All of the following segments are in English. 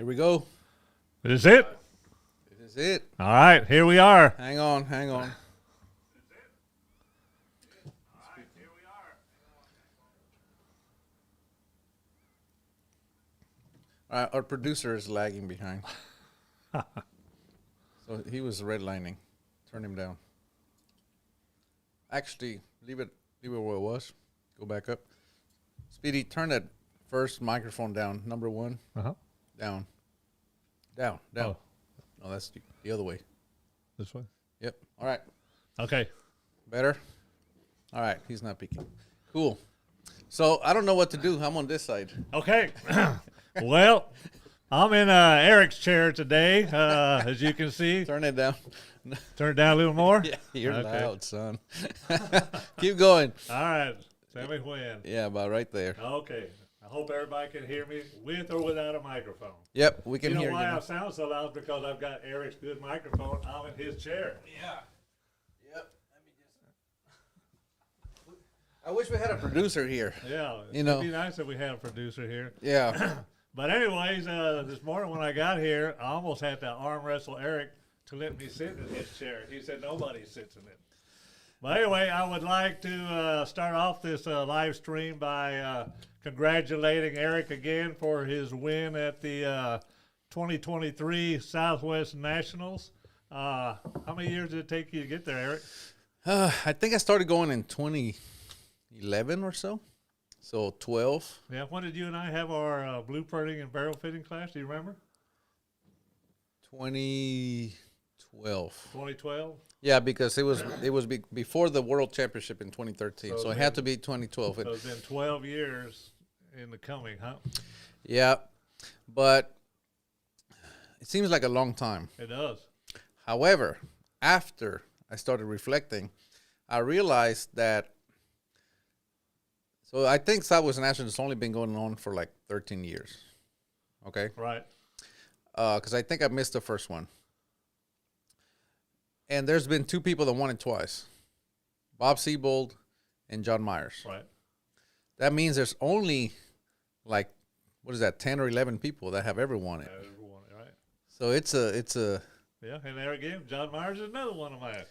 Here we go. This is it? This is it. All right, here we are. Hang on, hang on. All right, our producer is lagging behind. So he was redlining. Turn him down. Actually, leave it where it was. Go back up. Speedy, turn that first microphone down. Number one. Uh-huh. Down. Down. Down. Oh. No, that's the other way. This way? Yep. All right. Okay. Better? All right. He's not peeking. Cool. So I don't know what to do. I'm on this side. Okay. Well, I'm in Erik's chair today, as you can see. Turn it down. Turn it down a little more? Yeah, you're Okay. loud, son. Keep going. All right. Tell me when. Yeah, about right there. Okay. I hope everybody can hear me with or without a microphone. Yep, we can You know hear you. why now. I sound so loud? Because I've got Erik's good microphone. I'm in his chair. Yeah. Yep. Let me just. I wish we had a producer here. Yeah. You know. It'd be nice if we had a producer here. Yeah. But anyways, this morning when I got here, I almost had to arm wrestle Erik to let me sit in his chair. He said nobody sits in it. But anyway, I would like to start off this live stream by congratulating Erik again for his win at the 2023 Southwest Nationals. How many years did it take you to get there, Erik? I think I started going in 2011 or so. So 12. Yeah, when did you and I have our blueprinting and barrel fitting class? Do you remember? 2012. 2012? Yeah, because it was before the World Championship in 2013. So it had to be 2012. So it's been 12 years in the coming, huh? Yeah, but it seems like a long time. It does. However, after I started reflecting, I realized that. So I think Southwest National has only been going on for like 13 years. Okay. Right. Because I think I missed the first one. And there's been two people that won it twice, Bob Seabold and John Myers. Right. That means there's only like, what is that, 10 or 11 people that have ever won it. Right. So it's a. Yeah, and there again, John Myers is another one of my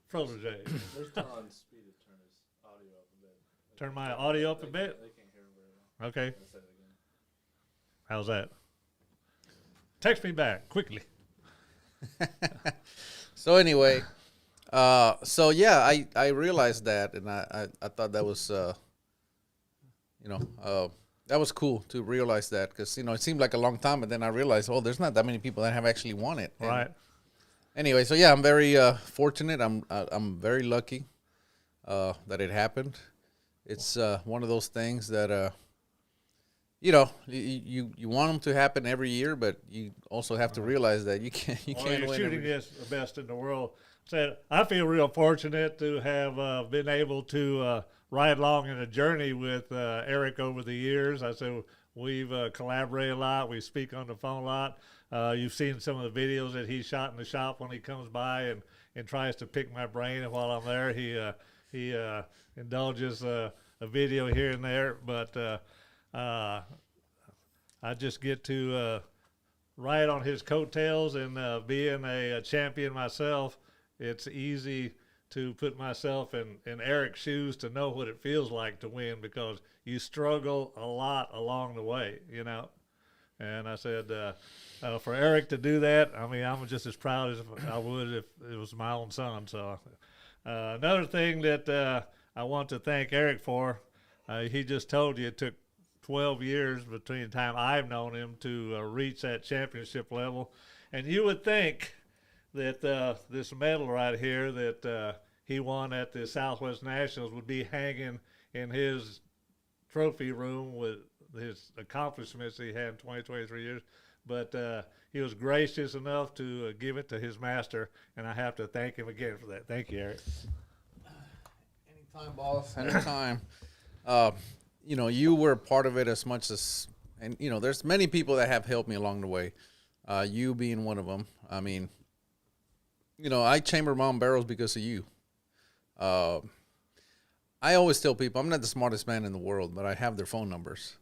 proteges. There's on Speedy to turn his audio up a bit. Turn my audio up a bit. They can't hear him very well. Okay. I'll say it again. How's that? Text me back quickly. So anyway, so yeah, I realized that, and I thought that was, that was cool to realize that, because, it seemed like a long time, but then I realized, oh, there's not that many people that have actually won it. And Right. anyway, so yeah, I'm very fortunate. I'm very lucky that it happened. It's one of those things that you want them to happen every year, but you also have to realize that you can't Well, win you're every shooting year. against the best in the world. Said I feel real fortunate to have been able to ride along in a journey with Erik over the years. I said we've collaborated a lot. We speak on the phone a lot. You've seen some of the videos that he shot in the shop when he comes by and tries to pick my brain. And while I'm there, he indulges a video here and there. But I just get to ride on his coattails, and being a champion myself, it's easy to put myself in Erik's shoes to know what it feels like to win, because you struggle a lot along the way, And I said, for Erik to do that, I mean, I'm just as proud as I would if it was my own son. So another thing that I want to thank Erik for, he just told you it took 12 years between the time I've known him to reach that championship level. And you would think that this medal right here that he won at the Southwest Nationals would be hanging in his trophy room with his accomplishments he had in 23 years. But he was gracious enough to give it to his master, and I have to thank him again for that. Thank you, Erik. Anytime, boss. Anytime. You were a part of it as much as, and there's many people that have helped me along the way. You being one of them. I mean, I chamber my own barrels because of you. I always tell people I'm not the smartest man in the world, but I have their phone numbers.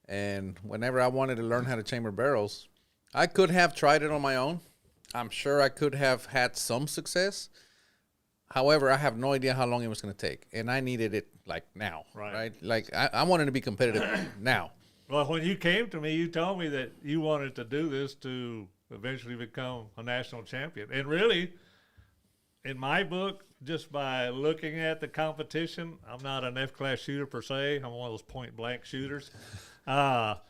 And whenever I wanted to learn how to chamber barrels, I could have tried it on my own. I'm sure I could have had some success. However, I have no idea how long it was going to take, and I needed it like now, right? Like I wanted to be competitive now. Well, when you came to me, you told me that you wanted to do this to eventually become a national champion. And really, in my book, just by looking at the competition, I'm not an F-class shooter per se. I'm one of those point-blank shooters. To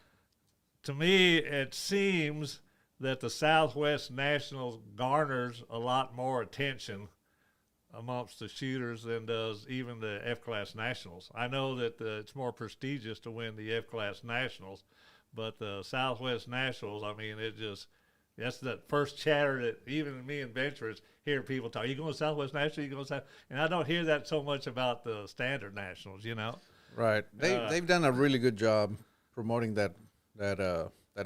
me, it seems that the Southwest Nationals garners a lot more attention amongst the shooters than does even the F-class Nationals. I know that it's more prestigious to win the F-class Nationals, but the Southwest Nationals, I mean, that's that first chatter that even me and Venturers hear people talk. You going to Southwest National? You going to South? And I don't hear that so much about the standard Nationals, you know. Right. They've done a really good job promoting that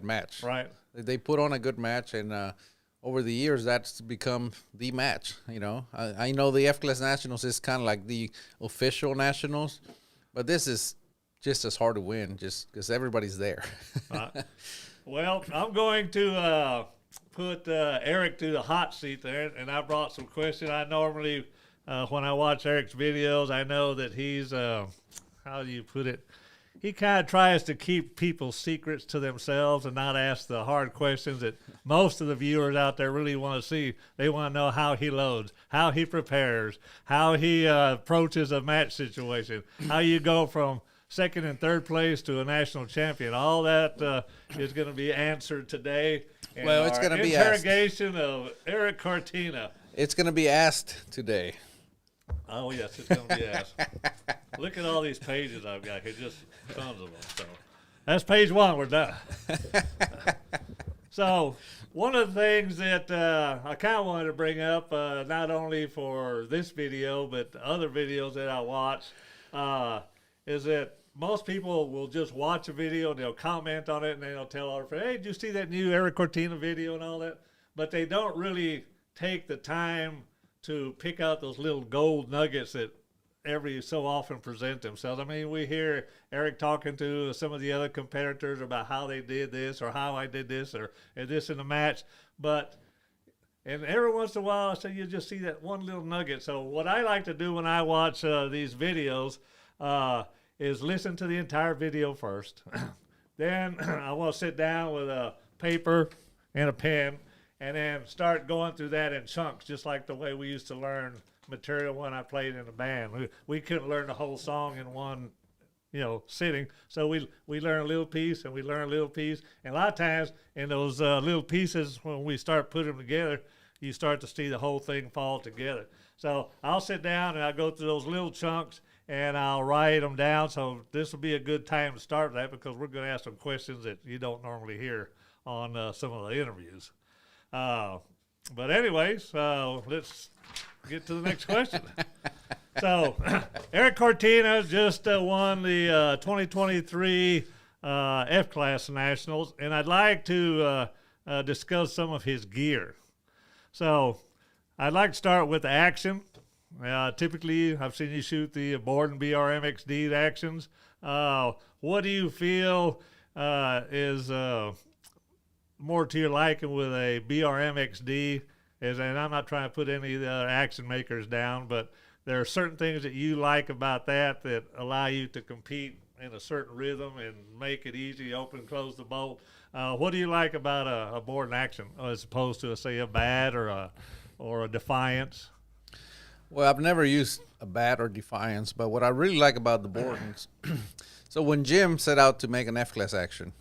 match. Right. They put on a good match, and over the years, that's become the match. You know, I know the F-class Nationals is kind of like the official Nationals, but this is just as hard to win, just because everybody's there. Well, I'm going to put Erik to the hot seat there, and I brought some questions. I normally, when I watch Erik's videos, I know that he's, how do you put it? He kind of tries to keep people's secrets to themselves and not ask the hard questions that most of the viewers out there really want to see. They want to know how he loads, how he prepares, how he approaches a match situation, how you go from second and third place to a national champion. All that is going to be answered today. Well, it's going to be interrogation of Erik Cortina. It's going to be asked today. Oh, yes, it's going to be asked. Look at all these pages I've got here, just tons of them. So that's page one. We're done. So one of the things that I kind of wanted to bring up, not only for this video, but other videos that I watch, is that most people will just watch a video and they'll comment on it and they'll tell our friends, hey, did you see that new Erik Cortina video and all that? But they don't really take the time to pick out those little gold nuggets that every so often present themselves. I mean, we hear Erik talking to some of the other competitors about how they did this or how I did this or this in the match. And every once in a while, I say you just see that one little nugget. So what I like to do when I watch these videos is listen to the entire video first. Then I want to sit down with a paper and a pen and then start going through that in chunks, just like the way we used to learn material when I played in a band. We couldn't learn the whole song in one, sitting. So we learn a little piece and we learn a little piece. And a lot of times in those little pieces, when we start putting them together, you start to see the whole thing fall together. So I'll sit down and I'll go through those little chunks and I'll write them down. So this will be a good time to start that because we're going to ask some questions that you don't normally hear on some of the interviews. But anyways, let's get to the next question. So, Erik Cortina just won the 2023 F-Class Nationals, and I'd like to discuss some of his gear. So, I'd like to start with the action. Typically, I've seen you shoot the Borden BRMXD actions. What do you feel is more to your liking with a BRMXD? And I'm not trying to put any of the other action makers down, but there are certain things that you like about that allow you to compete in a certain rhythm and make it easy, open and close the bolt. What do you like about a Borden action as opposed to, say, a Bat or a Defiance? Well, I've never used a Bat or Defiance, but what I really like about the Bordens, so when Jim set out to make an F-Class action,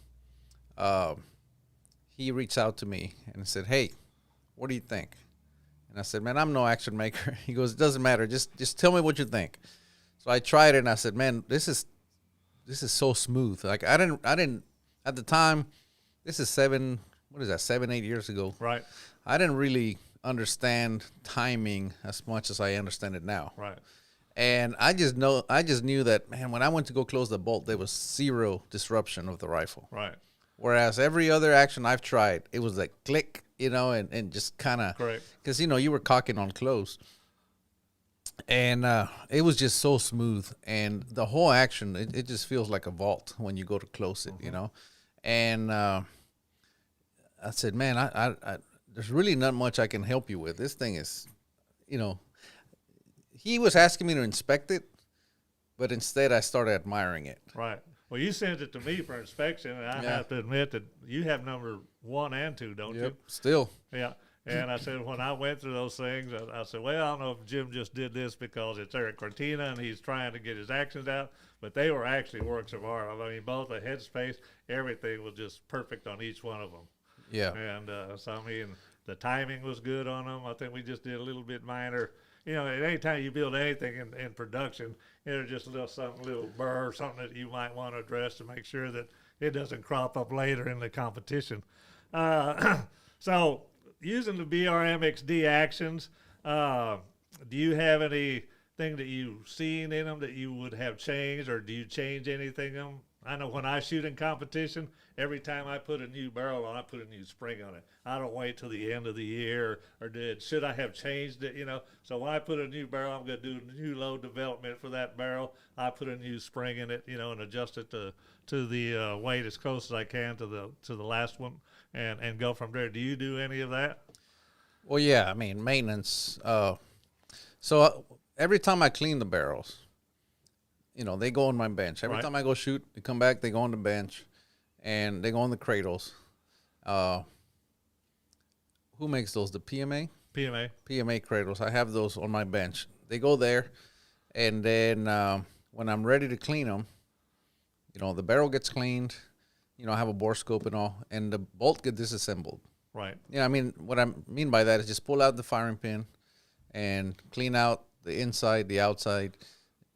he reached out to me and said, hey, what do you think? And I said, man, I'm no action maker. He goes, it doesn't matter. Just tell me what you think. So I tried it and I said, man, this is so smooth. Like I didn't at the time, this is 7, 8 years ago. Right. I didn't really understand timing as much as I understand it now. Right. And I just knew that, man, when I went to go close the bolt, there was zero disruption of the rifle. Right. Whereas every other action I've tried, it was like click, and just kind of, because, you were cocking on close. And it was just so smooth. And the whole action, it just feels like a vault when you go to close it, And I said, man, I there's really not much I can help you with. This thing is, you know, he was asking me to inspect it, but instead I started admiring it. Right. Well, you sent it to me for inspection, and I have to admit that you have number 1 and 2, don't you? Still. Yeah. And I said, when I went through those things, I said, well, I don't know if Jim just did this because it's Erik Cortina and he's trying to get his actions out, but they were actually works of art. I mean, both the headspace, everything was just perfect on each one of them. Yeah. And so, I mean, the timing was good on them. I think we just did a little bit minor. You know, at any time you build anything in production, there's just a little burr, something that you might want to address to make sure that it doesn't crop up later in the competition. So, using the BRMXD actions, do you have anything that you've seen in them that you would have changed, or do you change anything in them? I know when I shoot in competition, every time I put a new barrel on, I put a new spring on it. I don't wait till the end of the year should I have changed it, you know? So when I put a new barrel, I'm going to do a new load development for that barrel. I put a new spring in it, you know, and adjust it to the weight as close as I can to the last one, and go from there. Do you do any of that? Well, yeah, I mean, maintenance. Every time I clean the barrels, you know, they go on my bench. Every time I go shoot, they come back, they go on the bench, and they go on the cradles. Who makes those? The PMA? PMA cradles. I have those on my bench. They go there, and then when I'm ready to clean them, you know, the barrel gets cleaned. You know, I have a bore scope and all, and the bolt get disassembled. Right. Yeah, I mean, what I mean by that is just pull out the firing pin and clean out the inside, the outside,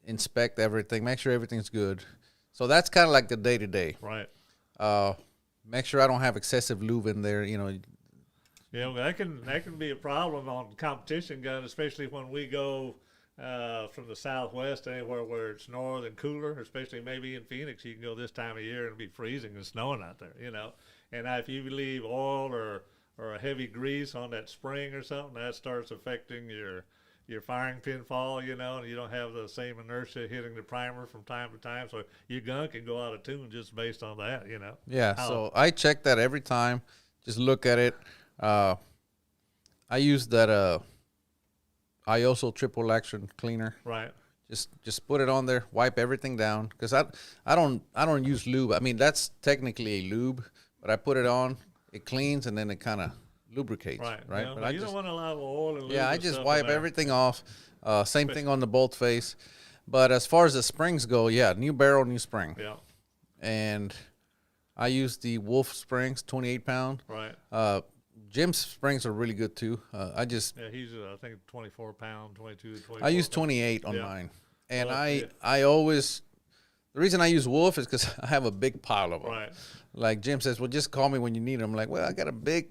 inspect everything, make sure everything's good. So that's kind of like the day-to-day. Right. Make sure I don't have excessive lube in there, you know. Yeah, well, that can be a problem on competition gun, especially when we go from the Southwest anywhere where it's north and cooler, especially maybe in Phoenix. You can go this time of year and it'll be freezing and snowing out there, you know. And if you leave oil or a heavy grease on that spring or something, that starts affecting your firing pin fall, you know, and you don't have the same inertia hitting the primer from time to time. So your gun can go out of tune just based on that, you know. Yeah, so I check that every time. Just look at it. I use that IOSO triple action cleaner. Right. Just put it on there, wipe everything down, because I don't use lube. I mean, that's technically a lube, but I put it on, it cleans, and then it kind of lubricates. Right. Yeah, but you don't want a lot of oil and lube. Yeah, I just wipe everything off. Same thing on the bolt face. But as far as the springs go, yeah, new barrel, new spring. Yeah. And I use the Wolf springs, 28 pound. Right. Jim's springs are really good too. Yeah, he's I think 24 pound, 22, 24. I use 28 on mine, and well, I always, the reason I use Wolf is because I have a big pile of them. Right. Like Jim says, well, just call me when you need them. I'm like, well, I got a big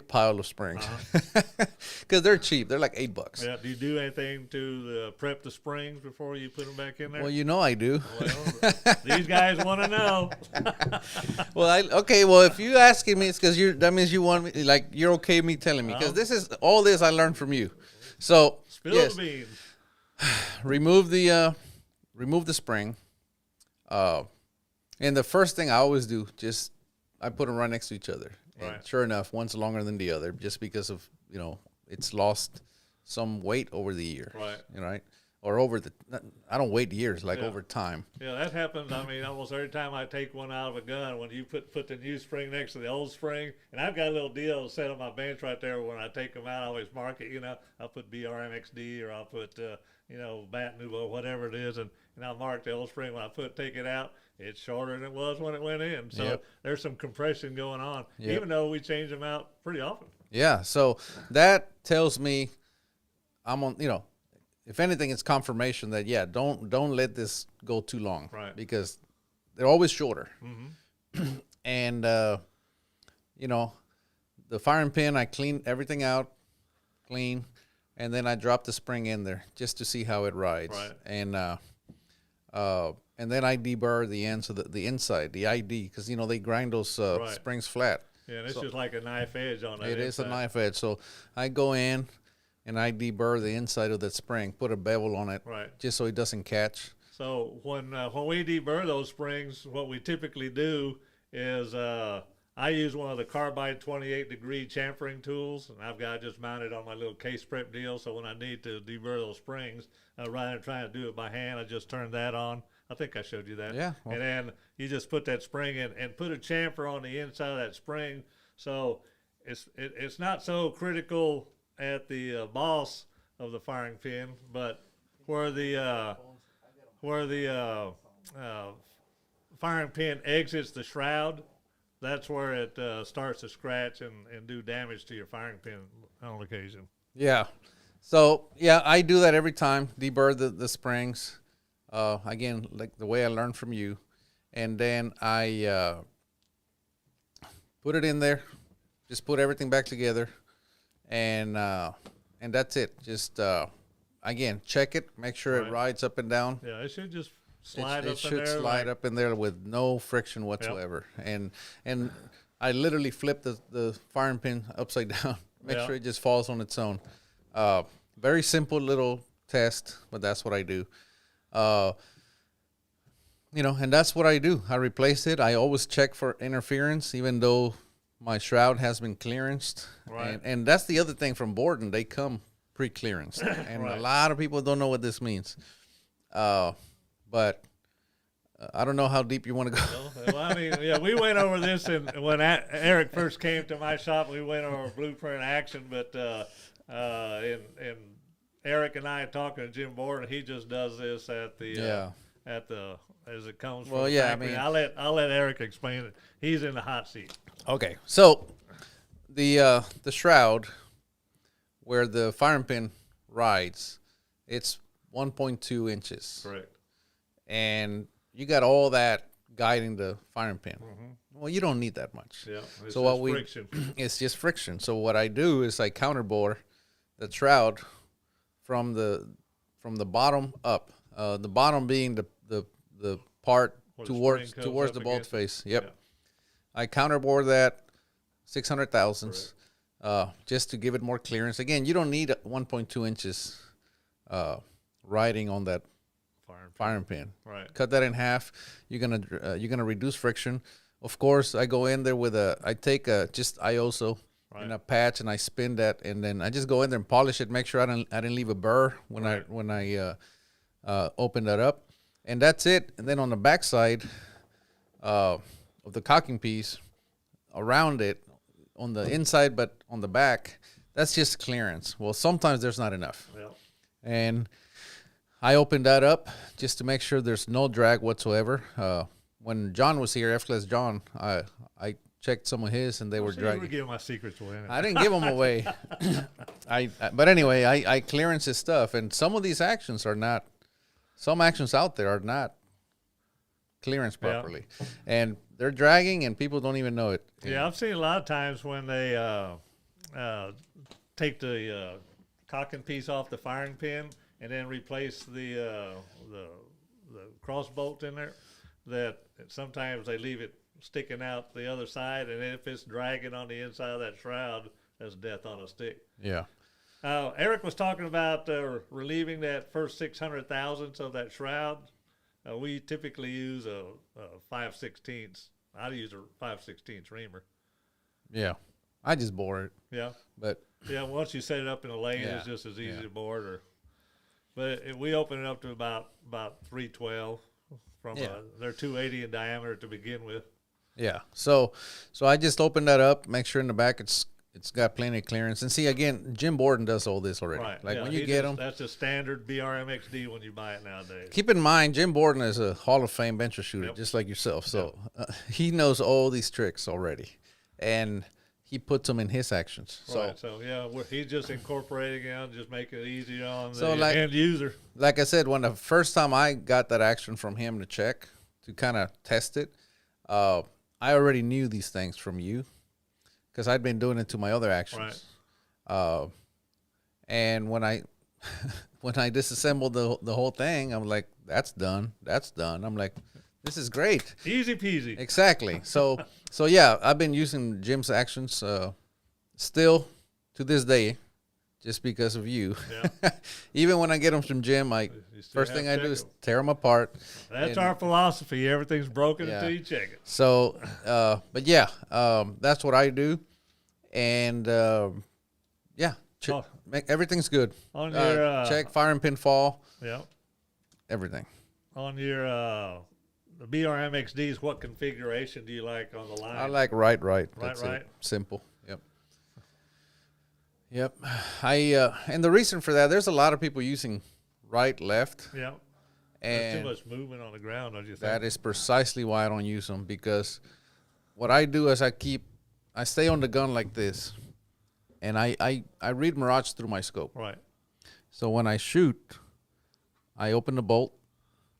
pile of springs, because they're cheap. They're like $8. Yeah. Do you do anything to prep the springs before you put them back in there? Well, you know I do. Well, these guys want to know. Well, well, if you asking me, it's because that means you want me, like, you're okay with me telling me, because this I learned from you. So Spill the beans. remove the spring. And the first thing I always do, I put them right next to each other. And sure enough, one's longer than the other, just because of, you know, it's lost some weight over the year. Right. You know, right? Or I don't wait years, over time. Yeah, that happens. I mean, almost every time I take one out of a gun, when you put the new spring next to the old spring, and I've got a little deal set on my bench right there. When I take them out, I always mark it. You know, I'll put BRMXD, or I'll put Bat Nouveau, whatever it is, and I'll mark the old spring. When I take it out, it's shorter than it was when it went in. So there's some compression going on, even though we change them out pretty often. Yeah. So that tells me I'm on. You know, if anything, it's confirmation that don't let this go too long, right? Because they're always shorter. Mm-hmm. And you know, the firing pin, I clean everything out, and then I drop the spring in there just to see how it rides. Right. And then I deburr the ends of the inside, the ID, because, you know, they grind those springs flat. Yeah, and it's just like a knife edge on that. It is a knife edge. So I go in and I deburr the inside of that spring, put a bevel on it, just so it doesn't catch. So when we deburr those springs, what we typically do is I use one of the carbide 28-degree chamfering tools, and I've got it just mounted on my little case prep deal. So when I need to deburr those springs, rather than trying to do it by hand, I just turn that on. I think I showed you that. Yeah. Well, And then you just put that spring in and put a chamfer on the inside of that spring. So it's not so critical at the boss of the firing pin, but where the firing pin exits the shroud, that's where it starts to scratch and do damage to your firing pin on occasion. yeah. So yeah, I do that every time. Deburr the springs. Again, like the way I learned from you, and then I put it in there. Just put everything back together, and that's it. Just again, check it. Make sure it rides up and down. Yeah, it should just slide It up should in there. slide up in there with no friction whatsoever. And I literally flip the firing pin upside down. Make Yeah. sure it just falls on its own. Very simple little test, but that's what I do. And that's what I do. I replace it. I always check for interference, even though my shroud has been clearanced. Right. And that's the other thing from Borden. They come pre-clearanced. And Right. a lot of people don't know what this means. But I don't know how deep you want to go. Well, I mean, yeah, we went over this, and when Erik first came to my shop, we went over blueprint action. But and Erik and I talking to Jim Borden, he just does this at the as it comes. Well, from the yeah, I factory. mean- I'll let Erik explain it. He's in the hot seat. Okay, so the shroud where the firing pin rides, it's 1.2 inches, Correct. and you got all that guiding the firing pin. Well, you don't need that much. Yeah. It's So what just we friction. it's just friction. So what I do is I counterbore the shroud from the bottom up. The bottom being the part Where the towards spring comes towards up the bolt against it. face. Yep. Yeah. I counterbore that 600 thousandths just to give it more clearance. Again, you don't need 1.2 inches riding on that firing pin. Right. Cut that in half. You're gonna reduce friction. Of course, I go in there with I take just IOSO Right. in a patch and I spin that, and then I just go in there and polish it. Make sure I didn't leave a burr when I open that up, and that's it. And then on the back side of the cocking piece, around it on the inside, but on the back, that's just clearance. Well, sometimes there's not enough, Yeah. and I opened that up just to make sure there's no drag whatsoever. When John was here, F-Class John, I checked some of his, and they were So you were dragging. giving my secrets away. I didn't give them away. But anyway, I clearance his stuff, and some of these actions are not. Some actions out there are not clearance properly, and they're dragging, and people don't even know it. Yeah, I've seen a lot of times when they take the cocking piece off the firing pin and then replace the cross bolt in there, that sometimes they leave it sticking out the other side, and if it's dragging on the inside of that shroud, that's death on a stick. Yeah. Erik was talking about relieving that first 600 thousandths of that shroud. We typically use a 5/16. I use a 5/16 reamer. Yeah. I just bore it, Yeah. but Yeah, once you set it up in a lane, Yeah, it's just as easy yeah. to board. But we open it up to about 312 from Yeah. they're 280 in diameter to begin with. yeah. So I just opened that up, make sure in the back it's got plenty of clearance. And see, again, Jim Borden does all this already. Right. Like yeah, when you he get just- them, that's a standard BRMXD when you buy it nowadays. keep in mind, Jim Borden is a Hall of Fame bencher shooter, Yep. just like yourself. So he knows all these tricks already, and he puts them in his actions. Right. So yeah, he's just incorporating it and just making it easier on So, the like- end user. Like I said, when the first time I got that action from him to check, to kind of test it, I already knew these things from you because I'd been doing it to my other actions. And when I when I disassembled the whole thing, I'm like, that's done. I'm like, this is great. Easy peasy. Exactly. So yeah, I've been using Jim's actions still to this day. just because of you. Yeah. Even when I get them from gym, You still first have thing to I check do is 'em. tear them apart. That's and- our philosophy. Everything's broken Yeah. until you check it. So, but yeah, that's what I do, and yeah, Oh. everything's good. On your Check fire and pin fall, yeah, everything. on your the BRMXDs, what configuration do you like on the line? I like right. That's right. it. Simple. Yep. And the reason for that, there's a lot of people using right, left, Yeah. There's too and much movement on the ground, don't you think? that is precisely why I don't use them, because what I do is I stay on the gun like this, and I read mirage through my scope. Right. So when I shoot, I open the bolt.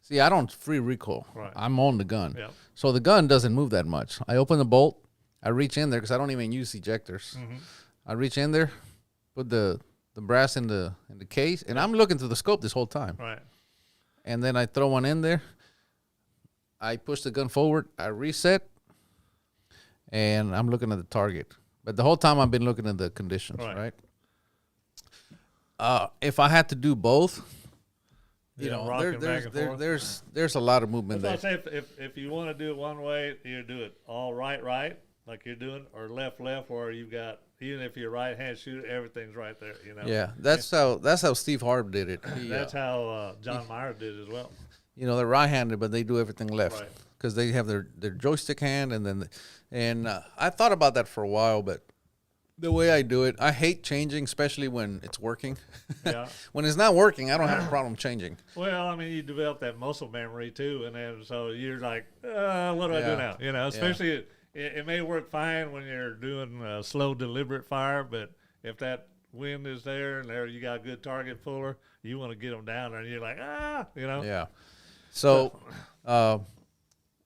See, I don't free recoil. Right. I'm on the gun. Yeah. So the gun doesn't move that much. I open the bolt. I reach in there because I don't even use ejectors. Mm-hmm. I reach in there, put the brass in the case, and I'm looking through the scope this whole time. Right. And then I throw one in there. I push the gun forward. I reset, and I'm looking at the target. But the whole time I've been looking at the conditions, Right. right? If I had to do both, you Yeah, know, rocking back and forth. there's a lot of movement That's there. what I say. If you want to do it one way, you do it all right, like you're doing, or left, or you've got, even if you're right hand shooter, everything's right there. You know. Yeah, that's how Steve Harb did it. He, That's how John Myers did as well. you know, they're right-handed, but they do everything left Right. because they have their joystick hand, and I thought about that for a while, but the way I do it, I hate changing, especially when it's working. Yeah. When it's not working, I don't have a problem changing. Well, I mean, you develop that muscle memory too, and then so you're like, what do I do Yeah. now? You know, especially it may work fine when you're doing slow, deliberate fire, but if that wind is there and there you got a good target puller, you want to get them down there, and you're like, you know. Yeah. So,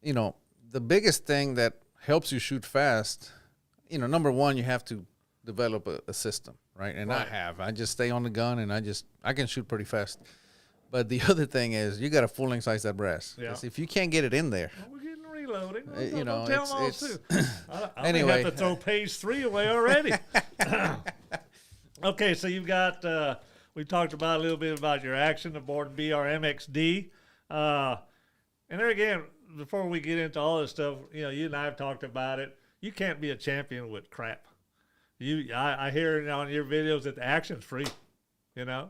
you know, the biggest thing that helps you shoot fast, you know, number one, you have to develop a system, right? And Right. I just stay on the gun, and I can shoot pretty fast. But the other thing is, you got to full length size that brass. Yeah. 'Cause if you can't get it in there, Well, we're getting reloading. you know, don't tell it's- them all it's- too. I Anyway. may have to throw page 3 away already. Okay, so you've got, we talked about a little bit about your action aboard BRMXD. And there again, before we get into all this stuff, you know, you and I have talked about it. You can't be a champion with crap. I hear on your videos that the action's free, you know?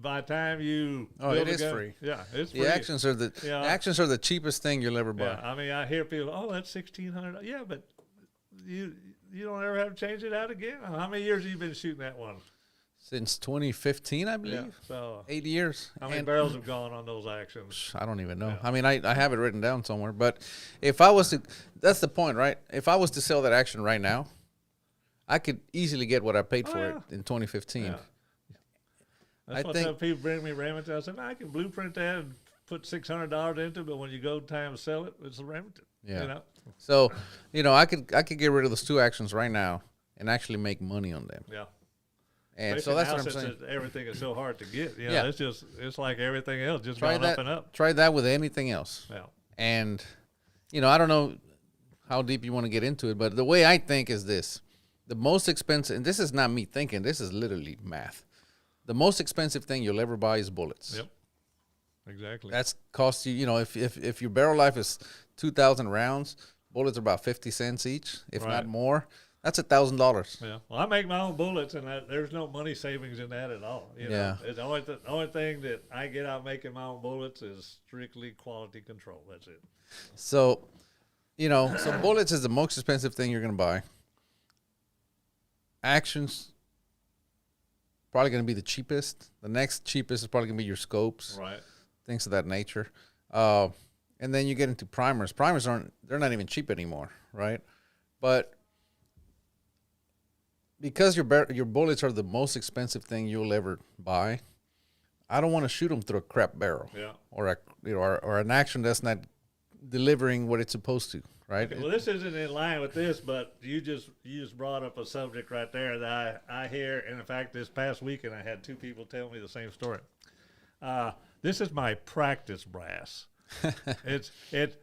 By the time you Oh, build it a is gun- free. Yeah, it's free. the actions are the cheapest thing you'll ever buy. Yeah, I mean, I hear people, oh, that's $1,600. Yeah, but you don't ever have to change it out again. How many years have you been shooting that one? Since 2015, I believe. Yeah. So 8 years. how many And- barrels have gone on those actions? I don't even know. Yeah. I mean, I have it written down somewhere. But if I was to, that's the point, right? If I was to sell that action right now, I could easily get what I paid Oh, for yeah. it in 2015. Yeah. That's I what think- people bring me Remington. I said, I can blueprint that and put $600 into it, but when you go time to sell it, it's a Remington. Yeah. You know? So, you know, I could get rid of those two actions right now and actually make money on them. Yeah. And so Especially that's now what I'm since saying. everything is so hard to get. You know, Yeah. it's like everything else, just Try going that. up and up. Try that with anything else. Yeah. And, you know, I don't know how deep you want to get into it, but the way I think is this. The most expensive, and this is not me thinking, this is literally math. The most expensive thing you'll ever buy is bullets. Yep. Exactly. That's cost you, you know, if your barrel life is 2,000 rounds, bullets are about 50 cents each, if Right. not more. That's $1,000. Yeah. Well, I make my own bullets, and there's no money savings in that at all. You know? Yeah. It's the only thing that I get out making my own bullets is strictly quality control. That's it. So, you know, so bullets is the most expensive thing you're going to buy. Actions, probably going to be the cheapest. The next cheapest is probably going to be your scopes, Right. things of that nature. And then you get into primers. Primers they're not even cheap anymore, right? But because your bullets are the most expensive thing you'll ever buy, I don't want to shoot them through a crap barrel. Yeah. Or an action that's not delivering what it's supposed to, right? Okay, well, this isn't in line with this, but you just brought up a subject right there that I hear. And in fact, this past weekend, I had two people tell me the same story. This is my practice brass.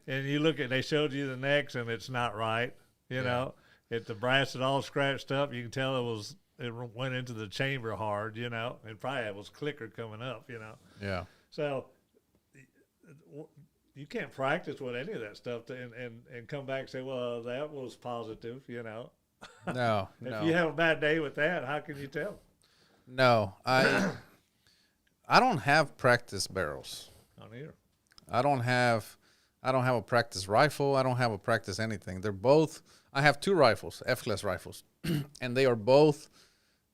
And you look at, they showed you the necks, and it's not right. You know, the brass is all scratched up. You can tell it was it went into the chamber hard, you know, and probably it was clicker coming up, you know. Yeah. So you can't practice with any of that stuff and come back and say, well, that was positive, you know. No, If you have a bad day with that, how can you tell? No, I don't have practice barrels. On here. I don't have a practice rifle. I don't have a practice anything. They're both. I have 2 rifles, F-class rifles, and they are both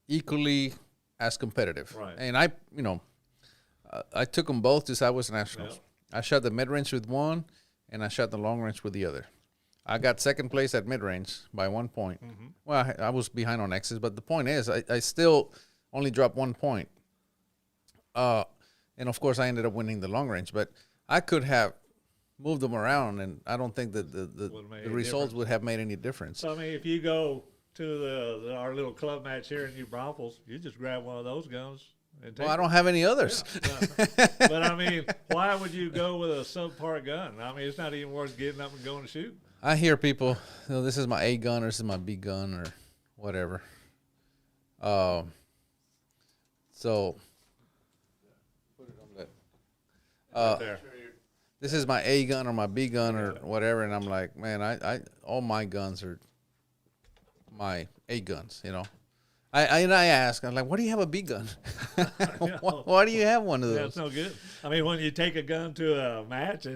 equally as competitive. Right. And I took them both to Southwest Nationals. Yeah. I shot the mid range with one, and I shot the long range with the other. I got second place at mid range by 1 point. Mm-hmm. Well, I was behind on X's, but the point is, I still only dropped 1 point. And of course, I ended up winning the long range, but I could have moved them around, and I don't think that the results would have made any difference. So, I mean, if you go to our little club match here in New Braunfels, you just grab one of those guns and take Well, I don't have any others. Yeah. But, I mean, why would you go with a subpar gun? I mean, it's not even worth getting up and going to shoot. I hear people, this is my A gun or this is my B gun or whatever. So put it on that. Right there. This is my A gun or my B gun or whatever, and I'm like, man, I all my guns are my A guns, you know. I ask, I'm like, why do you have a B gun? why do you have one of those? Yeah, it's no good. I mean, when you take a gun to a match,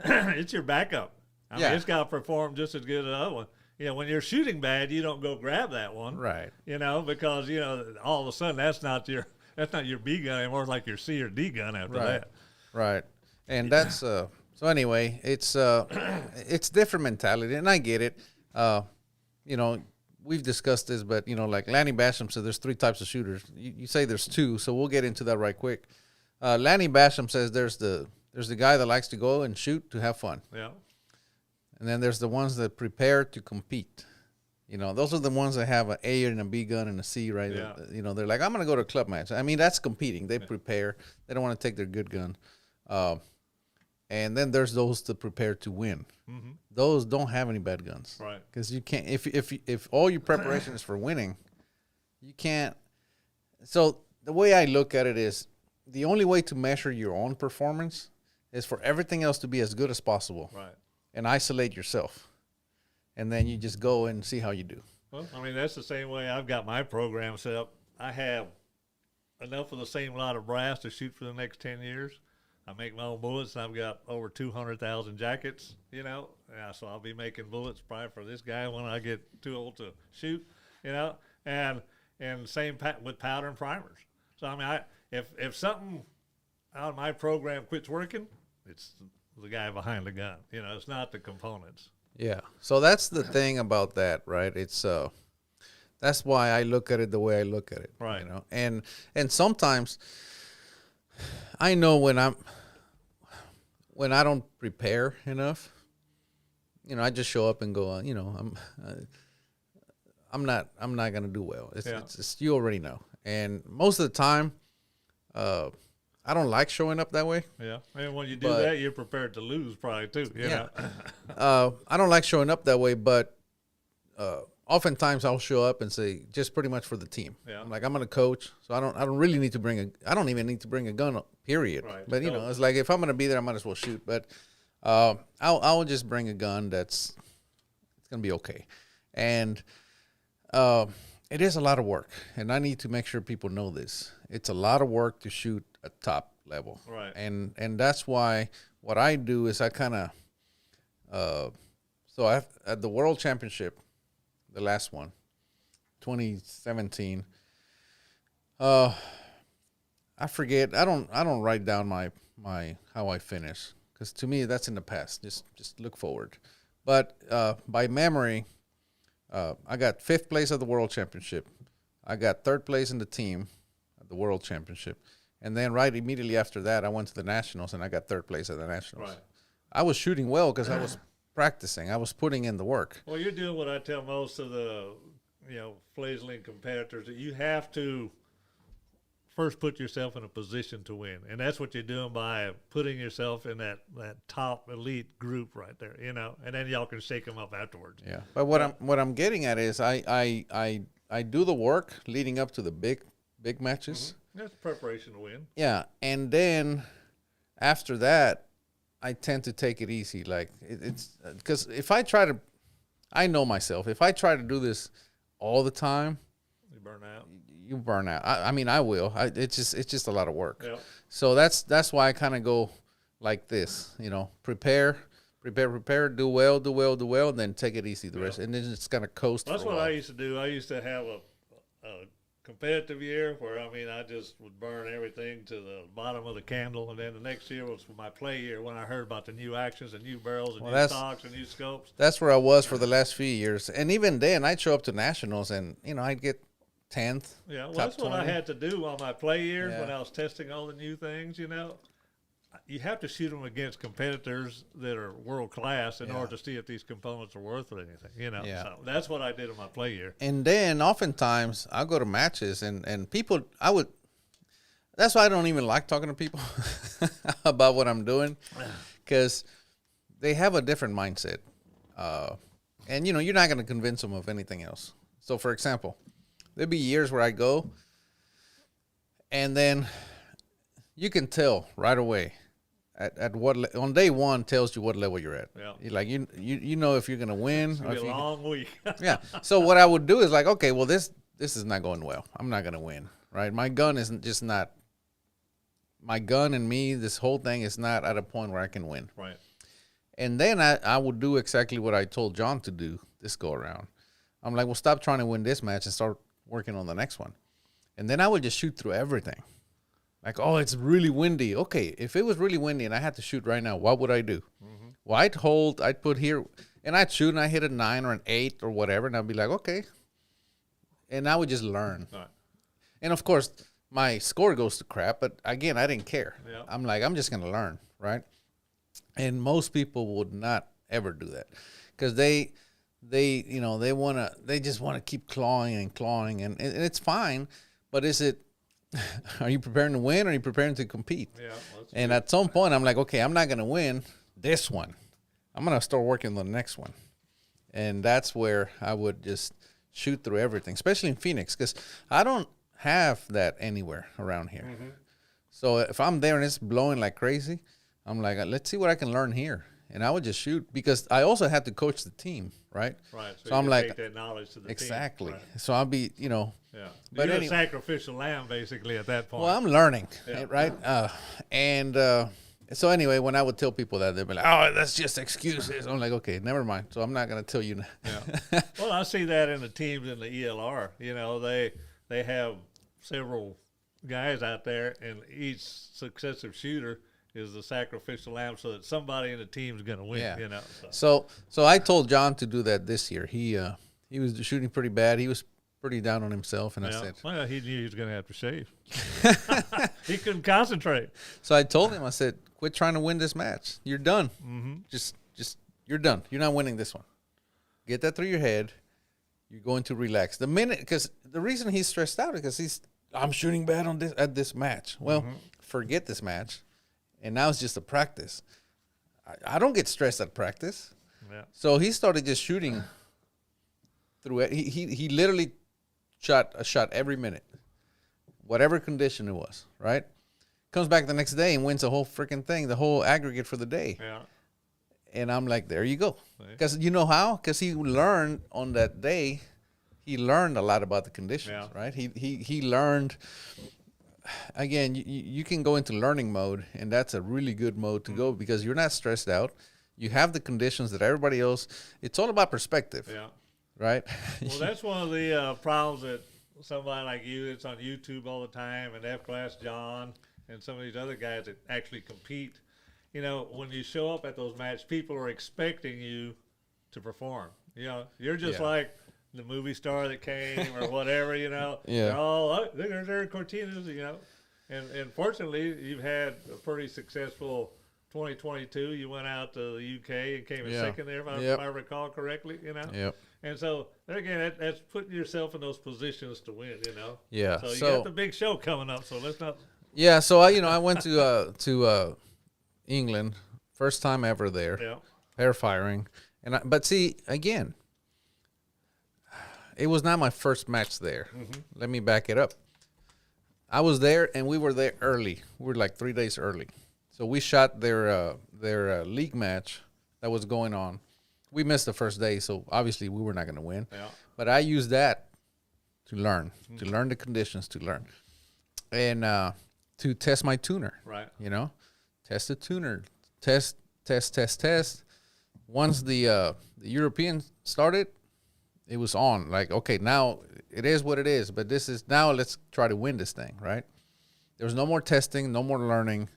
it's your backup. I mean, it's got to perform just as good as the other one. You know, when you're shooting bad, you don't go grab that one, Right? You know, because you know all of a sudden that's not your B gun anymore. It's like your C or D gun after that. Right. And that's so anyway, it's different mentality, and I get it. You know, we've discussed this, but you know, like Lanny Basham said, there's 3 types of shooters. You say there's 2, so we'll get into that right quick. Lanny Basham says there's the guy that likes to go and shoot to have fun. Yeah. And then there's the ones that prepare to compete. You know, those are the ones that have an A and a B gun and a C, right? Yeah. You know, they're like, I'm going to go to a club match. I mean, that's competing. They prepare. They don't want to take their good gun. And then there's those that prepare to win. Mm-hmm. Those don't have any bad guns. Right. Because you can't, if all your preparation is for winning, you can't. So the way I look at it is the only way to measure your own performance is for everything else to be as good as possible. Right. And isolate yourself. And then you just go and see how you do. Well, I mean, that's the same way I've got my program set up. I have enough of the same lot of brass to shoot for the next 10 years. I make my own bullets, and I've got over 200,000 jackets, you know. Yeah, so I'll be making bullets probably for this guy when I get too old to shoot, you know. And same with powder and primers. So, I mean, if something out of my program quits working, it's the guy behind the gun. You know, it's not the components. Yeah. So that's the thing about that, right? It's that's why I look at it the way I look at it. Right. You know, and sometimes I know when I don't prepare enough, you know, I just show up and go, you know, I'm not gonna do well. It's you already know. And most of the time, I don't like showing up that way. Yeah, and when you do that, you're prepared to lose probably too. You know? I don't like showing up that way, but oftentimes I'll show up and say just pretty much for the team. Yeah. I'm like, I'm gonna coach, so I don't really need to I don't even need to bring a gun, period. Right. But you know, it's like if I'm gonna be there, I might as well shoot. But I'll just bring a gun it's gonna be okay, and it is a lot of work, and I need to make sure people know this. It's a lot of work to shoot at top level. Right. And that's why what I do is I kind of so at the World Championship, the last one, 2017. I forget. I don't write down my how I finish, because to me that's in the past. Just look forward. But by memory, I got 5th place at the World Championship. I got 3rd place in the team at the World Championship. And then right immediately after that, I went to the Nationals, and I got 3rd place at the Nationals. Right. I was shooting well because I was practicing. I was putting in the work. Well, you're doing what I tell most of the, you know, fledgling competitors, that you have to first put yourself in a position to win. And that's what you're doing by putting yourself in that top elite group right there, you know, and then y'all can shake them up afterwards. Yeah. But what I'm getting at is I I do the work leading up to the big matches. That's preparation to win. Yeah, and then after that, I tend to take it easy. Like it's because if I try to, I know myself. If I try to do this all the time, You burn out. you burn out. I mean, I will. It's just a lot of work. Yeah. So that's why I kind of go like this. You know, prepare, do well, then take it easy the rest, and then it's gonna coast. That's for a what while. I used to do. I used to have a competitive year where, I mean, I just would burn everything to the bottom of the candle. And then the next year was my play year when I heard about the new actions and new barrels and new stocks and new scopes. That's where I was for the last few years. And even then, I'd show up to nationals and, I'd get 10th. Yeah, well, top that's what 20. I had to do on my play year Yeah. when I was testing all the new things, You have to shoot them against competitors that are world class in Yeah. order to see if these components are worth it anything, Yeah. So that's what I did in my play year. And then oftentimes I'll go to matches and people, that's why I don't even like talking to people about what I'm doing, because they have a different mindset. And, you're not going to convince them of anything else. So, for example, there'd be years where I go and then you can tell right away at what on day one tells you what level you're at. Yeah. You're like you know if you're gonna win. It's Or gonna if be a you, long week. yeah. So what I would do is like, okay, well this is not going well. I'm not gonna win, right? My gun isn't just not. My gun and me, this whole thing is not at a point where I can win. Right. And then I would do exactly what I told John to do this go around. I'm like, well, stop trying to win this match and start working on the next one. And then I would just shoot through everything. Like, oh, it's really windy. Okay, if it was really windy and I had to shoot right now, what would I do? Mm-hmm. Well, I'd put here, and I'd shoot and I hit a 9 or an 8 or whatever, and I'd be like, okay. And I would just learn. Right. And of course, my score goes to crap, but again, I didn't care. Yeah. I'm like, I'm just going to learn, right? And most people would not ever do that because they just want to keep clawing, and it's fine, but is it, are you preparing to win or are you preparing to compete? Yeah. And at some point, I'm like, okay, I'm not going to win this one. I'm going to start working on the next one. And that's where I would just shoot through everything, especially in Phoenix, because I don't have that anywhere around here. Mm-hmm. So if I'm there and it's blowing like crazy, I'm like, let's see what I can learn here. And I would just shoot because I also had to coach the team, right? Right. So I'm like, take that knowledge to the exactly. team. Right. So I'll be, Yeah. But You're anyway, a sacrificial lamb, basically, at that point. well, I'm learning, Yeah. right? So anyway, when I would tell people that, they'd be like, oh, that's just excuses. I'm like, okay, never mind. So I'm not going to tell you. Yeah. Well, I see that in the teams in the ELR. They have several guys out there, and each successive shooter is the sacrificial lamb so that somebody in the team is going to win, Yeah. So. So I told John to do that this year. He was shooting pretty bad. He was pretty down on himself, and I said, well, he knew he was going to have to shave. He couldn't concentrate. so I told him, I said, quit trying to win this match. You're done. Mm-hmm. Just you're done. You're not winning this one. Get that through your head. You're going to relax. Because the reason he's stressed out is because I'm shooting bad at this match. Well, forget this match. And now it's just a practice. I don't get stressed at practice. Yeah. So he started just shooting through it. He literally shot a shot every minute, whatever condition it was, right? Comes back the next day and wins the whole freaking thing, the whole aggregate for the day. Yeah. And I'm like, there you go. Because you know how? Because he learned on that day, he learned a lot about the conditions, right? He learned. Again, you can go into learning mode, and that's a really good mode to go because you're not stressed out. You have the conditions that everybody else. It's all about perspective, right? Well, that's one of the problems that somebody like you that's on YouTube all the time, and F-Class John, and some of these other guys that actually compete. When you show up at those matches, people are expecting you to perform. You're just like the movie star that came or whatever, Yeah. They're all, they're Cortinas, And fortunately, you've had a pretty successful 2022. You went out to the UK and came in second there, if I recall correctly, Yep. And so, there again, that's putting yourself in those positions to win, Yeah. So you got the big show coming up, so let's not. Yeah. So I went to England, first time ever there. Yeah. Air firing, but see again, it was not my first match there. Let me back it up. I was there, and we were there early. We were like 3 days early. So we shot their league match that was going on. We missed the first day, so obviously we were not going to win. Yeah. But I used that to learn the conditions, and to test my tuner. Right. You know, test the tuner, test. Once the European started, it was on. Like, okay, now it is what it is. But this is now. Let's try to win this thing, right? There's no more testing, no more learning.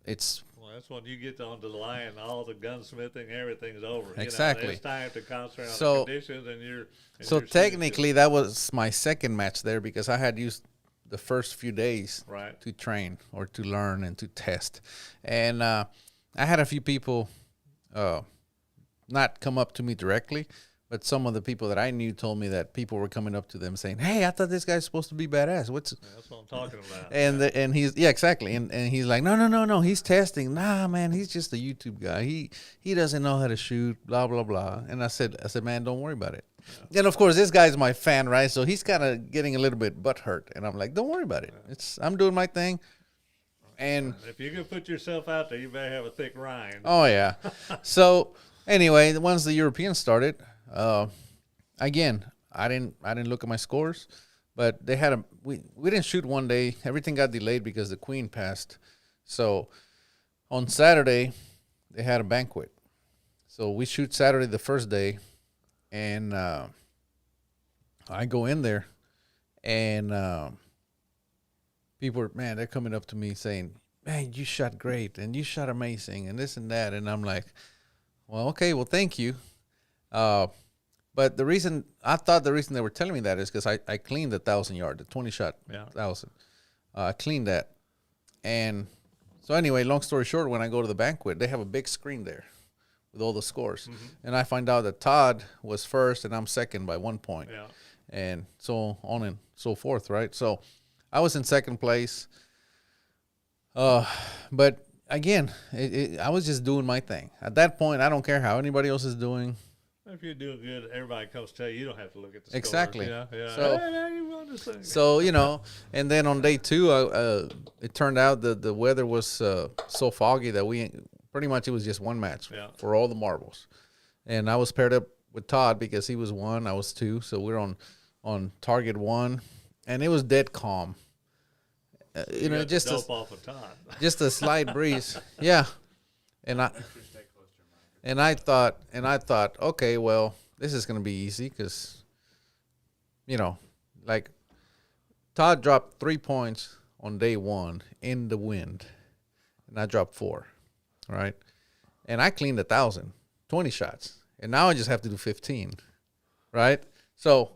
It's Well, that's when you get onto the line, all the gunsmithing, everything's over. Exactly. You know, it's time to concentrate on So- the conditions, and you're. And so you're technically that was my second match there because I had used the first few days Right. to train or to learn and to test. And I had a few people not come up to me directly, but some of the people that I knew told me that people were coming up to them saying, "Hey, I thought this guy's supposed to be badass. What's?" That's what I'm talking about. And he's exactly and he's like, no, he's testing. Nah, man, he's just a YouTube guy. He doesn't know how to shoot. Blah blah blah. And I said, man, don't worry about it. And of course, this guy's my fan, right? So he's kind of getting a little bit butthurt, and I'm like, don't worry about it. I'm doing my thing. And If you can put yourself out there, you better have a thick rind. oh yeah. So anyway, once the Europeans started, again, I didn't look at my scores, but they had we didn't shoot one day. Everything got delayed because the Queen passed. So on Saturday, they had a banquet. So we shoot Saturday the first day, and I go in there, and people they're coming up to me saying, "Man, you shot great, and you shot amazing, and this and that," and I'm like, "Well, okay, well, thank you." But the reason they were telling me that is because I cleaned the 1,000-yard, the 20-shot, Yeah. 1,000. I cleaned that, and so anyway, long story short, when I go to the banquet, they have a big screen there with all the scores, and I find out that Todd was first and I'm second by 1 point, Yeah. and so on and so forth, right? So I was in second place, but again, I was just doing my thing. At that point, I don't care how anybody else is doing. If you're doing good, everybody comes to tell you. You don't have to look at the Exactly. scores. Yeah. So- Hey, man, you won this thing. So, and then on day two, it turned out that the weather was so foggy that it was just one match Yeah. for all the marbles. And I was paired up with Todd because he was 1, I was 2. So we're on target 1, and it was dead calm. You got just the dope off of Todd. just a slight breeze. Yeah. And I thought, okay, well, this is going to be easy because, like Todd dropped 3 points on day 1 in the wind, and I dropped 4, right? And I cleaned 1,000, 20 shots, and now I just have to do 15, right? So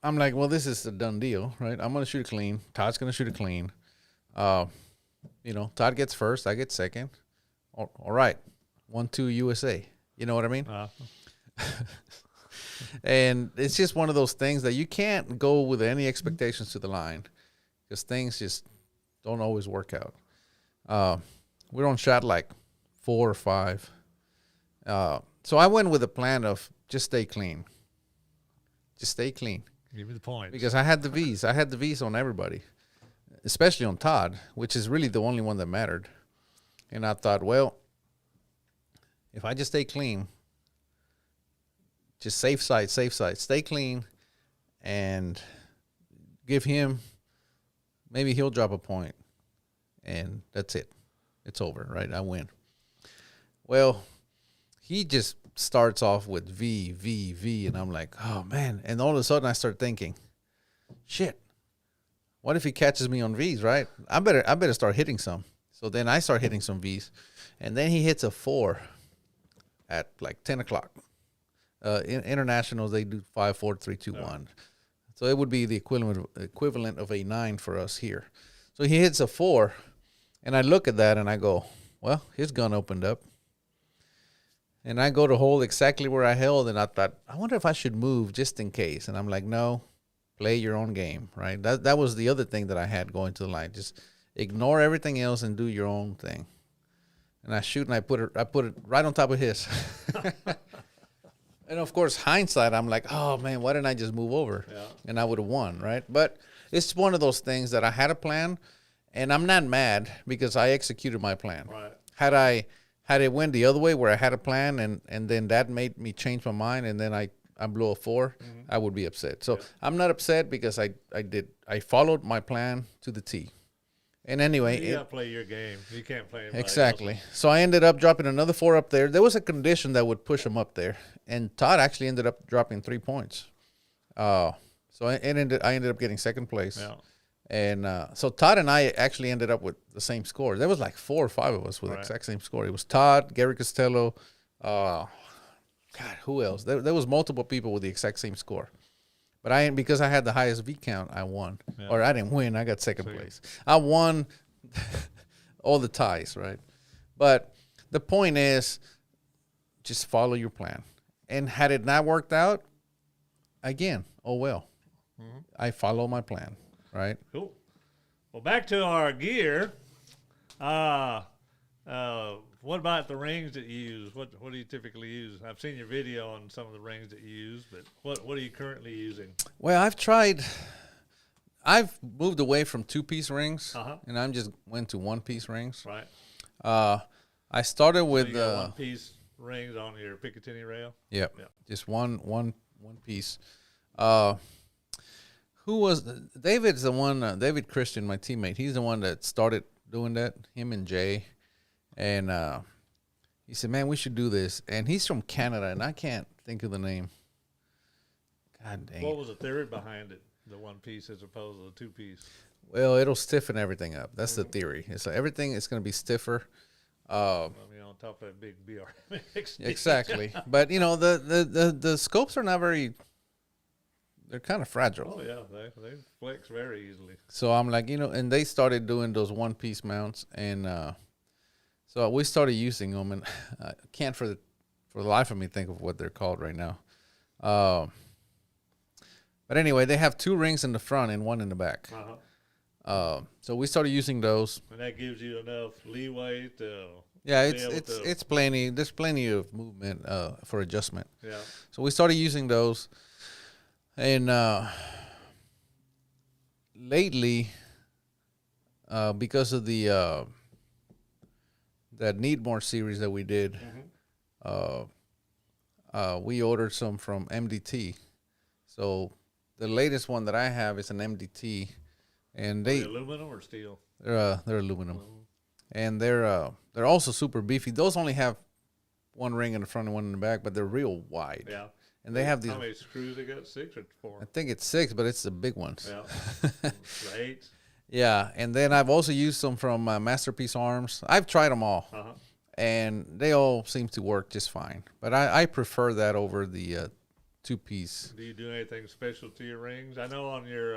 I'm like, well, this is a done deal, right? I'm going to shoot it clean. Todd's going to shoot it clean. Todd gets first, I get second. All right. 1-2 USA. You know what I mean? And it's just one of those things that you can't go with any expectations to the line because things just don't always work out. We're on shot like 4 or 5. So I went with a plan of just stay clean. Just stay clean. Give me the points. Because I had the V's. I had the V's on everybody, especially on Todd, which is really the only one that mattered. And I thought, well, if I just stay clean, just safe side, stay clean, and give him, maybe he'll drop a point, and that's it. It's over, right? I win. Well, he just starts off with V, and I'm like, oh, man. And all of a sudden I start thinking, shit, what if he catches me on V's, right? I better start hitting some. So then I start hitting some V's, and then he hits a 4 at like 10 o'clock. Internationals, they do 5, 4, 3, 2, 1. So it would be the equivalent of a 9 for us here. So he hits a 4, and I look at that and I go, well, his gun opened up. And I go to hold exactly where I held, and I thought, I wonder if I should move just in case. And I'm like, no, play your own game, right? That was the other thing that I had going to the line. Just ignore everything else and do your own thing. And I shoot, and I put it right on top of his. And of course, hindsight, I'm like, oh man, why didn't I just move over? Yeah. And I would have won, right? But it's one of those things that I had a plan, and I'm not mad because I executed my plan. Right. Had it went the other way where I had a plan and then that made me change my mind and then I blew a 4, I would be upset. So I'm not upset because I followed my plan to the T. And anyway, You gotta play your game. You can't play anybody exactly. So I ended up dropping another 4 up there. There was a condition that would push him up there, and Todd actually ended up dropping 3 points. So I ended up getting second place. Yeah. And so Todd and I actually ended up with the same score. There was like 4 or 5 of us with the exact same score. It was Todd, Gary Costello, God, who else? There was multiple people with the exact same score. But because I had the highest V count, I won. Yeah. Or I didn't win. I got second place. I won all the ties, right? But the point is, just follow your plan. And had it not worked out, again, oh well. I follow my plan, right? Cool. Well, back to our gear. What about the rings that you use? What do you typically use? I've seen your video on some of the rings that you use, but what are you currently using? Well, I've moved away from 2-piece rings, and I'm just went to 1-piece rings. Right. I started with you got one-piece rings on your Picatinny rail. Yep. Just one piece. Who was David's the one? David Christian, my teammate. He's the one that started doing that. Him and Jay, and he said, "Man, we should do this." And he's from Canada, and I can't think of the name. God dang. What was the theory behind it? The one piece as opposed to the 2-piece. Well, it'll stiffen everything up. That's the theory. It's like everything is going to be stiffer. I mean, on top of that big BRMX. Exactly. But the scopes are not very. They're kind of fragile. Oh yeah, they flex very easily. So I'm like, and they started doing those 1-piece mounts, and so we started using them, and I can't for the life of me think of what they're called right now. But anyway, they have 2 rings in the front and 1 in the back. So we started using those. And that gives you enough leeway to. Yeah, it's plenty. There's plenty of movement for adjustment. Yeah. So we started using those, and lately, because of the that Needmore series that we did, we ordered some from MDT. So the latest one that I have is an MDT, and Are they aluminum or steel? They're aluminum, and they're also super beefy. Those only have 1 ring in the front and 1 in the back, but they're real wide. Yeah. And they have these. How many screws they got? 6 or 4? I think it's 6, but it's the big ones. Yeah. The 8. Yeah, and then I've also used some from Masterpiece Arms. I've tried them all, and they all seem to work just fine. But I prefer that over the 2-piece. Do you do anything special to your rings? I know on your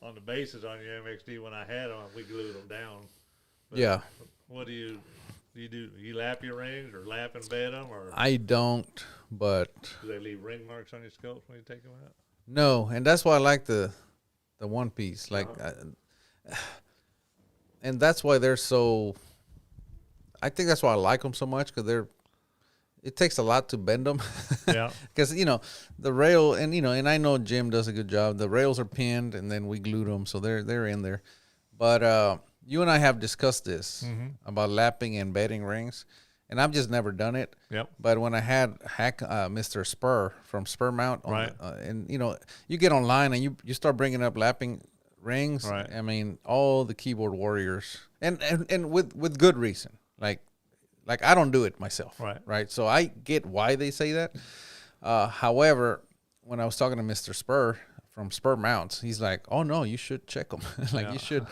on the bases on your MXD when I had them, we glued them down. But Yeah. What do you do? You lap your rings or lap and bed them, or I don't, but do they leave ring marks on your scopes when you take them out? no, and that's why I like the 1-piece. Like, and that's why they're so. I think that's why I like them so much, because it takes a lot to bend them. Yeah. Because the rail, and and I know Jim does a good job. The rails are pinned, and then we glued them, so they're in there. But you and I have discussed this about lapping and bedding rings, and I've just never done it. Yep. But when I had Mr. Spur from Spur Mount, Right. And you get online and you start bringing up lapping rings. Right. I mean, all the keyboard warriors, and with good reason. Like I don't do it myself. Right. Right. So I get why they say that. However, when I was talking to Mr. Spur from Spur Mounts, he's like, "Oh no, you should check them. You should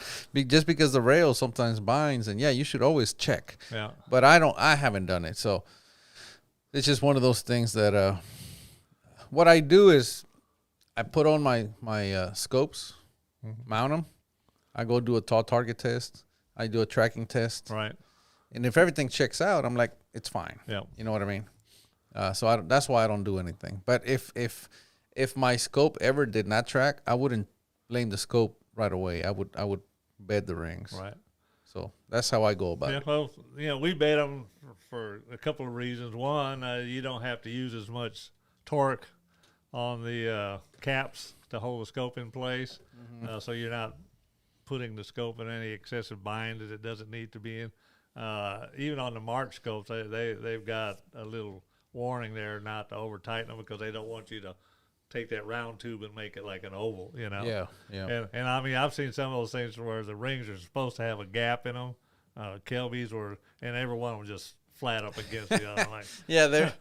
just because the rail sometimes binds, and you should always check." Yeah. But I haven't done it, so it's just one of those things that what I do is I put on my scopes, mount them. I go do a tall target test. I do a tracking test. Right. And if everything checks out, I'm like, it's fine. Yeah. You know what I mean? So that's why I don't do anything. But if my scope ever did not track, I wouldn't blame the scope right away. I would bed the rings. Right. So that's how I go about Yeah, it. well, we bed them for a couple of reasons. One, you don't have to use as much torque on the caps to hold the scope in place, so you're not putting the scope in any excessive bind that it doesn't need to be in. Even on the March scopes, they've got a little warning there not to over tighten them because they don't want you to take that round tube and make it like an oval, you know. And I mean, I've seen some of those things where the rings are supposed to have a gap in them, Kelby's, and every one of them just flat up against the other. Like, they're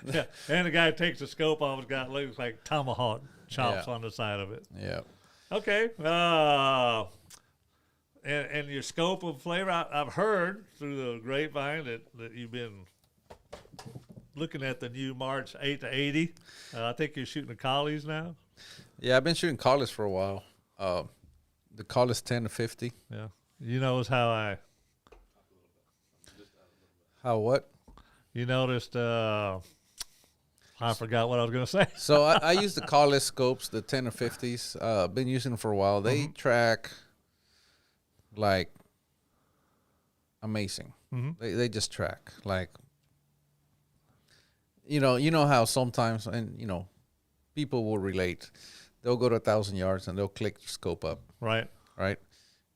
yeah. And the guy takes the scope off, it's got looks like tomahawk chops on the side of it. Yeah. Okay. And your scope of flavor, I've heard through the grapevine that you've been looking at the new March 8 to 80. I think you're shooting the collies now. Yeah, I've been shooting collies for a while. The collies 10 to 50. Yeah. You notice how what? You noticed, I forgot what I was going to say. So I use the collis scopes, the 10 to 50s. Been using them for a while. They track like amazing. They just track like, you know how sometimes, and people will relate. They'll go to 1,000 yards and they'll click the scope up. Right.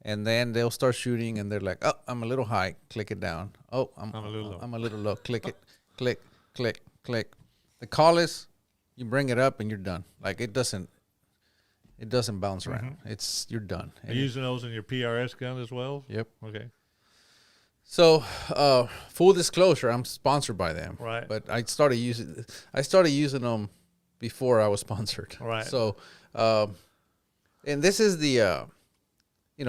And then they'll start shooting and they're like, oh, I'm a little high, click it down. Oh, I'm a little low. I'm a little low, click it, click, click, click. The collis, you bring it up and you're done. Like it doesn't bounce around. You're done. Are you using those in your PRS gun as well? Yep. Okay. So, full disclosure, I'm sponsored by them. Right. But I started using them before I was sponsored. Right. So, and this is the,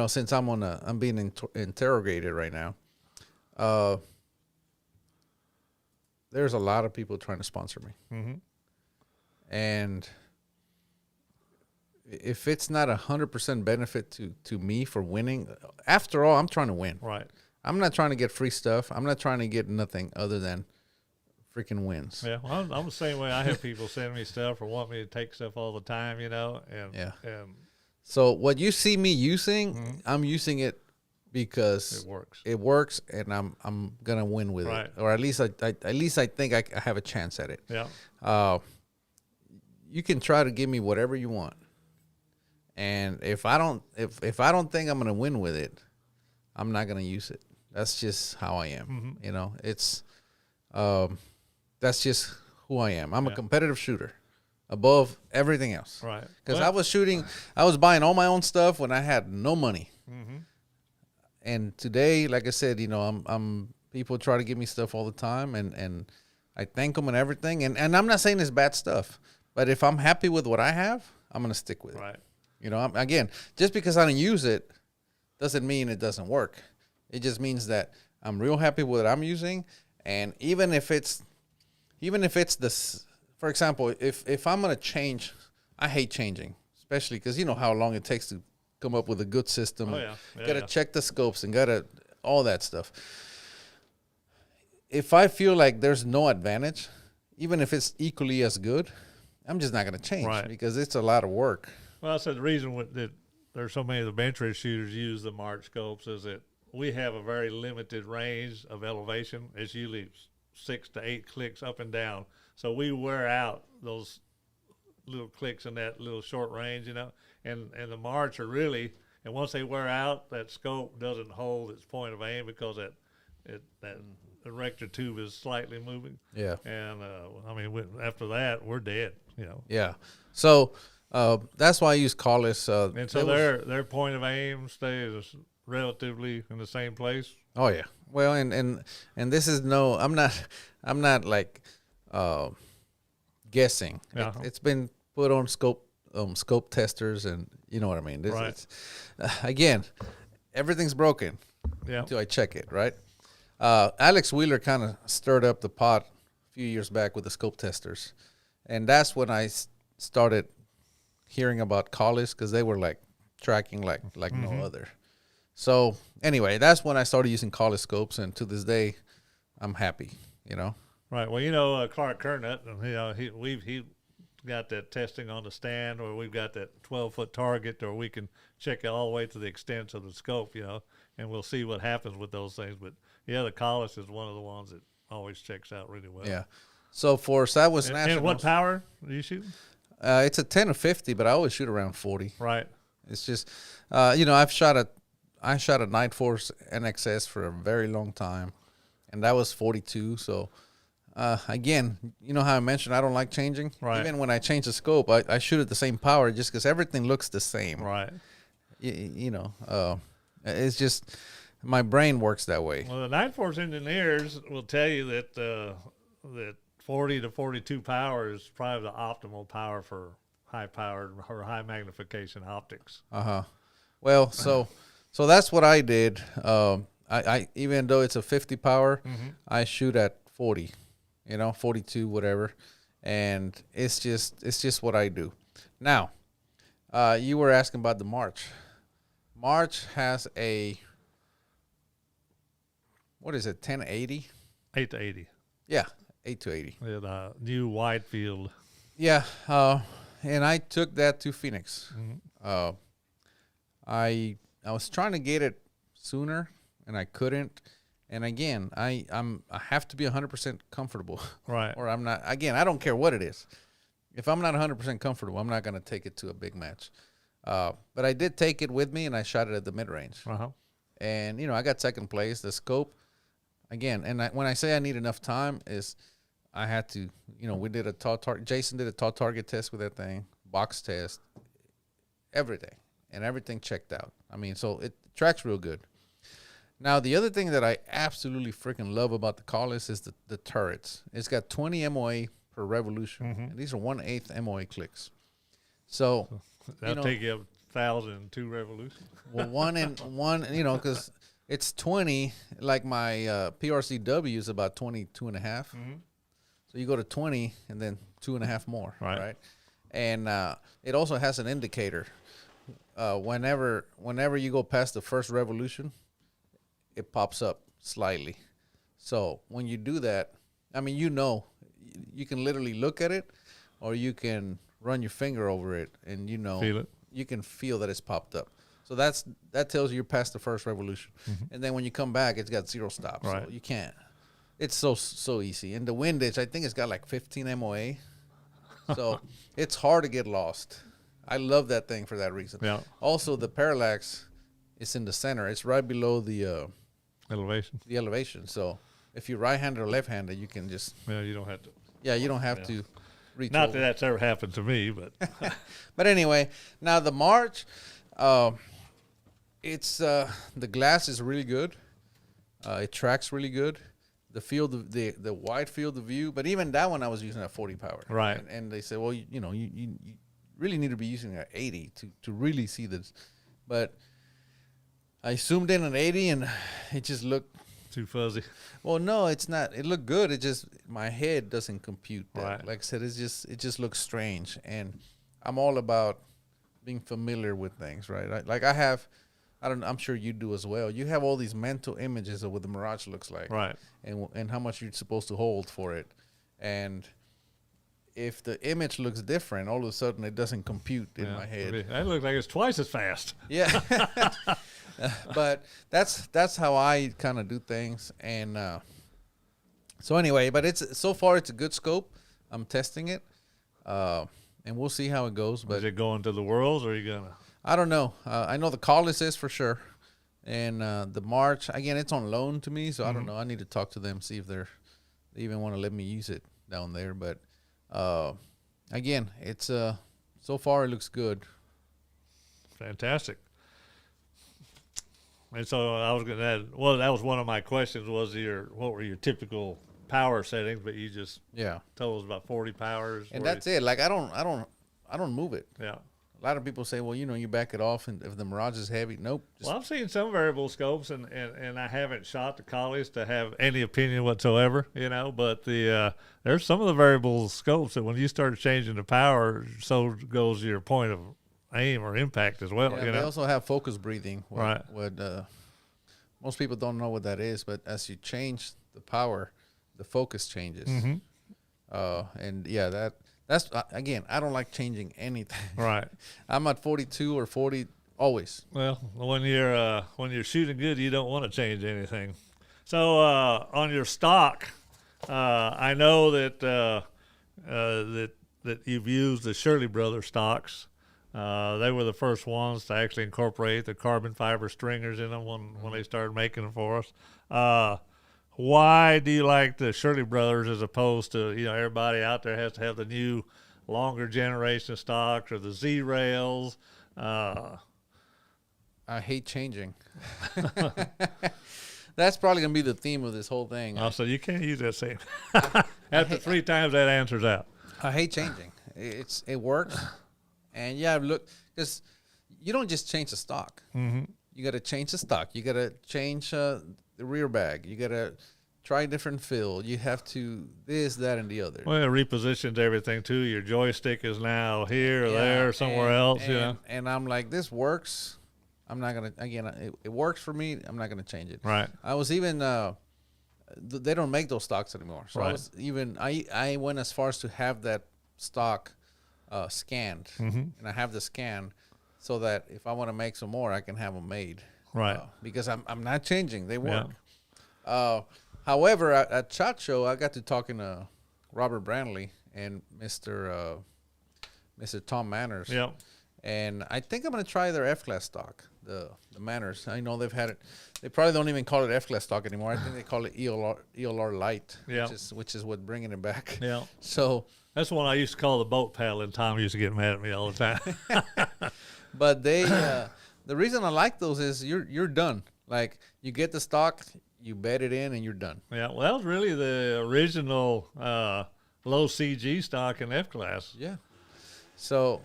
since I'm being interrogated right now. There's a lot of people trying to sponsor me. And if it's not 100% benefit to me for winning, after all, I'm trying to win. Right. I'm not trying to get free stuff. I'm not trying to get nothing other than freaking wins. Yeah, well, I'm the same way. I have people send me stuff or want me to take stuff all the time, And so what you see me using, I'm using it because it works, and I'm gonna win with right. it, or at least I think I have a chance at it. Yeah. You can try to give me whatever you want, and if I don't think I'm gonna win with it, I'm not gonna use it. That's just how I am. It's that's just who I am. I'm a competitive shooter above everything else. Right. Because I was buying all my own stuff when I had no money. And today, like I said, I'm people try to give me stuff all the time, and I thank them and everything. And I'm not saying it's bad stuff, but if I'm happy with what I have, I'm gonna stick with it. Right. Again, just because I don't use it doesn't mean it doesn't work. It just means that I'm real happy with what I'm using, and even if it's this, for example, if I'm gonna change, I hate changing, especially because you know how long it takes to come up with a good system. Oh yeah. Gotta check the scopes and gotta all that stuff. If I feel like there's no advantage, even if it's equally as good, I'm just not gonna change because it's a lot of work. Well, I said the reason that there's so many of the bench race shooters use the March scopes is that we have a very limited range of elevation. It's usually 6 to 8 clicks up and down. So we wear out those little clicks in that little short range, and the March are really, and once they wear out, that scope doesn't hold its point of aim because that erector tube is slightly moving. Yeah. And, after that, we're dead, Yeah. So that's why I use Collis. And so their point of aim stays relatively in the same place. Oh yeah. Well, and this is I'm not like guessing. Yeah. It's been put on scope testers, and you know what I mean. Right. Again, everything's broken until I check it. Right. Alex Wheeler kind of stirred up the pot a few years back with the scope testers, and that's when I started hearing about Collis because they were like tracking like no other. So anyway, that's when I started using Collis scopes, and to this day, I'm happy. Right. Well, Clark Kernett, he got that testing on the stand, or we've got that 12-foot target, or we can check it all the way to the extent of the scope, and we'll see what happens with those things. But yeah, the Collis is one of the ones that always checks out really well. Yeah. So for Southwest And Nationals, what power do you shoot? it's a 10 or 50, but I always shoot around 40. Right. It's just, I shot a Night Force NXS for a very long time, and that was 42. So, again, you know how I mentioned I don't like changing? Right. Even when I change the scope, I shoot at the same power just because everything looks the same. Right. It's just my brain works that way. Well, the Night Force engineers will tell you that that 40 to 42 power is probably the optimal power for high-powered or high magnification optics. Well, so that's what I did. I even though it's a 50 power, I shoot at 40, 42, whatever, and it's just what I do. Now, you were asking about the March. March has a, what is it, 1080? 8 to 80. Yeah, 8 to 80. Yeah, the new wide field. Yeah, and I took that to Phoenix. I was trying to get it sooner, and I couldn't. And again, I have to be 100% comfortable. Right. Or I'm not. Again, I don't care what it is. If I'm not 100% comfortable, I'm not going to take it to a big match. But I did take it with me, and I shot it at the mid-range. And, I got second place. The scope, again, and when I say I need enough time is I had to, we did a tall target. Jason did a tall target test with that thing, box test, everything. And everything checked out. I mean, so it tracks real good. Now, the other thing that I absolutely freaking love about the Collis is the turrets. It's got 20 MOA per revolution. And these are 1/8 MOA clicks. So that'll take you 1,002 revolutions. Well, one, because it's 20, like my PRCW is about 22 and a half. So you go to 20 and then 2.5 more. Right? And it also has an indicator. Whenever you go past the first revolution, it pops up slightly. So when you do that, I mean, you can literally look at it, or you can run your finger over it, and feel it. You can feel that it's popped up. So that tells you you're past the first revolution. And then when you come back, it's got 0 stops. Right. So you can't. It's so easy. And the windage, I think it's got like 15 MOA. So it's hard to get lost. I love that thing for that reason. Yeah. Also, the parallax is in the center. It's right below the elevation. So if you're right-handed or left-handed, you can just. Yeah, you don't have to. Yeah, you don't have to reach Not over. that that's ever happened to me, but. But anyway, now the March, it's the glass is really good. It tracks really good. The field of the wide field of view, but even that one I was using at 40 power. Right. And they said, well, you really need to be using at 80 to really see this. But I zoomed in at 80 and it just looked too fuzzy. Well, no, it's not. It looked good. It just my head doesn't compute that. Right. Like I said, it just looks strange. And I'm all about being familiar with things, right? I'm sure you do as well. You have all these mental images of what the Mirage looks like, Right. And how much you're supposed to hold for it, and if the image looks different, all of a sudden it doesn't compute in my head. That looks like it's twice as fast. Yeah, but that's how I kind of do things, and so anyway, but so far it's a good scope. I'm testing it, and we'll see how it goes. But Is it going to the Worlds, or are you gonna? I don't know. I know the Collis is for sure, and the March again. It's on loan to me, so I don't know. I need to talk to them, see if they even want to let me use it down there. But again, it's so far it looks good. Fantastic. And so I was gonna add. Well, that was one of my questions. What were your typical power settings? But you just told us about 40 powers. And that's it. Like I don't move it. Yeah. A lot of people say, well, you back it off, and if the Mirage is heavy, nope. Well, I've seen some variable scopes, and I haven't shot the Collies to have any opinion whatsoever, but there's some of the variable scopes that when you start changing the power, so goes your point of aim or impact as well. They also have focus breathing. Right. Most people don't know what that is, but as you change the power, the focus changes. And yeah, that's again, I don't like changing anything. Right. I'm at 42 or 40 always. Well, when you're shooting good, you don't want to change anything. So on your stock, I know that that you've used the Shirley Brothers stocks. They were the first ones to actually incorporate the carbon fiber stringers in them when they started making them for us. Why do you like the Shirley Brothers as opposed to, everybody out there has to have the new longer generation stocks or the Z rails? I hate changing. That's probably gonna be the theme of this whole thing. Oh, so you can't use that same. After 3 times, that answer's out. I hate changing. It works, and yeah, look, because you don't just change the stock. Mm-hmm. You got to change the stock. You got to change the rear bag. You got to try different fill. You have to this, that, and the other. Well, it repositions everything too. Your joystick is now here or there, or somewhere else. And I'm like, this works. I'm not gonna it works for me. I'm not gonna change it. Right. I was even they don't make those stocks anymore. So Right. I went as far as to have that stock scanned, and I have the scan so that if I want to make some more, I can have them made. Right. Because I'm not changing. They work. However, at SHOT Show, I got to talking to Robert Brandley and Mr. Tom Manners. Yep. And I think I'm going to try their F-Class stock, the Manners. I know they've had it. They probably don't even call it F-Class stock anymore. I think they call it ELR Light, Yeah. which is what bringing it back. Yeah. So, That's the one I used to call the boat paddle, and Tom used to get mad at me all the time. but they, the reason I like those is you're done. Like you get the stock, you bet it in, and you're done. Yeah, well, that was really the original low CG stock in F-Class. Yeah. So,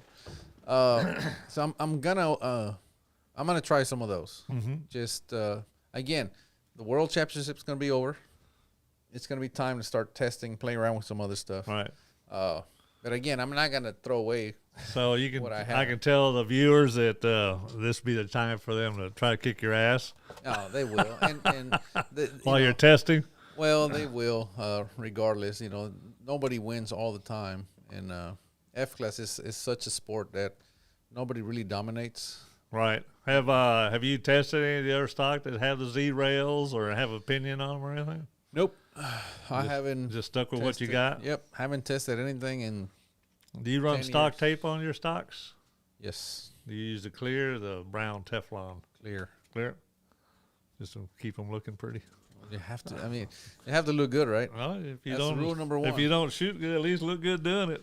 I'm gonna try some of those. Mm-hmm. Just again, the World Championship's gonna be over. It's gonna be time to start testing, playing around with some other stuff. Right. But again, I'm not gonna throw away. So you can, What I have. I can tell the viewers that this be the time for them to try to kick your ass Oh, they will. And while you're testing. well, they will. Regardless, nobody wins all the time, and F-Class is such a sport that nobody really dominates. Right. Have you tested any of the other stock that have the Z rails or have opinion on them or anything? Nope. I haven't Just stuck with what you tested- got. Yep, haven't tested anything in. Do you run 10 stock years. tape on your stocks? Yes, Do you use the clear, or the brown Teflon? clear. Clear. Just to keep them looking pretty. You have to. I mean, you have to look good, right? Well, if you That's don't, rule number if one. you don't shoot good, at least look good doing it.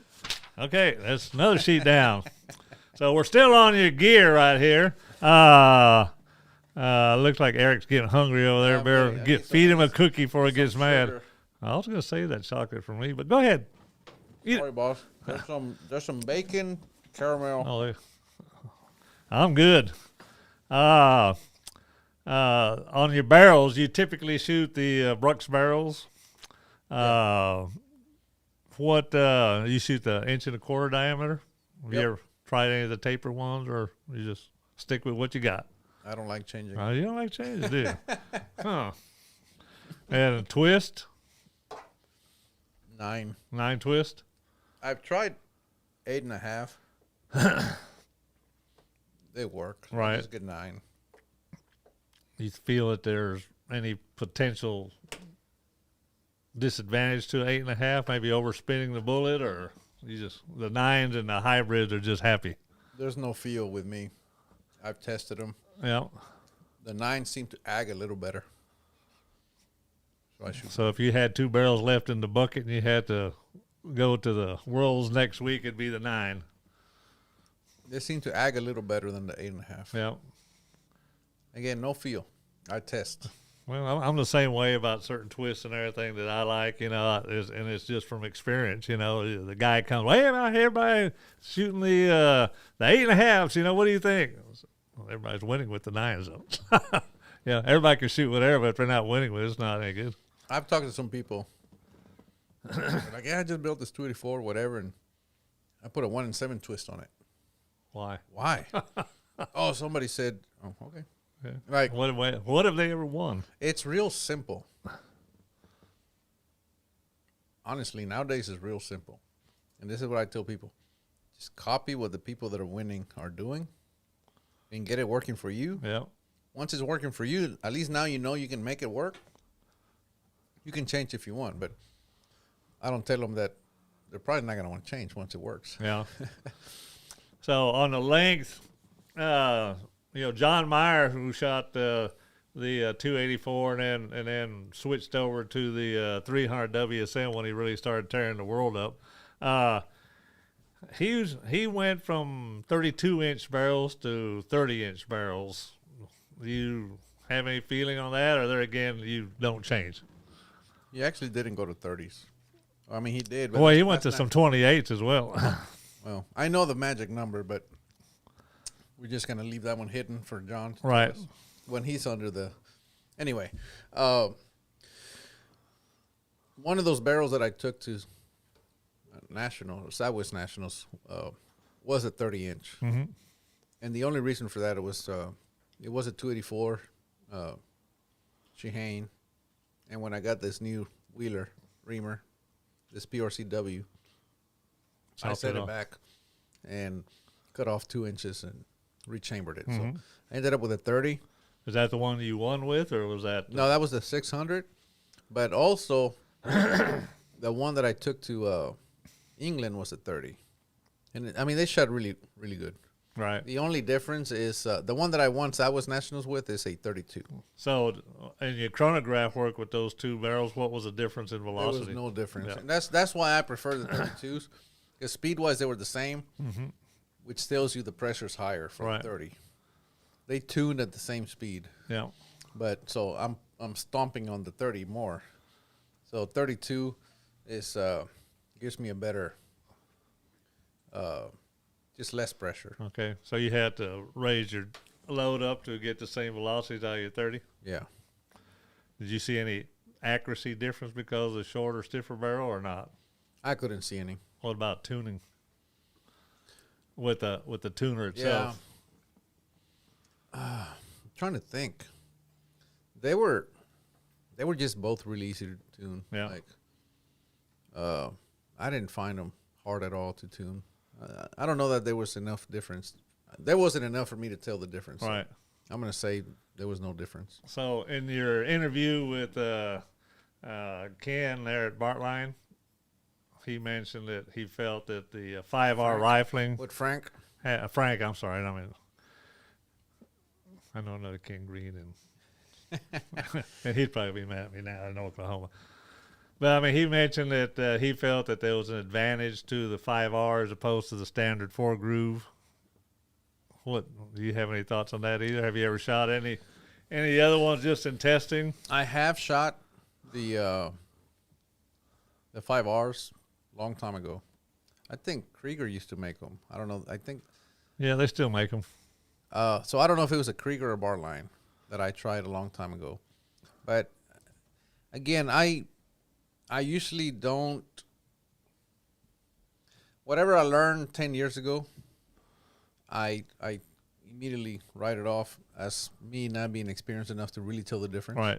Okay, that's another sheet down. So we're still on your gear right here. Looks like Eric's getting hungry over there. Yeah, Bear, I need feed him a some- cookie before he gets Some mad. sugar. I was gonna save that chocolate for me, but go ahead. Eat Sorry, it. boss. There's some bacon, caramel. Oh, I'm good. On your barrels, you typically shoot the Brooks barrels. What you shoot the 1.25 inch diameter? Have you Yep. ever tried any of the taper ones, or you just stick with what you got? I don't like changing. You don't like changes, do you? Huh? And a twist, 9. 9 twist. I've tried 8.5. They work. Right. Just get 9. You feel that there's any potential disadvantage to 8.5, maybe overspinning the bullet, or you just the 9s and the hybrids are just happy? There's no feel with me. I've tested them. Yeah. The 9s seem to ag a little better. So I shoot. So if you had 2 barrels left in the bucket and you had to go to the Worlds next week, it'd be the 9. They seem to ag a little better than the 8.5. Yeah. Again, no feel. I test. Well, I'm the same way about certain twists and everything that I like, and it's just from experience. The guy comes, hey, man, everybody shooting the 8.5s. What do you think? Well, everybody's winning with the 9s, though. Yeah, everybody can shoot whatever, but if they're not winning with it, it's not any good. I've talked to some people. They're like, yeah, I just built this 284, whatever, and I put a 1 and 7 twist on it. Why? Why? Oh, somebody said, oh, okay. Yeah. Like, What have they ever won? it's real simple. Honestly, nowadays it's real simple. And this is what I tell people. Just copy what the people that are winning are doing and get it working for you. Yeah. Once it's working for you, at least now you know you can make it work. You can change if you want, but I don't tell them that they're probably not going to want to change once it works. Yeah. So on the length, John Meyer, who shot the 284 and then switched over to the 300 WSM when he really started tearing the world up. He went from 32-inch barrels to 30-inch barrels. Do you have any feeling on that, or there again you don't change? He actually didn't go to 30s. I mean, he did. But Well, he went to some 28s as well. Well, I know the magic number, but we're just going to leave that one hidden for John. Right. When he's under the... Anyway, one of those barrels that I took to Southwest Nationals was a 30-inch. Mm-hmm. And the only reason for that, it was a 284 Shehane. And when I got this new Wheeler reamer, this PRCW, I set it back and cut off 2 inches and rechambered it. Mm-hmm. So I ended up with a 30. Is that the one you won with, or was that? No, that was the 600. But also, the one that I took to England was a 30. And I mean, they shot really, really good. Right. The only difference is the one that I won Southwest Nationals with is a 32. So, in your chronograph work with those two barrels, what was the difference in There velocity? was no difference. Yeah. And that's why I prefer the 32s. Because speed-wise, they were the same, which tells you the pressure's higher for Right. the 30. They tuned at the same speed. Yeah. But so I'm stomping on the 30 more. So 32 is gives me a better, just less pressure. Okay. So you had to raise your load up to get the same velocities out of your 30? Yeah. Did you see any accuracy difference because of the shorter, stiffer barrel or not? I couldn't see any. What about tuning with the tuner itself? Yeah. I'm trying to think. They were just both really easy to tune. Yeah. Like, I didn't find them hard at all to tune. I don't know that there was enough difference. There wasn't enough for me to tell the difference. So Right. I'm going to say there was no difference. So in your interview with Ken there at Bartline, he mentioned that he felt that the 5R rifling. With Frank? Frank, I'm sorry. I know another Ken Green, and he'd probably be mad at me now in Oklahoma. But I mean, he mentioned that he felt that there was an advantage to the 5R as opposed to the standard 4-groove. What do you have any thoughts on that either? Have you ever shot any other ones just in testing? I have shot the 5Rs a long time ago. I think Krieger used to make them. I don't know. I think. Yeah, they still make them. So I don't know if it was a Krieger or Bartline that I tried a long time ago. But again, I usually don't. Whatever I learned 10 years ago, I immediately write it off as me not being experienced enough to really tell the difference. Right.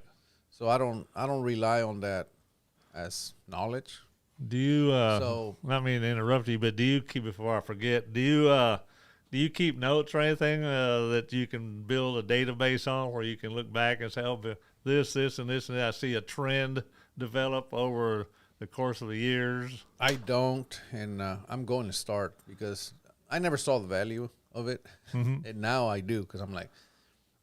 So I don't rely on that as knowledge. Do you? So not mean to interrupt you, but do you keep, before I forget? Do you keep notes or anything that you can build a database on, where you can look back and say, "Oh, this, and this, and that." I see a trend develop over the course of the years. I don't, and I'm going to start because I never saw the value of it, and now I do because I'm like,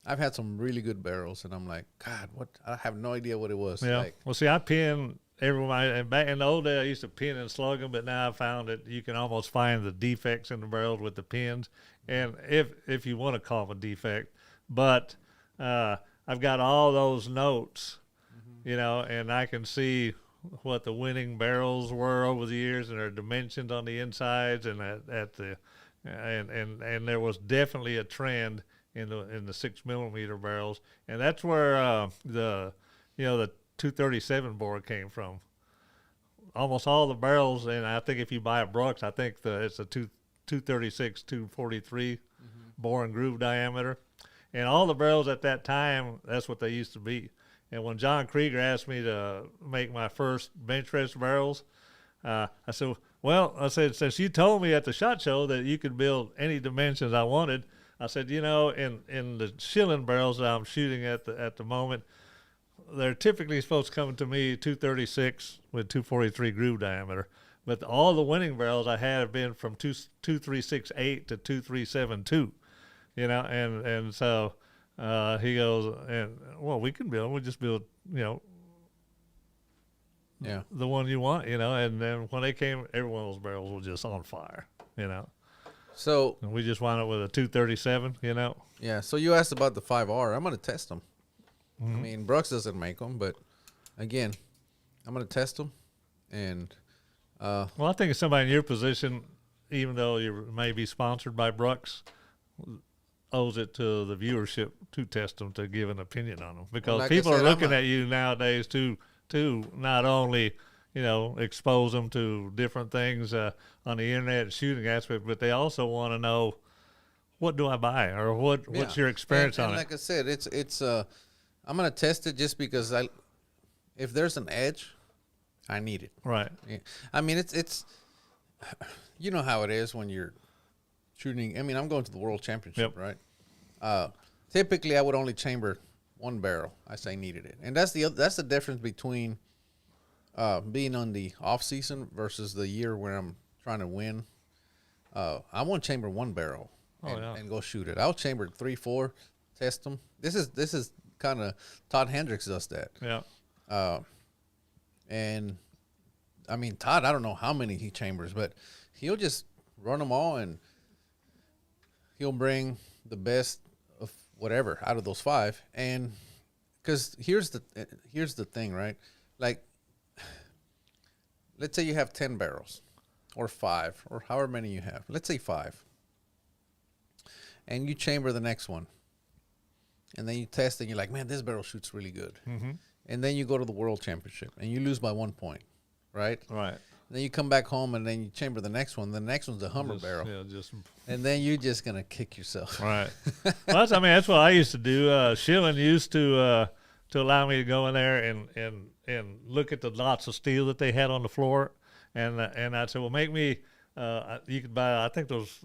I've had some really good barrels, and I'm like, God, what? I have no idea what it was. Yeah. Like, Well, see, I pin everyone, and back in the old day, I used to pin and slug them, but now I found that you can almost find the defects in the barrels with the pins, and if you want to call them a defect, but I've got all those notes, and I can see what the winning barrels were over the years and their dimensions on the insides and and there was definitely a trend in the 6mm barrels, and that's where the 237 bore came from. Almost all the barrels, and I think if you buy a Brooks, I think it's a 236, 243 bore and groove diameter, and all the barrels at that time, that's what they used to be. And when John Krieger asked me to make my first bench rest barrels, I said, since you told me at the SHOT Show that you could build any dimensions I wanted, I said, in the shilling barrels that I'm shooting at the moment, they're typically supposed to come to me 236 with 243 groove diameter, but all the winning barrels I had have been from 2368 to 2372, you know, and so he goes, and well, we can build, we'll just build, you know, Yeah. the one you want, you know, and then when they came, every one of those barrels was just on fire, you know. So And we just wound up with a 237, you know. yeah. So you asked about the 5R. I'm gonna test them. I mean, Brooks doesn't make them, but again, I'm gonna test them, and Well, I think somebody in your position, even though you may be sponsored by Brooks, owes it to the viewership to test them, to give an opinion on them, because like I people are said, looking at you nowadays to not only, you know, expose them to different things on the internet shooting aspect, but they also want to know, what do I buy, or what's your experience and on it? like I said, it's I'm gonna test it just because if there's an edge, I need it. Right. Yeah. I mean, it's you know how it is when you're shooting. I mean, I'm going to the World Championship, Yep. right? Typically, I would only chamber one barrel. I say needed it, and that's the difference between being on the off season versus the year where I'm trying to win. I won't chamber one barrel and go shoot it. I'll chamber 3, 4, test them. This is kind of Todd Hendricks does that. Yeah. And I mean, Todd, I don't know how many he chambers, but he'll just run them all, and he'll bring the best of whatever out of those 5. And because here's the thing, right? Like, let's say you have 10 barrels or 5 or however many you have. Let's say 5. And you chamber the next one. And then you test it, and you're like, man, this barrel shoots really good. Mm-hmm. And then you go to the World Championship, and you lose by 1 point, right? Right. And then you come back home, and then you chamber the next one. The next one's a Hummer barrel. Yeah, just And then you're just going to kick yourself. right. Well, that's what I used to do. Schilling used to allow me to go in there and look at the lots of steel that they had on the floor, and I'd say, well, make me. You could buy. I think those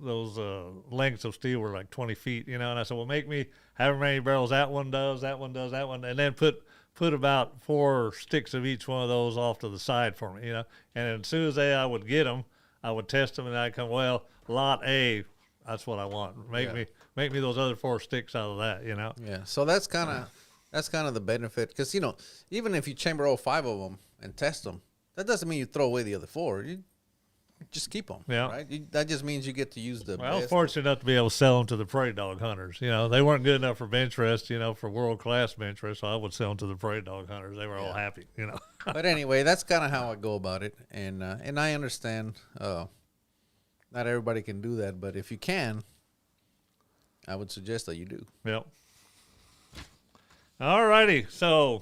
lengths of steel were like 20 feet, you know. And I said, well, make me however many barrels that one does, and then put about 4 sticks of each one of those off to the side for me, you know. And as soon as I would get them, I would test them, and I'd come, well, lot A, that's what I want. Make me those other 4 sticks out of that, you know. Yeah. So that's kind of the benefit, because, you know, even if you chamber all 5 of them and test them, that doesn't mean you throw away the other 4. You just keep them. Yeah. Right. That just means you get to use the. Well, I was best. fortunate enough to be able to sell them to the prairie dog hunters. You know, they weren't good enough for bench rest, you know, for world class bench rest. So I would sell them to the prairie dog hunters. They were all happy, you know. But anyway, that's kind of how I go about it, and I understand. Not everybody can do that, but if you can, I would suggest that you do. Yep. All righty. So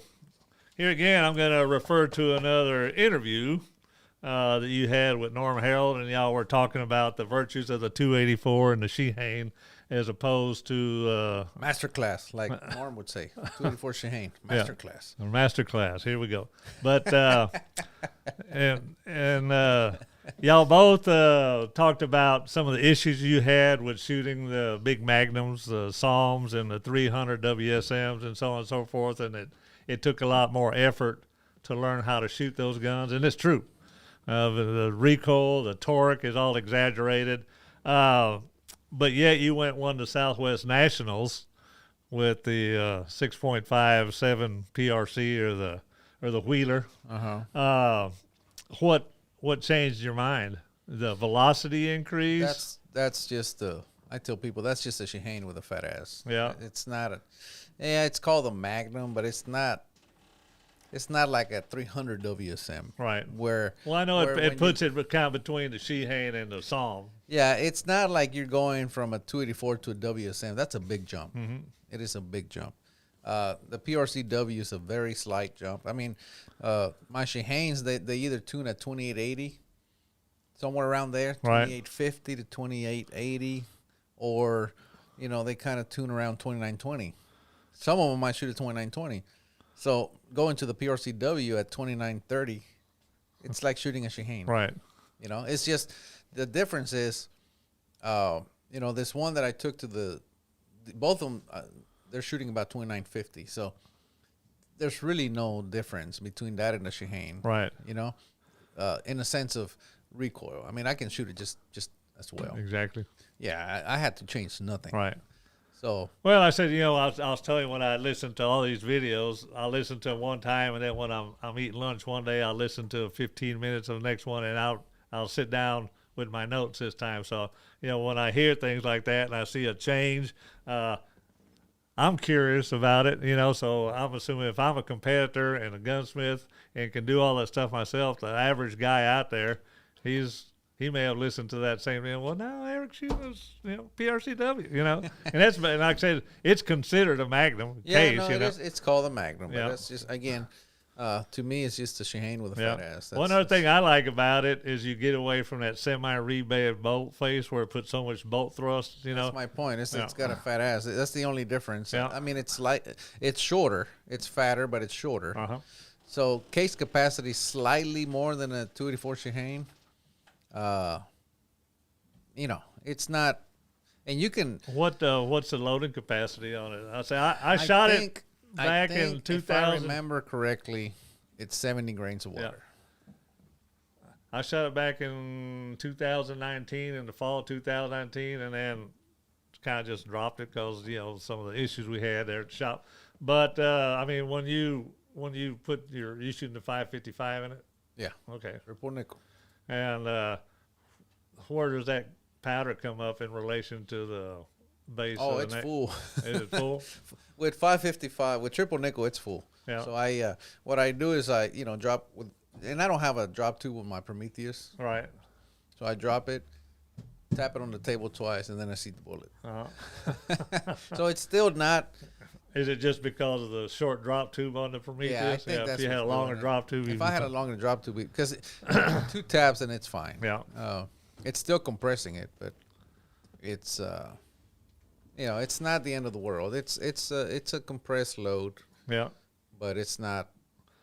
here again, I'm going to refer to another interview that you had with Norm Harold, and y'all were talking about the virtues of the 284 and the Shehane as opposed to Masterclass, like Norm would say. 284 Shehane, masterclass. a master class. Here we go. But and y'all both talked about some of the issues you had with shooting the big magnums, the Psalms, and the 300 WSMs, and so on and so forth, and it took a lot more effort to learn how to shoot those guns, and it's true. The recoil, the torque is all exaggerated. But yet you won the Southwest Nationals with the 6.57 PRC or the Wheeler. What changed your mind? The velocity increase? That's just I tell people that's just a Shehane with a fat ass. Yeah. It's not it's called a Magnum, but it's not like a 300 WSM. Right. Well, I know it puts it kind of between the Shehane and the Psalm. Yeah, it's not like you're going from a 284 to a WSM. That's a big jump. Mm-hmm. It is a big jump. The PRCW is a very slight jump. I mean, my Shehanes, they either tune at 2880, somewhere around there, 2850 to 2880, or, you know, they kind of tune around 2920. Some of them might shoot at 2920. So going to the PRCW at 2930, it's like shooting a Shehane. Right. You know, it's just the difference is, you know, this one that I took to both of them, they're shooting about 2950. So there's really no difference between that and the Shaheen. Right. You know, in the sense of recoil. I mean, I can shoot it just as well. Exactly. Yeah, I had to change nothing. Right. So Well, I said, I was telling you when I listened to all these videos, I listened to them one time, and then when I'm eating lunch one day, I'll listen to 15 minutes of the next one, and I'll sit down with my notes this time. So, when I hear things like that and I see a change, I'm curious about it, so I'm assuming if I'm a competitor and a gunsmith and can do all that stuff myself, the average guy out there, he may have listened to that same thing. Well, now Erik shooting is, PRCW, and like I said, it's considered a Magnum case. no, it's called a Magnum, Yeah. but that's just, again, to me, it's just a Shaheen with a fat ass. One other thing I like about it is you get away from that semi-rebed bolt face where it puts so much bolt thrust, That's my point. It's Yeah. got a fat ass. That's the only difference. Yeah. I mean, it's shorter. It's fatter, but it's shorter. Uh-huh. So case capacity slightly more than a 284 Shaheen. It's not, and you can. What's the loading capacity on it? I shot it back in 2000. If I remember correctly, it's 70 grains of water. I shot it back in 2019, in the fall of 2019, and then kind of just dropped it because some of the issues we had there at the shop. But I mean, when you put you shooting the 555 in it? Yeah. Okay. Triple nickel. And where does that powder come up in relation to the base? Oh, of the it's neck? full. Is it full? With 555, with triple nickel, it's full. Yeah. So what I do is I drop with, and I don't have a drop tube with my Prometheus. Right. So I drop it, tap it on the table twice, and then I see the bullet. Uh-huh. So it's still not. Is it just because of the short drop tube on the Prometheus? Yeah, I think if that's you had a what's longer doing it. drop tube. If I had a longer drop tube, because 2 taps and it's fine. Yeah. It's still compressing it, but it's it's not the end of the world. It's a compressed load, Yeah. but it's not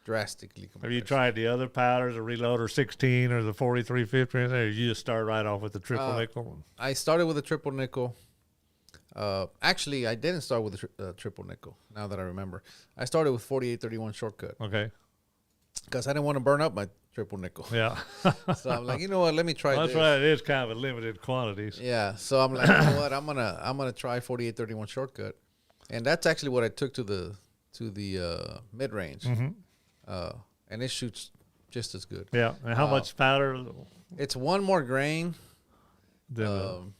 drastically compressed. Have you tried the other powders, the Reloader 16 or the 4350? Or you just start right off with the triple nickel? I started with a triple nickel. Actually, I didn't start with a triple nickel. Now that I remember, I started with 4831 shortcut Okay. because I didn't want to burn up my triple nickel. Yeah. So I'm like, you know what? Let me try That's this. right. It is kind of a limited quantities. Yeah. So I'm like, you know what? I'm gonna try 4831 shortcut, and that's actually what I took to the mid range. Mm-hmm. And it shoots just as good. Yeah. And how much powder? It's one more grain Than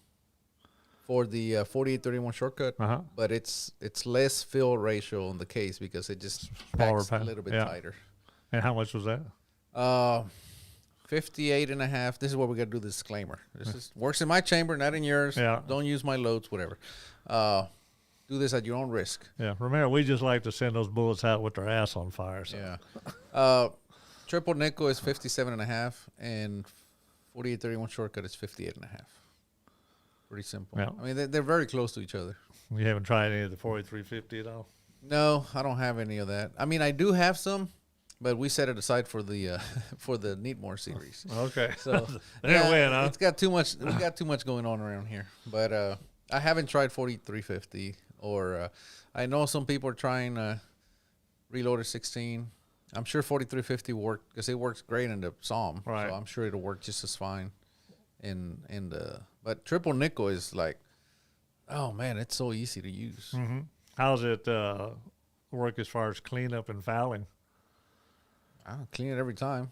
for the 4831 shortcut, uh-huh. but it's less fill ratio on the case because it just Smaller packs a pack, little bit yeah. tighter. And how much was that? 58 and a half. This is where we got to do the disclaimer. This is works in my chamber, not in yours. Yeah. Don't use my loads, whatever. Do this at your own risk. Yeah. Remember, we just like to send those bullets out with their ass on fire. So. Yeah. Triple nickel is 57 and a half, and 4831 shortcut is 58 and a half. Pretty simple. Yeah. I mean, they're very close to each other. You haven't tried any of the 4350 at all? No, I don't have any of that. I mean, I do have some, but we set it aside for the Neatmore series. Okay. So There went, huh? It's got too much. We got too much going on around here. But I haven't tried 4350, or I know some people are trying Reloader 16. I'm sure 4350 worked because it works great in the Psalm. Right. So I'm sure it'll work just as fine. But triple nickel is like, oh man, it's so easy to use. Mm-hmm. How's it work as far as cleanup and fouling? I don't clean it every time.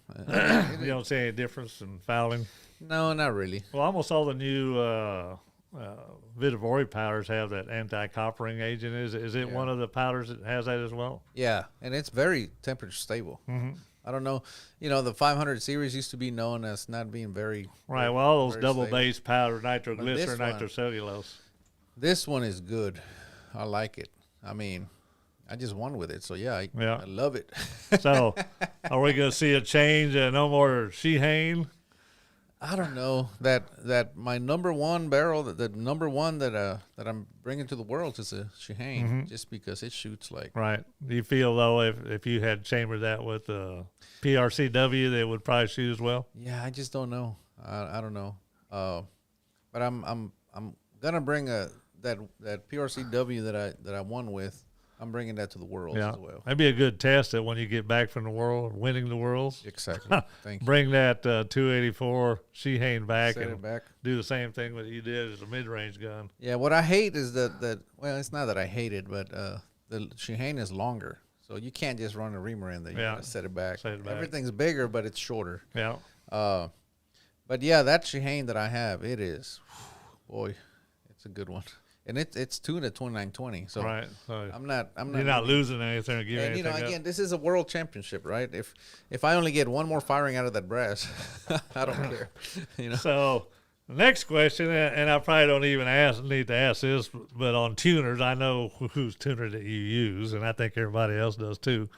You don't see any difference in fouling? No, not really. Well, almost all the new Vitivori powders have that anti-coppering agent. Is it Yeah. one of the powders that has that as well? Yeah, and it's very temperature stable. Mm-hmm. I don't know. The 500 series used to be known as not being very Right. Well, all those very double stable. base powder, nitroglycerin, this one- nitrocellulose. This one is good. I like it. I mean, I just won with it, so yeah, I love it. So, are we going to see a change? No more Shaheen? I don't know that my number one barrel, the number one that I'm bringing to the world is a Shaheen, Mm-hmm. just because it shoots like. Right. Do you feel though if you had chambered that with PRCW, they would probably shoot as well? Yeah, I just don't know. I don't know. But I'm gonna bring that PRCW that I won with. I'm bringing that to the world Yeah, as well. that'd be a good test that when you get back from the world, winning the worlds, Exactly. Thank you. bring that 284 Shehane back Set and it back. do the same thing that you did as a mid-range gun. Yeah, what I hate is that well, it's not that I hate it, but the Shehane is longer, so you can't just run a reamer in there. You Yeah. gotta set it back. Set it back. Everything's bigger, but it's shorter. Yeah, But yeah, that Shehane that I have, it is, boy, it's a good one, and it's tuned at 2920. So right. So I'm not. you're not losing anything or giving And you know, anything again, up. this is a world championship, right? If I only get one more firing out of that brass, I don't care. You know. So the next question, and I probably don't even need to ask this, but on tuners, I know whose tuner that you use, and I think everybody else does too.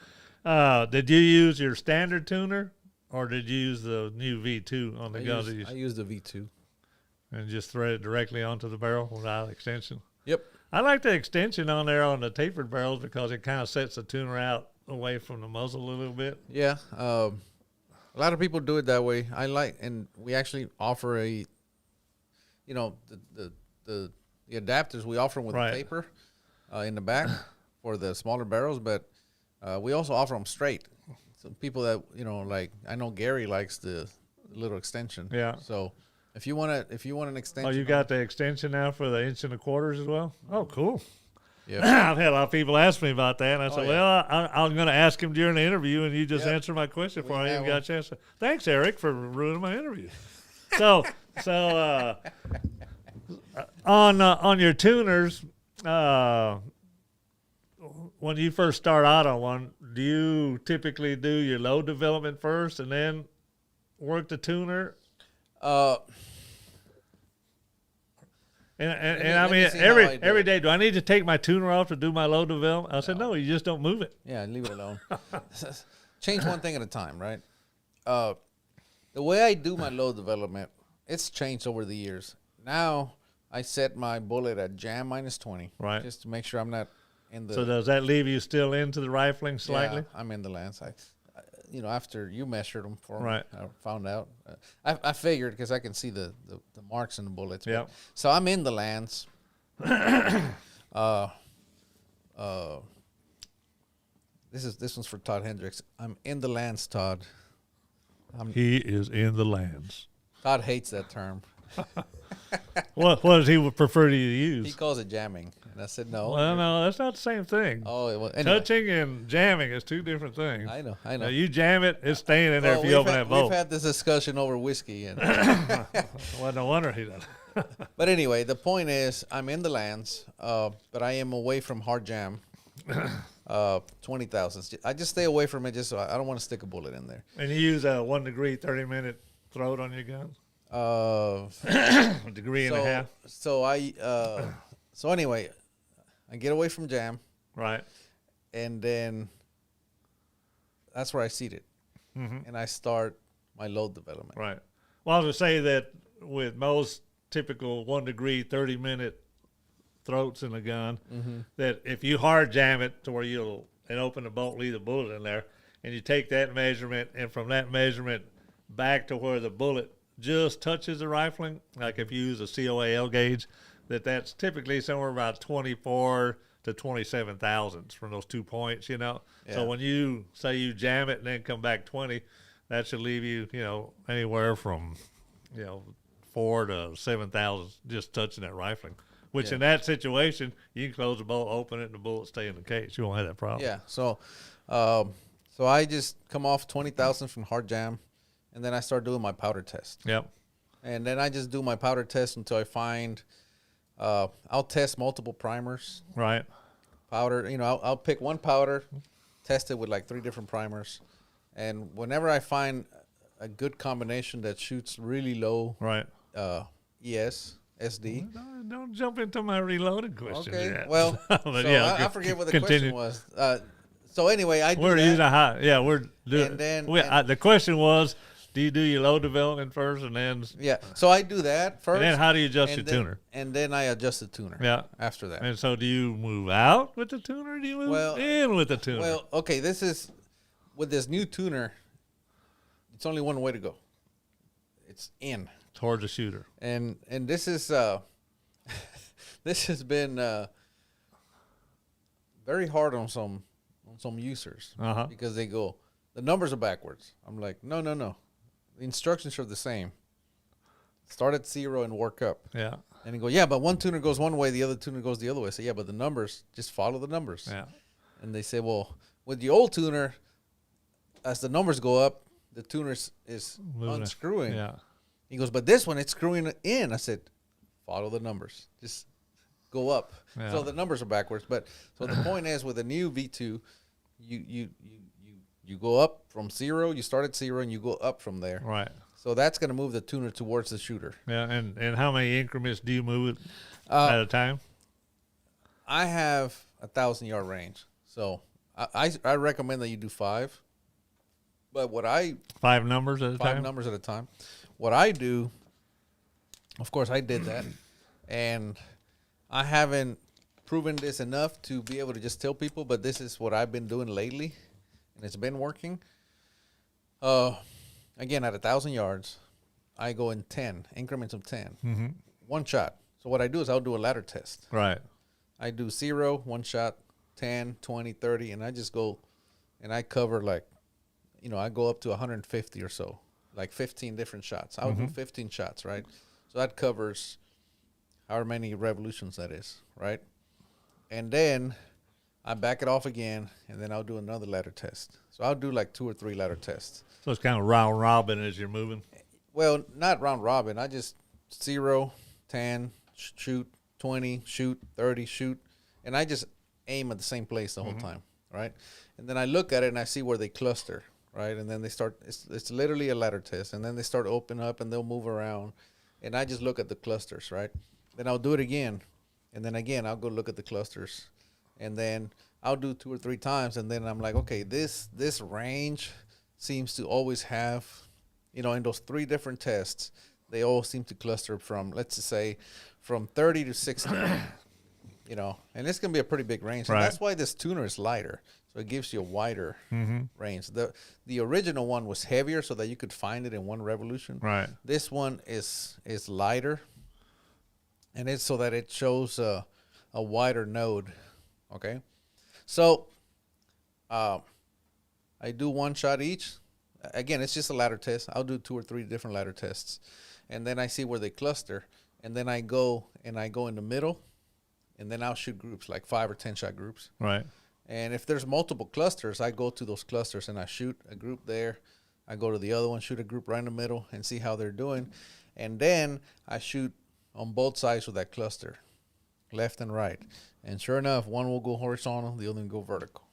Did you use your standard tuner, or did you use the new V2 on the guns that you I use the V2. and just thread it directly onto the barrel without extension? Yep. I like the extension on there on the tapered barrels because it kind of sets the tuner out away from the muzzle a little bit. Yeah. A lot of people do it that way. I like, and we actually offer the adapters. We offer them with Right. a taper in the back for the smaller barrels, but we also offer them straight. So people that like, I know Gary likes the little extension. Yeah. So if you want an extension, Oh, you got the extension now for the 1 1/4 as well? Oh, cool. Yeah. I've had a lot of people ask me about that, and I said, yeah. well, I'm going to ask him during the interview, and you just Yep. answered my question before I have even got a chance to. Thanks, Erik, for ruining my interview. So on your tuners, when you first start out on one, do you typically do your load development first and then work the tuner? And I let me mean, see how I do every it. day, do I need to take my tuner off to do my load development? I said, no, you just don't move it. Yeah, leave it alone. Change one thing at a time, right? The way I do my load development, it's changed over the years. Now I set my bullet at jam -20, Right. just to make sure I'm not in the. So does that leave you still into the rifling slightly? Yeah, I'm in the lance. After you measured them for me, Right. I found out. I figured because I can see the marks in the bullets. Yep. So I'm in the lance. This one's for Todd Hendricks. I'm in the lance, Todd. He is in the lands. Todd hates that term. What does he would prefer you to He use? calls it jamming, and I said no. Well, no, that's not the same thing. Oh, well, anyway. Touching and jamming is two different things. I know. Now, you jam it, it's staying in there Well, if you open that bolt. We've had this discussion over whiskey, and Well, no wonder he does. but anyway, the point is, I'm in the lance, but I am away from hard jam. 20 thousandths. I just stay away from it. Just so I don't want to stick a bullet in there. And you use a 1 degree, 30-minute throat on your gun? Uh, A degree and a half? So anyway, I get away from jam, Right. and then that's where I seat it, and I start my load development. Right. Well, I was going to say that with most typical 1 degree, 30-minute throats in a gun, that if you hard jam it to where you'll open the bolt, leave the bullet in there, and you take that measurement, and from that measurement back to where the bullet just touches the rifling, like if you use a COAL gauge, that's typically somewhere about 24 to 27 thousandths from those 2 points, Yeah. So when you say you jam it and then come back 20, that should leave you, anywhere from, 4 to 7 thousandths just touching that rifling. Which Yeah. in that situation, you can close the bolt, open it, and the bullet stay in the case. You won't have that problem. Yeah. So I just come off 20,000 from hard jam, and then I start doing my powder test. Yep. And then I just do my powder test until I find. I'll test multiple primers. Right. Powder. I'll pick one powder, test it with like 3 different primers, and whenever I find a good combination that shoots really low, Right. ES. SD. Don't jump into my reloaded question Okay. yet. Well, But so yeah, I forget what the continue. question was. So anyway, I do We're that. using a high. Yeah, we're doing. And then- the question was, do you do your load development first, and then So I do that first. and then how do you adjust your and then- tuner? And then I adjust the tuner. Yeah. After that. And so, do you move out with the tuner, or do you move in with the tuner? Well, okay. This is with this new tuner. It's only one way to go. It's in. towards the shooter. And this is this has been very hard on some users Uh-huh. because they go, the numbers are backwards. I'm like, no. The instructions are the same. Start at 0 and work up. Yeah. And they go, yeah, but one tuner goes one way, the other tuner goes the other way. I say, yeah, but the numbers, just follow the numbers. Yeah. And they say, well, with the old tuner, as the numbers go up, the tuner is Moving. unscrewing. Yeah. He goes, but this one, it's screwing in. I said, follow the numbers. Just go up. Yeah. So the numbers are backwards. But so the point is, with the new V2, you go up from 0. You start at 0 and you go up from there. Right. So that's going to move the tuner towards the shooter. Yeah. And how many increments do you move it Uh, at a time? I have 1,000-yard range. So I recommend that you do 5. But what 5 numbers at a 5 time? numbers at a time. What I do, of course, I did that, and I haven't proven this enough to be able to just tell people, but this is what I've been doing lately, and it's been working. Again, at 1,000 yards, I go in 10 increments of 10, Mm-hmm. one shot. So what I do is I'll do a ladder test. Right. I do 0, one shot, 10, 20, 30, and I just go and I cover I go up to 150 or so, like 15 different shots. I'll do 15 shots, right? So that covers however many revolutions that is, right? And then I back it off again, and then I'll do another ladder test. So I'll do like 2 or 3 ladder tests. So it's kind of round robin as you're moving. Well, not round robin. I just 0, 10, shoot, 20, shoot, 30, shoot. And I just aim at the same place the whole time, right? And then I look at it and I see where they cluster, right? And then they start, it's literally a ladder test. And then they start opening up and they'll move around. And I just look at the clusters, right? Then I'll do it again. And then again, I'll go look at the clusters. And then I'll do 2 or 3 times. And then I'm like, okay, this range seems to always have, in those 3 different tests, they all seem to cluster from, let's just say, from 30 to 60. And it's going to be a pretty big range. Right. And that's why this tuner is lighter. So it gives you a wider range. The original one was heavier so that you could find it in one revolution. Right. This one is lighter, and it's so that it shows a wider node. Okay, so I do one shot each. Again, it's just a ladder test. I'll do 2 or 3 different ladder tests, and then I see where they cluster, and then I go in the middle, and then I'll shoot groups like 5 or 10 shot groups. Right. And if there's multiple clusters, I go to those clusters and I shoot a group there. I go to the other one, shoot a group right in the middle, and see how they're doing. And then I shoot on both sides of that cluster, left and right. And sure enough, one will go horizontal, the other will go vertical.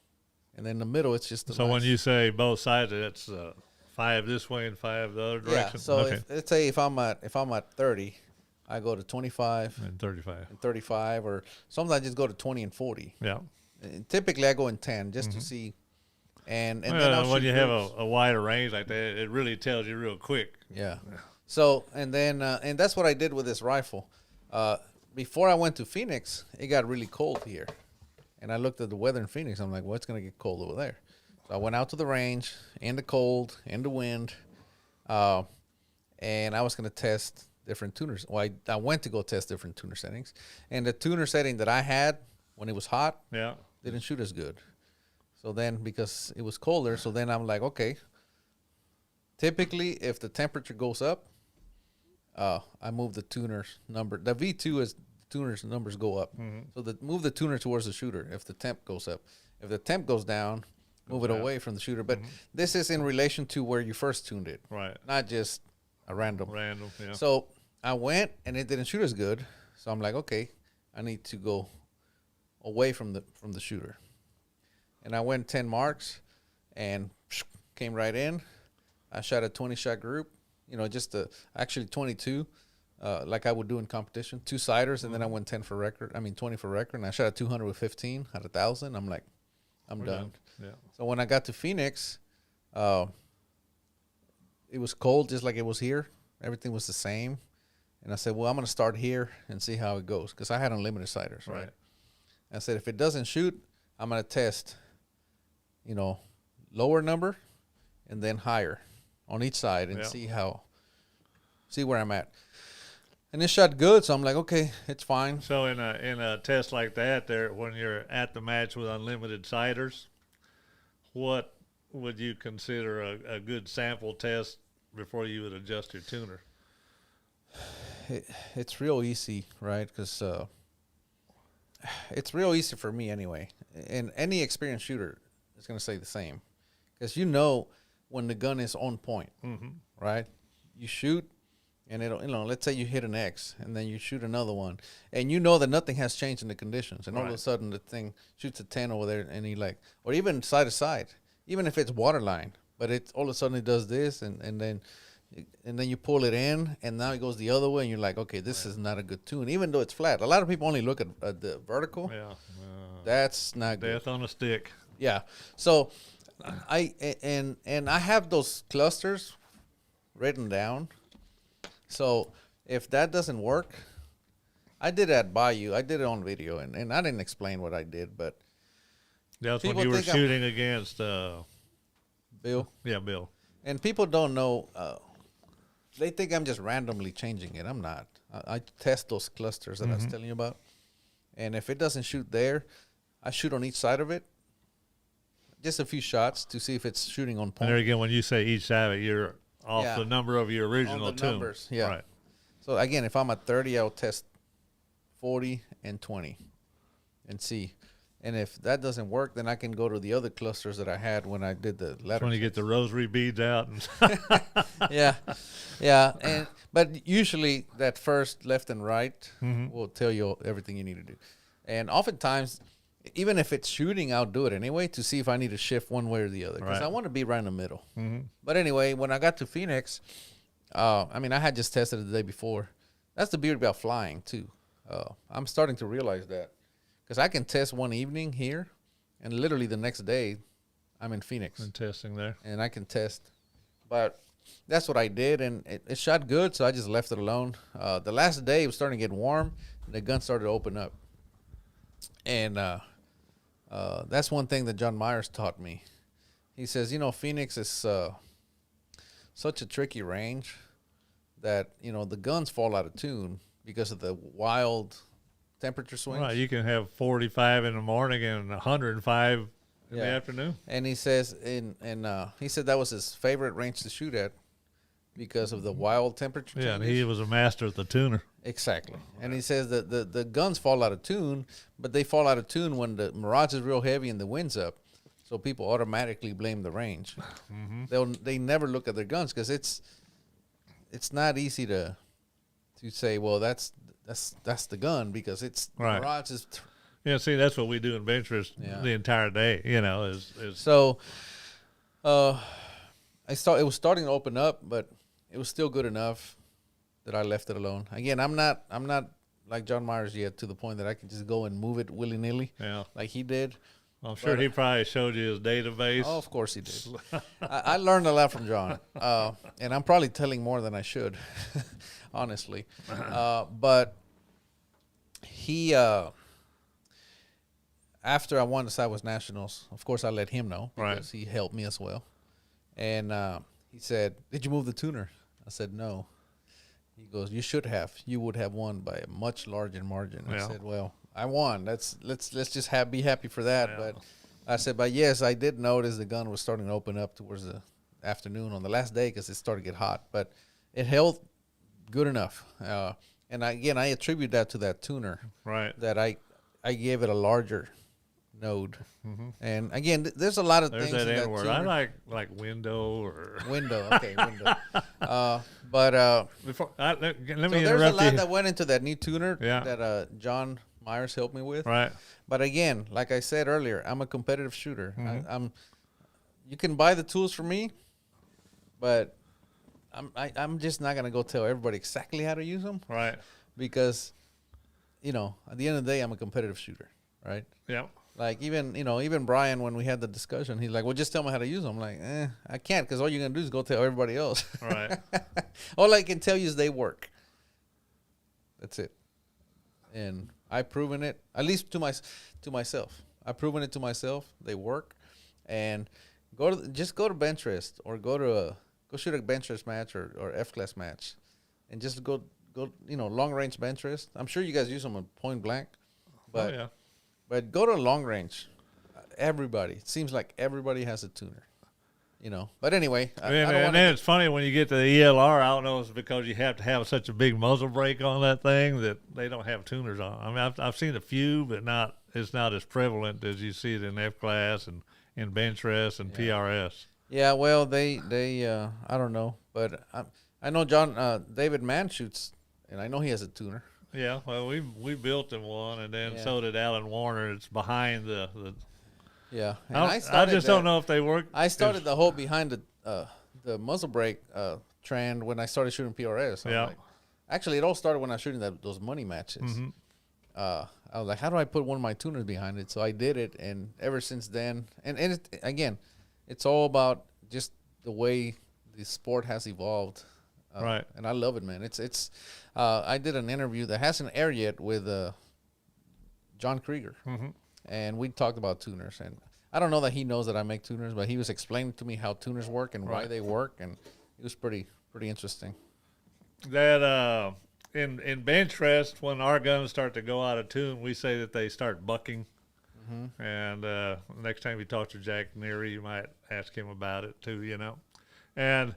And then in the middle, it's just So when you say both sides, it's 5 this way and 5 the other direction? Yeah, so okay. let's say if I'm at 30, I go to 25 And 35. and 35, or sometimes I just go to 20 and 40. Yeah. And typically, I go in 10 just to see. And then Well, I'll when shoot you have groups. a wider range like that, it really tells you real quick. Yeah. So, and then, and that's what I did with this rifle. Before I went to Phoenix, it got really cold here. And I looked at the weather in Phoenix. I'm like, well, it's going to get cold over there. So I went out to the range in the cold, in the wind. And I was going to test different tuners. Well, I went to go test different tuner settings. And the tuner setting that I had when it was hot Yeah. didn't shoot as good. So then, because it was colder, so then I'm like, okay. Typically, if the temperature goes up, I move the tuner's number. The V2 is tuner's numbers go up. So move the tuner towards the shooter if the temp goes up. If the temp goes down, move it away from the shooter. But this is in relation to where you first tuned it, Right. not just a random. Random. Yeah. So I went and it didn't shoot as good. So I'm like, okay, I need to go away from the shooter. And I went 10 marks and came right in. I shot a 20-shot group, actually 22, like I would do in competition, 2-siders, and then I went 20 for record, and I shot a 200 with 15 out of 1,000. I'm like, I'm done. Yeah. So when I got to Phoenix, it was cold just like it was here. Everything was the same. And I said, well, I'm going to start here and see how it goes, because I had unlimited siders, right? I said, if it doesn't shoot, I'm going to test, lower number and then higher on each side and see where I'm at. And it shot good, so I'm like, okay, it's fine. So in a test like that, there when you're at the match with unlimited sighters, what would you consider a good sample test before you would adjust your tuner? It's real easy, right? Because it's real easy for me anyway. And any experienced shooter is going to say the same. Because you know when the gun is on point, right? You shoot, and it'll, let's say you hit an X, and then you shoot another one, and you know that nothing has changed in the conditions, and all of a sudden the thing shoots a 10 over there, and or even side to side, even if it's waterline, but it's all of a sudden it does this, and then you pull it in, and now it goes the other way, and you're like, okay, this is not a good tune, even though it's flat. A lot of people only look at the vertical. Yeah, that's not good. death on a stick. Yeah. So I have those clusters written down. So if that doesn't work, I did that by you. I did it on video, and I didn't explain what I did, but That's when people you were think I'm- shooting against Bill. yeah, Bill. And people don't know. They think I'm just randomly changing it. I'm not. I test those clusters that I was telling you about. And if it doesn't shoot there, I shoot on each side of it. Just a few shots to see if it's shooting on And point. there again, when you say each side, you're off Yeah. the number of your original On the tune. numbers, yeah. Right. So again, if I'm at 30, I'll test 40 and 20 and see. And if that doesn't work, then I can go to the other clusters that I had when I did the That's letter. when you get the rosary beads out. And Yeah. But usually that first left and right will tell you everything you need to do. And oftentimes, even if it's shooting, I'll do it anyway to see if I need to shift one way or the other, because Right. I want to be right in the middle. But anyway, when I got to Phoenix, I had just tested it the day before. That's the beauty about flying too. I'm starting to realize that, because I can test one evening here, and literally the next day, I'm in Phoenix. and testing there. And I can test. But that's what I did, and it shot good, so I just left it alone. The last day, it was starting to get warm, and the gun started to open up. And that's one thing that John Myers taught me. He says, Phoenix is such a tricky range that, the guns fall out of tune because of the wild temperature swings. Right. You can have 45 in the morning and 105 in the Yeah. afternoon. And he says, he said that was his favorite range to shoot at because of the wild temperature Yeah, and changes. he was a master at the tuner. Exactly. And he says that the guns fall out of tune, but they fall out of tune when the mirage is real heavy and the wind's up. So people automatically blame the range. They never look at their guns, because it's not easy to say, well, that's the gun, because it's the Right. mirage is. Yeah, see, that's what we do in benchers Yeah. the entire day. Is So, it was starting to open up, but it was still good enough that I left it alone. Again, I'm not like John Myers yet, to the point that I can just go and move it willy nilly yeah. like he did. I'm sure he probably showed you his database. Oh, of course he did. I learned a lot from John, and I'm probably telling more than I should, honestly. But he, after I won the Southwest Nationals, of course I let him know, because he helped me as well. And he said, "Did you move the tuner?" I said, "No." He goes, "You should have. You would have won by a much larger margin." I Yeah. said, "Well, I won. Let's just be happy for that." Yeah. But I said, "But yes, I did notice the gun was starting to open up towards the afternoon on the last day, because it started to get hot. But it held good enough." And I attribute that to that tuner, Right. that I gave it a larger node. And again, there's a lot of There's things that in that N word. tuner. I like window or Window. Okay, window. But before. Let me so there's a interrupt lot you. that went into that new tuner Yeah. that John Myers helped me with. Right. But again, like I said earlier, I'm a competitive shooter. You can buy the tools from me, but I'm just not gonna go tell everybody exactly how to use them, Right. because at the end of the day, I'm a competitive shooter, right? Yeah. Like even Brian, when we had the discussion, he's like, "Well, just tell me how to use them." I'm like, I can't, because all you're gonna do is go tell everybody else. Right. All I can tell you is they work. That's it. And I've proven it, at least to myself. I've proven it to myself. They work. And just go to Benchrest, or go shoot a Benchrest match or F-class match, and just go go, long range bench rest. I'm sure you guys use them on point blank, but Oh, yeah. but go to long range. Everybody, it seems like everybody has a tuner, But anyway, I don't And want then it's funny when you get to the ELR. I don't know if it's because you have to have such a big muzzle brake on that thing that they don't have tuners on. I mean, I've seen a few, but it's not as prevalent as you see it in F class and in bench rest and PRS. Yeah, well, they I don't know, but I know David Mann shoots, and I know he has a tuner. Yeah, well, we built him one, and then Yeah. so did Alan Warner. It's behind the Yeah, and I just don't know if they work. I started the whole behind the muzzle brake trend when I started shooting PRS. Yeah. Actually, it all started when I was shooting those money matches. Mm-hmm. I was like, how do I put one of my tuners behind it? So I did it, and ever since then, and again, it's all about just the way the sport has evolved. Right. And I love it, man. It's I did an interview that hasn't aired yet with John Krieger. Mm-hmm. And we talked about tuners, and I don't know that he knows that I make tuners, but he was explaining to me how tuners work and why they work, and it was pretty interesting. That in bench rest, when our guns start to go out of tune, we say that they start bucking. Mm-hmm. And next time you talk to Jack Neary, you might ask him about it too. And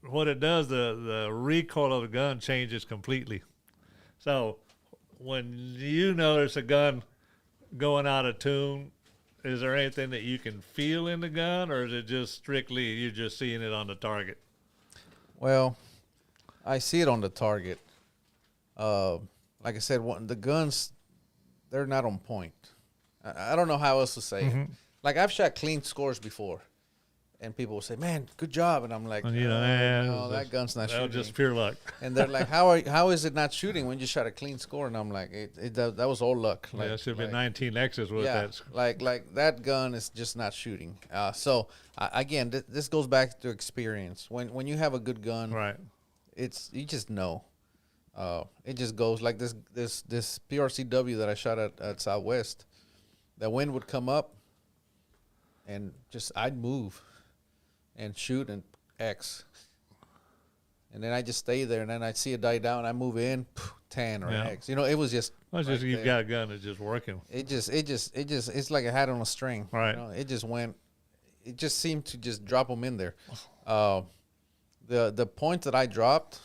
what it does, the recoil of the gun changes completely. So when you notice a gun going out of tune, is there anything that you can feel in the gun, or is it just strictly you're just seeing it on the target? Well, I see it on the target. Like I said, the guns, they're not on point. I don't know how else to say it. Like, I've shot clean scores before, and people will say, "Man, good job," and I'm like, And "No, that gun's not that was shooting." just pure luck. And they're like, "How is it not shooting when you shot a clean score?" And I'm like, "That was all luck." Like, Yeah, it should have been 19 X's with yeah, that. like that gun is just not shooting. So again, this goes back to experience. When you have a good gun, Right. you just know. It just goes like this PRCW that I shot at Southwest. The wind would come up, and I'd move, and shoot and X, and then I just stay there, and then I'd see it die down. I move in, 10 or X. It was just. Well, it's right just you've there. got a gun that's just working. It just it's like a hat on a string. Right. It just went. It just seemed to just drop them in there. The points that I dropped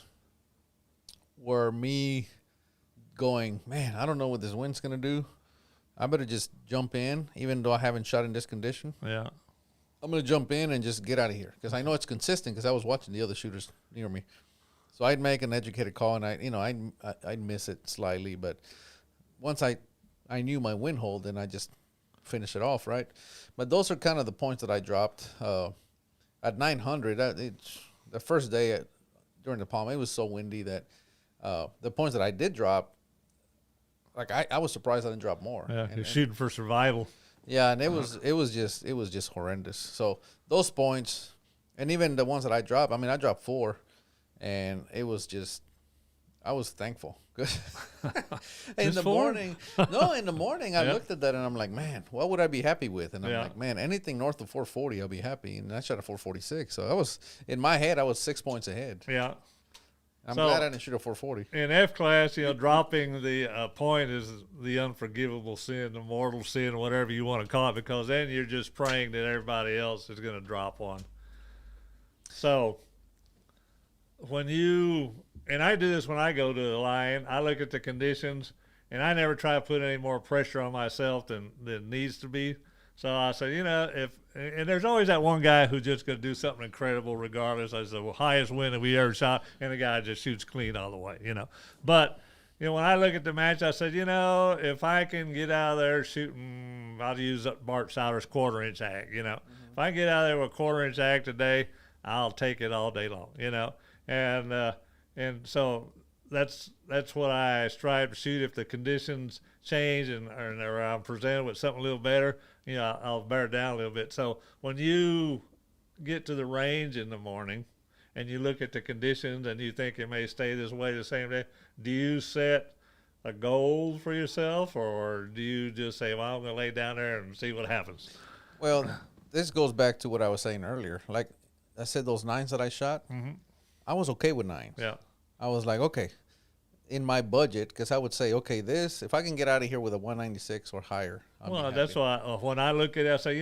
were me going, man, I don't know what this wind's gonna do. I better just jump in, even though I haven't shot in this condition. Yeah. I'm gonna jump in and just get out of here because I know it's consistent because I was watching the other shooters near me. So I'd make an educated call, and I'd miss it slightly, but once I knew my wind hold, then I just finish it off, right? But those are kind of the points that I dropped at 900. The first day during the Palm, it was so windy that the points that I did drop, like I was surprised I didn't drop more. Yeah. And- You're shooting for survival. yeah, and it was just horrendous. So those points, and even the ones that I dropped, I dropped 4, and it was just, I was thankful. Good. in Just the 4? morning, I Yeah. looked at that and I'm like, man, what would I be happy with? And I'm Yeah. like, man, anything north of 440, I'll be happy. And I shot a 446, so I was in my head, I was 6 points ahead. Yeah. I'm So- glad I didn't shoot a 440. In F class, dropping the point is the unforgivable sin, the mortal sin, whatever you want to call it, because then you're just praying that everybody else is going to drop one. So and I do this when I go to the line, I look at the conditions, and I never try to put any more pressure on myself than needs to be. So I say, and there's always that one guy who's just going to do something incredible regardless. I said, highest win that we ever shot, and the guy just shoots clean all the way, But, when I look at the match, I said, if I can get out of there shooting, I'll use Bart Sauter's 1/4-inch act, If I can get out of there with a 1/4-inch act today, I'll take it all day long, And so that's what I strive to shoot. If the conditions change or I'm presented with something a little better, I'll bear down a little bit. So when you get to the range in the morning and you look at the conditions and you think it may stay this way the same day, do you set a goal for yourself, or do you just say, well, I'm going to lay down there and see what happens? Well, this goes back to what I was saying earlier. Like I said, those 9s that I shot, I was okay with 9s. Yeah. I was like, okay, in my budget, because I would say, okay, this, if I can get out of here with a 196 or higher. Well, that's why when I look at it, I say,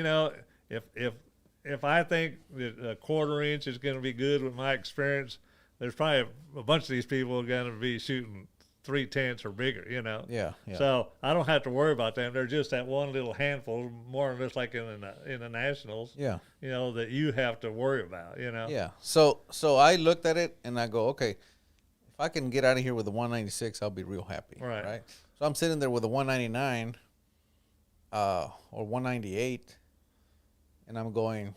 if I think that a quarter inch is going to be good with my experience, there's probably a bunch of these people are going to be shooting 3/10 or bigger, Yeah. So I don't have to worry about them. They're just that one little handful, more or less like in the nationals. Yeah. That you have to worry about. Yeah. So I looked at it and I go, okay, if I can get out of here with a 196, I'll be real happy. Right. So I'm sitting there with a 199 or 198, and I'm going,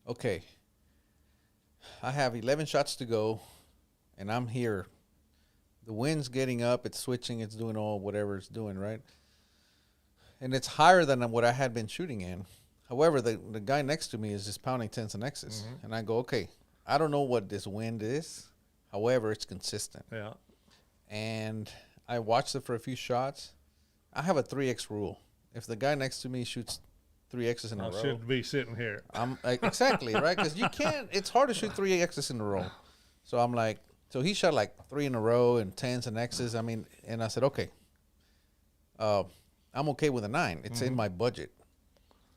okay, I have 11 shots to go, and I'm here. The wind's getting up, it's switching, it's doing whatever it's doing, right? And it's higher than what I had been shooting in. However, the guy next to me is just pounding 10s and X's. Mm-hmm. And I go, okay, I don't know what this wind is. However, it's consistent. Yeah. And I watched it for a few shots. I have a 3X rule. If the guy next to me shoots 3X's in a row, I shouldn't be sitting here. I'm exactly, right? Because you can't, it's hard to shoot 3X's in a row. So I'm like, so he shot like 3 in a row and 10s and X's. I mean, and I said, okay, I'm okay with a 9. It's in my budget.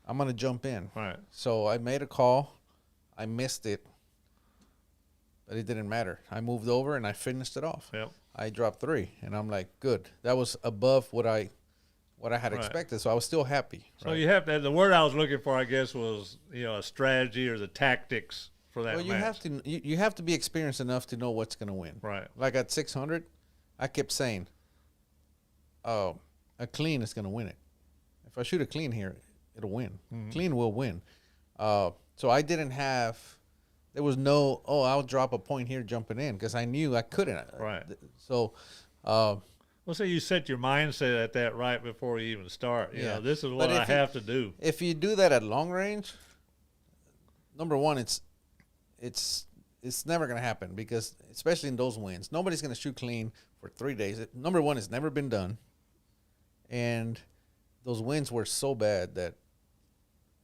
I'm going to jump in. Right. So I made a call. I missed it. But it didn't matter. I moved over and I finished it off. Yep. I dropped 3, and I'm like, good. That was above what I had expected, so I was still happy. So you have to. The word I was looking for, I guess, was a strategy or the tactics for that. Well, match. you have to be experienced enough to know what's going to win. Right. Like at 600, I kept saying, "Oh, a clean is going to win it. If I shoot a clean here, it'll win. Mm-hmm. Clean will win." So I didn't have. There was no, I'll drop a point here jumping in, because I knew I couldn't. Right. So, well, so you set your mindset at that right before you even start. You know, this is what I have to do. If you do that at long range, number one, it's never going to happen, because especially in those winds, nobody's going to shoot clean for 3 days. Number one, it's never been done, and those winds were so bad that.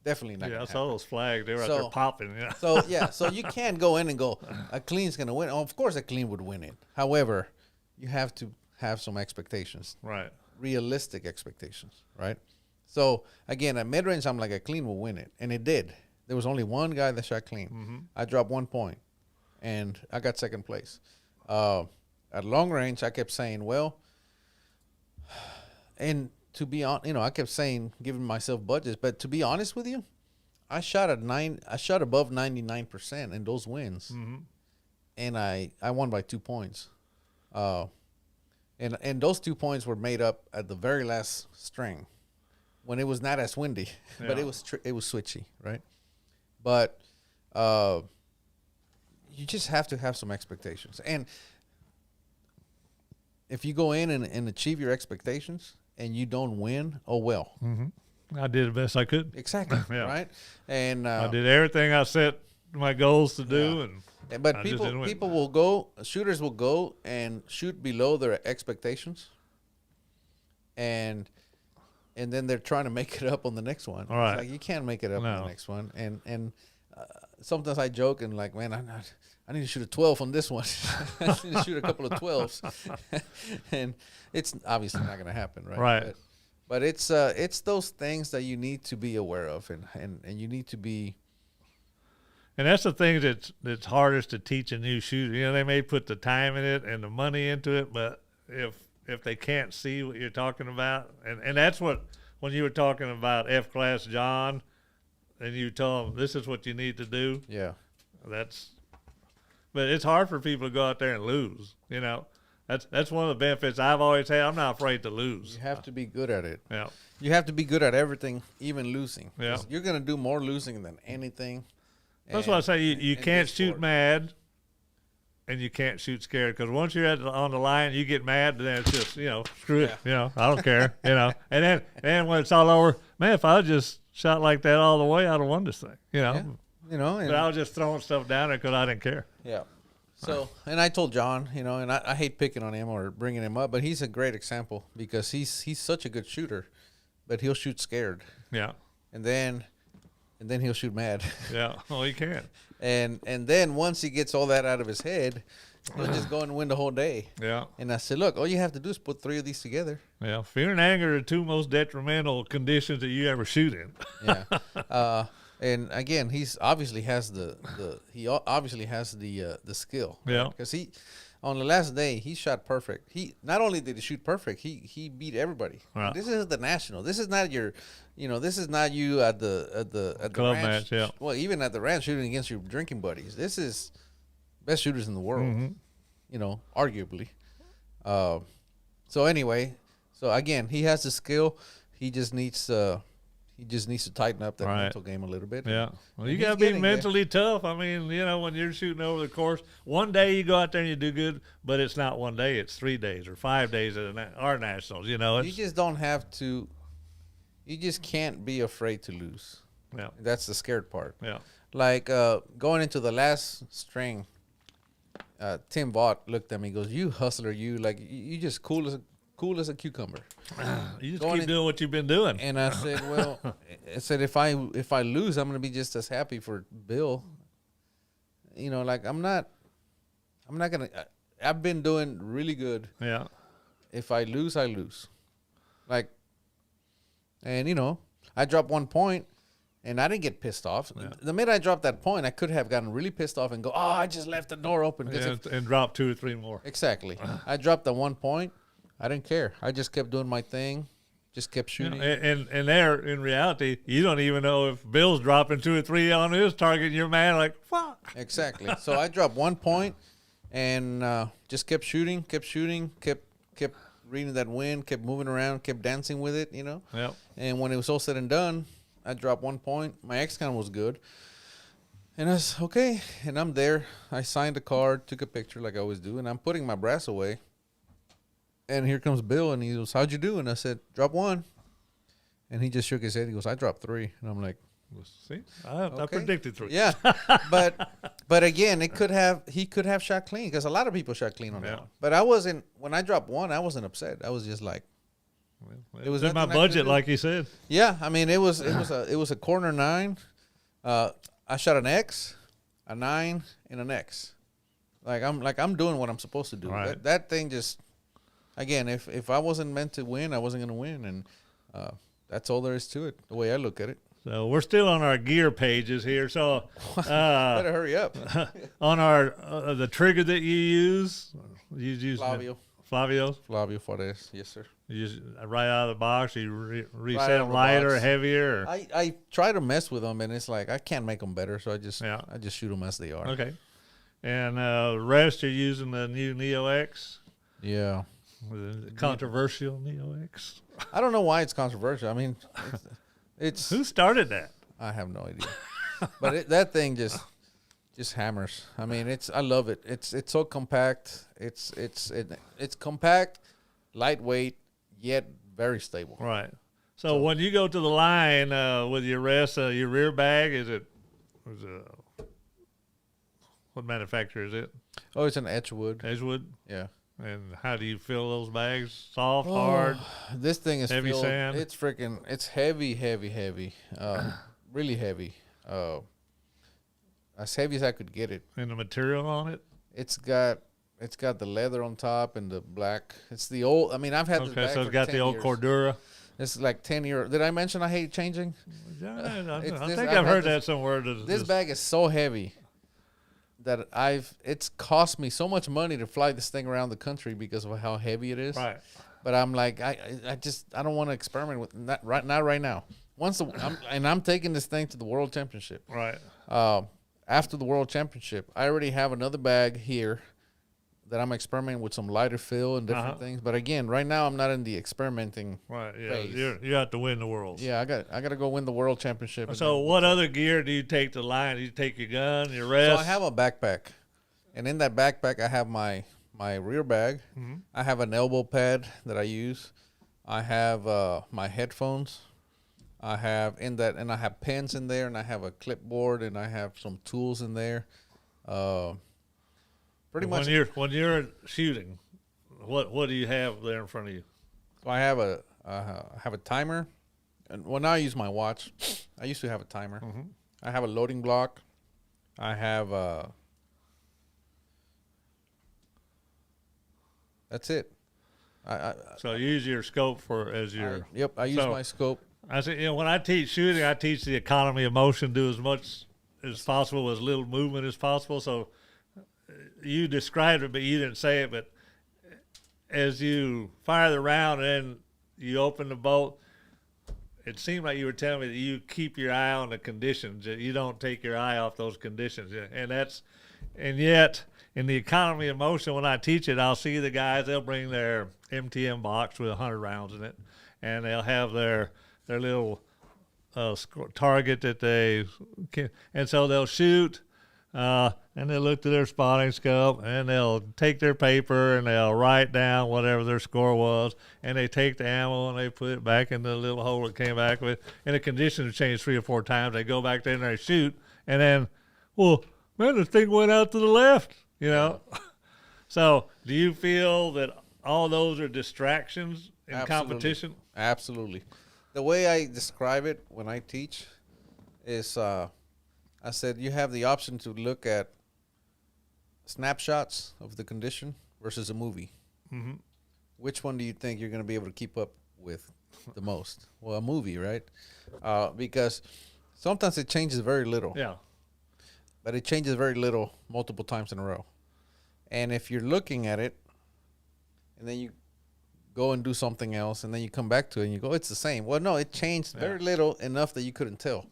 Definitely not. Yeah, I saw those flags. They were out there popping. Yeah. So you can't go in and go, a clean's going to win. Oh, of course, a clean would win it. However, you have to have some expectations. Right. Realistic expectations. Right. So again, at mid range, I'm like, a clean will win it, and it did. There was only one guy that shot clean. Mm-hmm. I dropped 1 point, and I got second place. At long range, I kept saying, well, and. To be on, I kept saying, giving myself budgets, but to be honest with you, I shot above 99% in those wins, mm-hmm. and I won by 2 points, and those 2 points were made up at the very last string, when it was not as windy, but it was switchy, right? But you just have to have some expectations, and if you go in and achieve your expectations. And you don't win, oh well. Mm-hmm. I did the best I could. Exactly, right? And I did everything I set my goals to do, but people will go. Shooters will go and shoot below their expectations, and then they're trying to make it up on the next one. All right, it's like you can't make it up on the next one. And sometimes I joke and like, man, I need to shoot a 12 on this one. I need to shoot a couple of 12s, and it's obviously not going to happen, right? Right. But it's those things that you need to be aware of, and you need to be. And that's the thing that's hardest to teach a new shooter. They may put the time in it and the money into it, but if they can't see what you're talking about, and that's what, when you were talking about F-class John, and you told them this is what you need to do. Yeah. But it's hard for people to go out there and lose. That's one of the benefits I've always had. I'm not afraid to lose. You have to be good at it. Yeah. You have to be good at everything, even losing. Yeah. You're going to do more losing than anything. That's why I say you can't shoot mad, and you can't shoot scared, because once you're on the line, you get mad, then it's just screw it. I don't care. And then when it's all over, man, if I just shot like that all the way, I'd have won this thing. Yeah. But I was just throwing stuff down there because I didn't care. Yeah. So, and I told John, and I hate picking on him or bringing him up, but he's a great example, because he's such a good shooter, but he'll shoot scared. Yeah. And then he'll shoot mad. Yeah. Oh, he can. And then once he gets all that out of his head, You'll just go and win the whole day. Yeah. And I said, look, all you have to do is put 3 of these together. Yeah. Fear and anger are the 2 most detrimental conditions that you ever shoot in. Yeah. And again, he's obviously has the skill. Yeah. Because he, on the last day, he shot perfect. He not only did he shoot perfect, he beat everybody. Right. This is the national. This is not your, this is not you at the Club ranch. match. Yeah. Well, even at the ranch shooting against your drinking buddies. This is best shooters in the world. Mm-hmm. Arguably. So anyway, so again, he has the skill. He just needs to tighten up that mental game a little bit. Yeah. Well, you And got to he's be mentally tough. I mean, when you're shooting over the course, one day you go out there and you do good, but it's not one day. It's 3 days or 5 days at our nationals. You just don't have to. You just can't be afraid to lose. Yeah. That's the scared part. Yeah. Like going into the last string, Tim Vaught looked at me and goes, "You hustler, you just cool as a cucumber." You just keep doing what you've been doing. And I said, well, if I lose, I'm gonna be just as happy for Bill. I'm not gonna. I've been doing really good. Yeah. If I lose, I lose. I dropped 1 point. And I didn't get pissed off. Yeah. The minute I dropped that point, I could have gotten really pissed off and go, I just left the door open. And drop 2 or 3 more. Exactly. I dropped the 1 point. I didn't care. I just kept doing my thing. Just kept shooting. And there, in reality, you don't even know if Bill's dropping 2 or 3 on his target, and you're mad like, fuck. Exactly. So I dropped 1 point and just kept shooting, kept reading that wind, kept moving around, kept dancing with it, Yep. And when it was all said and done, I dropped 1 point. My X-Con was good. And I was okay. And I'm there. I signed the card, took a picture like I always do, and I'm putting my brass away. And here comes Bill, and he goes, how'd you do? And I said, drop 1. And he just shook his head. He goes, I dropped 3. And I'm like, see, I predicted 3. Yeah. But again, he could have shot clean because a lot of people shot clean on that one. But when I dropped 1, I wasn't upset. I was just like, well, it was in my budget, like you said. Yeah, I mean, it was a corner 9. I shot an X, a 9, and an X. I'm doing what I'm supposed to do. Right. That thing just, again, if I wasn't meant to win, I wasn't going to win, and that's all there is to it. The way I look at it. So we're still on our gear pages here. So better hurry up. On our the trigger that you use Flavio Flores, yes sir. You just right out of the box. You reset Right them lighter, heavier. I try to mess with them, and it's like I can't make them better, so I just shoot them as they are. Okay. And the rest you're using the new Neo X. Yeah. The controversial Neo X. I don't know why it's controversial. I mean, it's who started that? I have no idea. But that thing just hammers. I mean, I love it. It's so compact. It's compact, lightweight, yet very stable. Right. So when you go to the line with your rest, your rear bag, what manufacturer is it? Oh, it's an Edgewood. Edgewood. Yeah. And how do you fill those bags? Soft, hard? This thing is heavy filled. sand? It's heavy, really heavy. As heavy as I could get it. And the material on it? It's got the leather on top and the black. It's the old. I mean, I've had this bag so it's got the old years. Cordura. It's like 10 years. Did I mention I hate changing? Yeah, I think I've heard that somewhere. This bag is so heavy that it's cost me so much money to fly this thing around the country because of how heavy it is. Right. But I'm like, I don't want to experiment with not right now. I'm taking this thing to the World Championship. Right. After the World Championship, I already have another bag here that I'm experimenting with some lighter fill and different things. But again, right now I'm not in the experimenting. Right. Yeah. phase. You have to win the world. Yeah, I got to go win the World Championship. So what other gear do you take to the line? Do you take your gun, your rest? So I have a backpack, and in that backpack I have my rear bag. Mm-hmm. I have an elbow pad that I use. I have my headphones. I have and I have pens in there, and I have a clipboard, and I have some tools in there. Pretty much. When you're shooting, what do you have there in front of you? So I have a timer, and now I use my watch. I used to have a timer. Mm-hmm. I have a loading block. I have That's it. So use your scope as your. I use my scope. I say, when I teach shooting, I teach the economy of motion. Do as much as possible, as little movement as possible. So you described it, but you didn't say it. But as you fire the round and you open the bolt, it seemed like you were telling me that you keep your eye on the conditions. That you don't take your eye off those conditions, and yet in the economy of motion, when I teach it, I'll see the guys. They'll bring their MTM box with 100 rounds in it, and they'll have their little target that they can, and so they'll shoot, and they'll look to their spotting scope, and they'll take their paper and they'll write down whatever their score was, and they take the ammo and they put it back in the little hole it came back with, and the conditions change 3 or 4 times. They go back there and they shoot, and then, well, man, the thing went out to the left, So do you feel that all those are distractions in competition? Absolutely. The way I describe it when I teach is I said you have the option to look at snapshots of the condition versus a movie. Mm-hmm. Which one do you think you're going to be able to keep up with the most? Well, a movie, right? Because sometimes it changes very little. Yeah. But it changes very little multiple times in a row. And if you're looking at it and then you go and do something else and then you come back to it and you go, it's the same. Well, no, it changed very little, enough that you couldn't tell.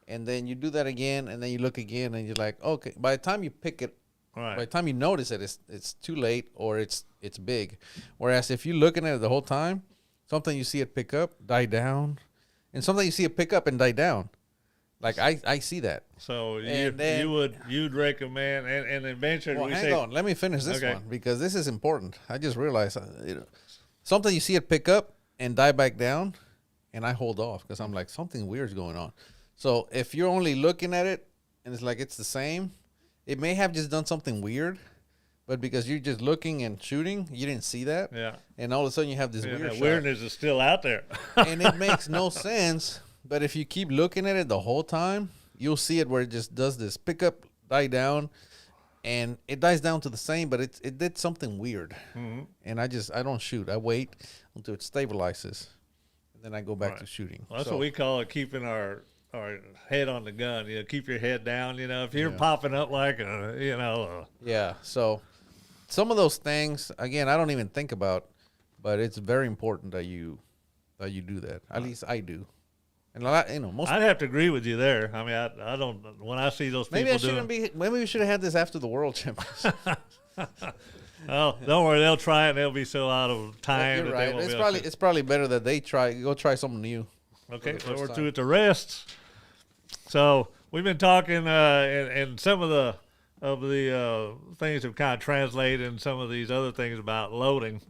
And then you do that again and then you look again and you're like, okay, by the time you pick it, by the time you notice it, it's too late or it's big. Whereas if you're looking at it the whole time, something you see it pick up, die down, and something you see it pick up and die down. Like I see that. So you'd recommend, and eventually well, hang on, let me finish this one because this is important. I just realized something you see it pick up and die back down, and I hold off because I'm like, something weird's going on. So if you're only looking at it and it's like it's the same, it may have just done something weird, but because you're just looking and shooting, you didn't see that. Yeah. And all of a sudden you have this weird shot. Weirdness is still out there. And it makes no sense. But if you keep looking at it the whole time, you'll see it where it just does this pick up, die down, and it dies down to the same, but it did something weird. Mm-hmm. And I don't shoot. I wait until it stabilizes, and then I go back to shooting. Well, that's what we call it, keeping our head on the gun. Keep your head down. If you're popping up like Yeah. So some of those things, again, I don't even think about, but it's very important that you do that. At least I do. And most I'd have to agree with you there. I mean, I don't. When I see those people maybe we should have had this after the World Championships. Oh, don't worry, they'll try it. And they'll be so out of time. You're right. It's probably better that they go try something new. Okay, so we're to the rest. So we've been talking, and some of the things have kind of translated, and some of these other things about loading.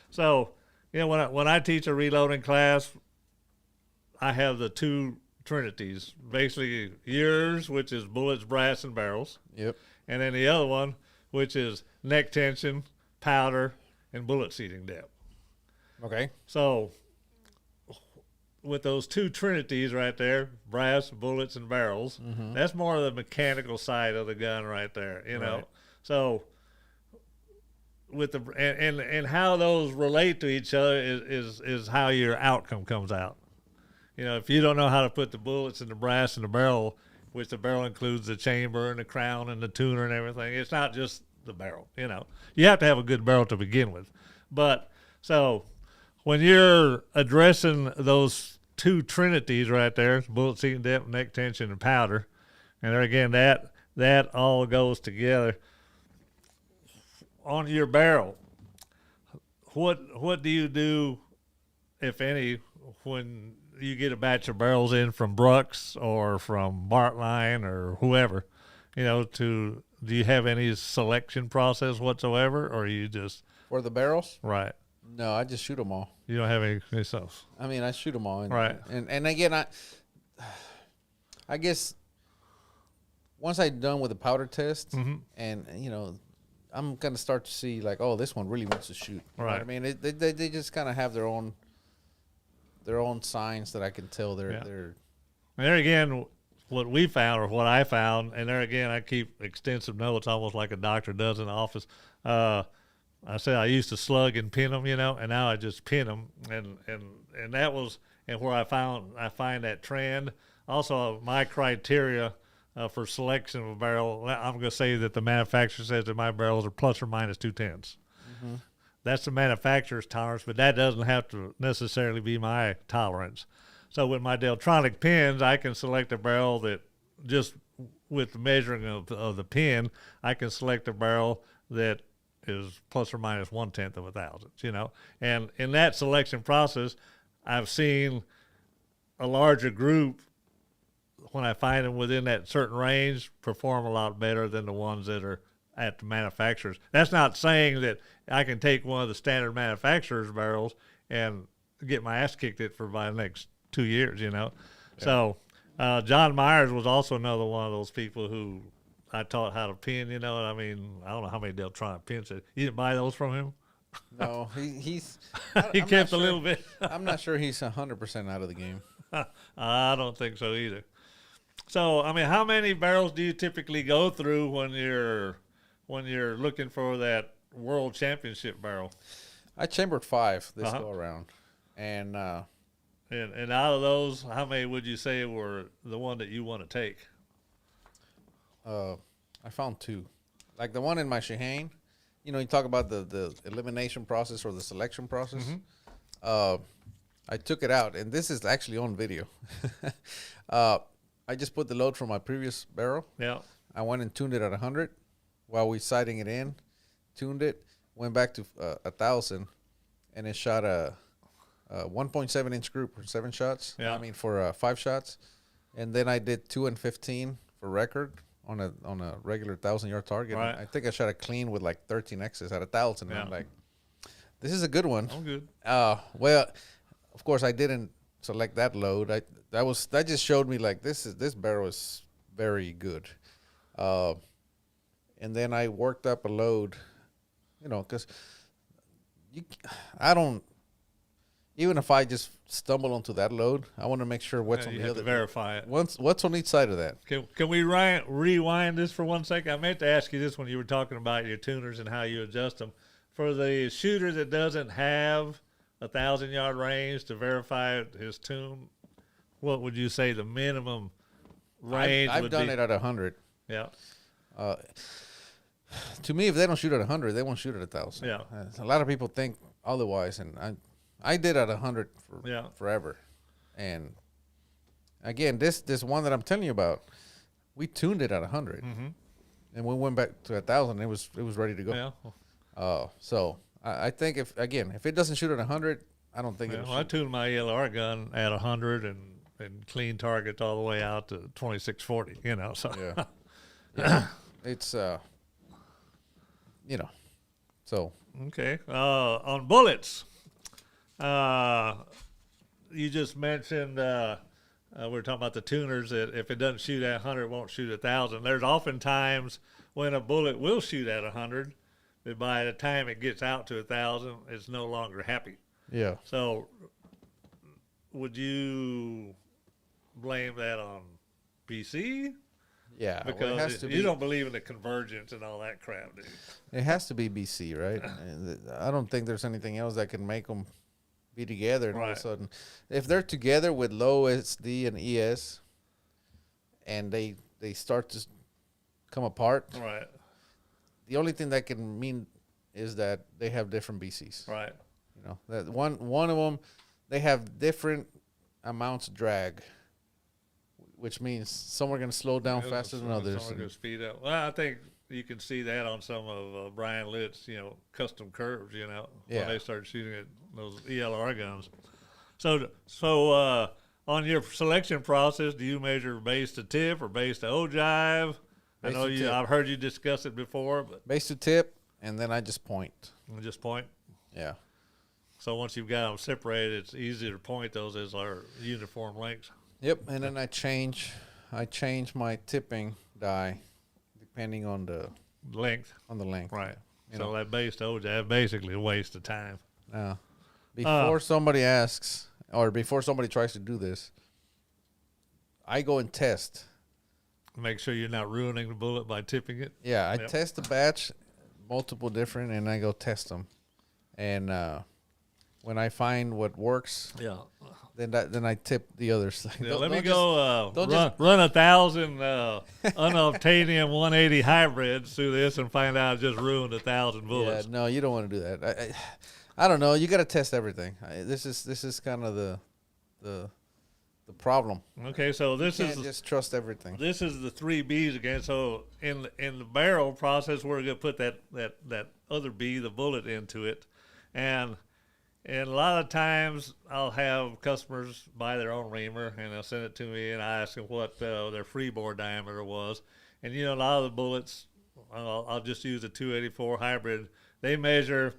So when I teach a reloading class, I have the 2 trinities, basically yours, which is bullets, brass, and barrels. Yep. And then the other one, which is neck tension, powder, and bullet seating depth. Okay. So with those 2 trinities right there, brass, bullets, and barrels, that's more of the mechanical side of the gun right there, know. So with the and how those relate to each other is how your outcome comes out. If you don't know how to put the bullets in the brass in the barrel, which the barrel includes the chamber and the crown and the tuner and everything, it's not just the barrel. You have to have a good barrel to begin with. But so when you're addressing those 2 trinities right there, bullet seating depth, neck tension, and powder, and there again, that all goes together on your barrel. What do you do, if any, when you get a batch of barrels in from Brooks or from Bartline or whoever, do you have any selection process whatsoever, or you just for the barrels? Right. No, I just shoot them all. You don't have any yourself. I mean, I shoot them all. Right. And again, I guess once I'm done with the powder test, and I'm gonna start to see like, oh, this one really wants to shoot. Right. I mean, they just kind of have their own signs that I can tell they're. And there again, what we found, or what I found, and there again, I keep extensive notes, almost like a doctor does in the office. I said I used to slug and pin them, and now I just pin them, and that was where I find that trend. Also, my criteria for selection of a barrel, I'm going to say that the manufacturer says that my barrels are plus or minus 2/10. Mm-hmm. That's the manufacturer's tolerance, but that doesn't have to necessarily be my tolerance. So with my Deltronic pins, I can select a barrel that just with the measuring of the pin, I can select a barrel that is plus or minus 1/10 of a thousandth, And in that selection process, I've seen a larger group, when I find them within that certain range, perform a lot better than the ones that are at the manufacturers. That's not saying that I can take one of the standard manufacturer's barrels and get my ass kicked it for my next 2 years, Yeah. So John Myers was also another one of those people who I taught how to pin, I don't know how many Deltronic pins. You didn't buy those from him? No, he's He I'm kept not a sure. little bit. I'm not sure he's 100% out of the game. I don't think so either. So, how many barrels do you typically go through when you're looking for that world championship barrel? I chambered 5 this go around, and out of those, how many would you say were the one that you want to take? I found 2. Like the one in my Shaheen, you talk about the elimination process or the selection process. Mm-hmm. I took it out, and this is actually on video. I just put the load from my previous barrel. Yeah. I went and tuned it at 100 while we sighting it in, tuned it, went back to 1,000, and it shot a 1.7-inch group for 7 shots. Yeah. For 5 shots. And then I did 2 and 15 for record on a regular 1,000-yard target. Right. I think I shot a clean with like 13 X's at 1,000. Yeah. I'm like, this is a good one. Oh, good. Well, of course I didn't select that load. That just showed me like this barrel is very good. And then I worked up a load, because even if I just stumble onto that load, I want to make sure what's on the other. Verify it. What's on each side of that? Can we rewind this for 1 second? I meant to ask you this when you were talking about your tuners and how you adjust them. For the shooter that doesn't have 1,000-yard range to verify his tune, what would you say the minimum range I've would done be? it at 100. Yeah. To me, if they don't shoot at 100, they won't shoot at 1,000. Yeah. A lot of people think otherwise, and I did at 100 for forever. And again, this one that I'm telling you about, we tuned it at 100, and we went back to 1,000. It was ready to go. Yeah. So I think if it doesn't shoot at 100, I don't think it'll shoot. I tuned my ELR gun at 100 and clean targets all the way out to 2640. So yeah. It's so okay. On bullets, you just mentioned we were talking about the tuners that if it doesn't shoot at 100, it won't shoot at 1,000. There's often times when a bullet will shoot at 100, but by the time it gets out to 1,000, it's no longer happy. Yeah. So would you blame that on BC? Yeah, because you don't believe in the convergence and all that crap, do you? It has to be BC, right? I don't think there's anything else that can make them be together. And all of a sudden, if they're together with low SD and ES, and they start to come apart, right? The only thing that can mean is that they have different BCs, right? That one of them, they have different amounts of drag, which means some are going to slow down faster than others. Some are going to speed up. Well, I think you can see that on some of Brian Litt's, custom curves, when they start shooting at those ELR guns. So on your selection process, do you measure base to tip or base to ogive? I know I've heard you discuss it before, but base to tip, and then I just point. Just point? Yeah. So once you've got them separated, it's easier to point those as our uniform lengths. Yep, and then I change my tipping die depending on the length. On the length, right? So that base to ogive basically a waste of time. Yeah. Before somebody asks, or before somebody tries to do this, I go and test. Make sure you're not ruining the bullet by tipping it. Yeah, I test the batch multiple different, and I go test them. And when I find what works, Yeah. then I tip the others. Like, Yeah, let me don't go don't run 1,000 unobtainium 180 hybrids through this and find out I just ruined 1,000 bullets. Yeah, no, you don't want to do that. I don't know. You got to test everything. This is kind of the problem. Okay, so this You is can't just trust everything. this is the 3Bs again. So in the barrel process, we're gonna put that other B, the bullet, into it, and a lot of times I'll have customers buy their own reamer and they'll send it to me, and I ask them what their freebore diameter was, and a lot of the bullets, I'll just use a 284 hybrid. They measure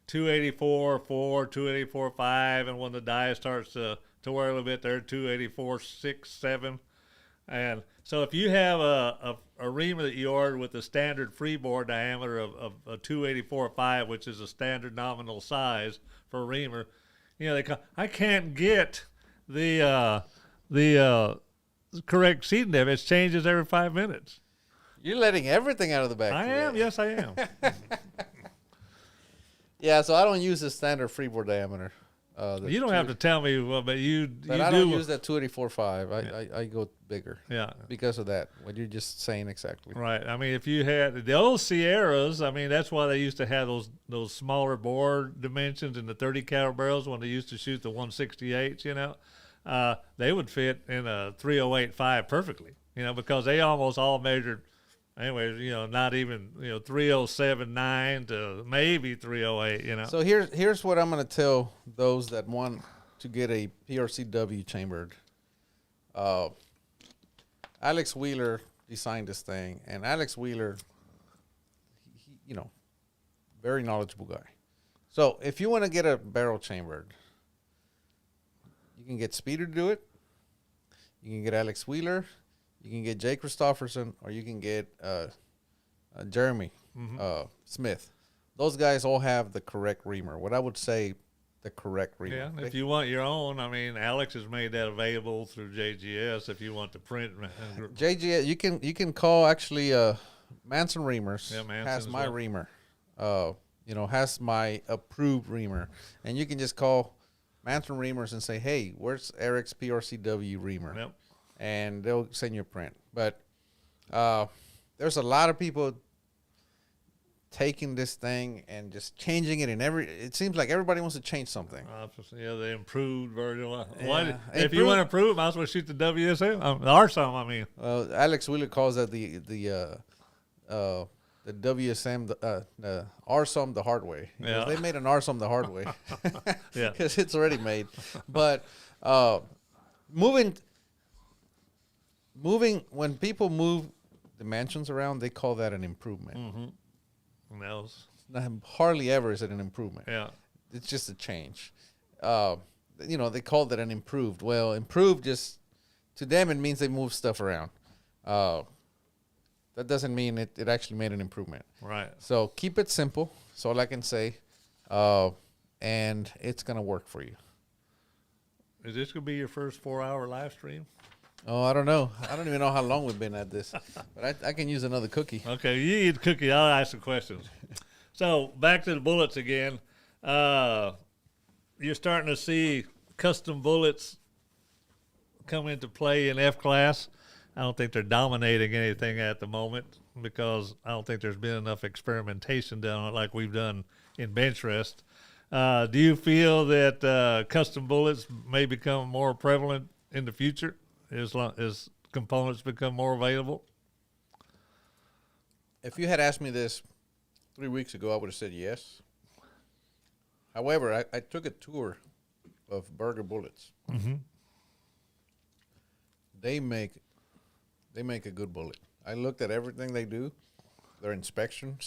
284.4, 284.5, and when the die starts to wear a little bit, they're 284.6, 7. And so if you have a reamer that you ordered with a standard freebore diameter of a 284.5, which is a standard nominal size for a reamer, I can't get the correct seating depth. It changes every 5 minutes. You're letting everything out of the bag. I today. am. Yes, I am. Yeah, so I don't use the standard freeboard diameter. You don't have to tell me, well, but But I don't use that 284.5. I go bigger. Yeah. Because of that. What you're just saying exactly. Right. I mean, if you had the old Sierras, I mean, that's why they used to have those smaller bore dimensions in the 30 caliber barrels when they used to shoot the 168s. They would fit in a 308.5 perfectly. Because they almost all measured. Anyways, not even 307.9 to maybe 308. So here's what I'm going to tell those that want to get a PRCW chambered. Alex Wheeler designed this thing, and Alex Wheeler, he very knowledgeable guy. So if you want to get a barrel chambered, you can get Speedy to do it. You can get Alex Wheeler. You can get Jay Christopherson, or you can get Jeremy Smith. Those guys all have the correct reamer. What I would say, the correct reamer. Yeah, if you want your own, I mean, Alex has made that available through JGS. If you want to print, JGS, you can call actually Manson Reamers. Yeah, Manson has my well. reamer. Has my approved reamer, and you can just call Manson Reamers and say, hey, where's Erik's PRCW reamer? Yep. And they'll send you a print. But there's a lot of people taking this thing and just changing it it seems like everybody wants to change something. The improved version. Yeah. If you want to improve, might as well shoot the WSM, the RSOM. I mean, Alex Wheeler calls that the WSM, the RSOM the hard way. Yeah. They made an RSOM the hard way. Yeah. Because it's already made. But moving, when people move dimensions around, they call that an improvement. Mm-hmm. And that was, Hardly ever is it an improvement. yeah. It's just a change. They called it an improved. Well, improved just, to them, it means they move stuff around. That doesn't mean it actually made an improvement. Right. So keep it simple. That's all I can say. And it's going to work for you. Is this going to be your first 4-hour live stream? Oh, I don't know. I don't even know how long we've been at this. But I can use another cookie. Okay, you eat a cookie. I'll ask some questions. So back to the bullets again. You're starting to see custom bullets come into play in F-class. I don't think they're dominating anything at the moment because I don't think there's been enough experimentation done on it like we've done in bench rest. Do you feel that custom bullets may become more prevalent in the future as components become more available? If you had asked me this 3 weeks ago, I would have said yes. However, I took a tour of Burger Bullets. Mm-hmm. They make a good bullet. I looked at everything they do, their inspection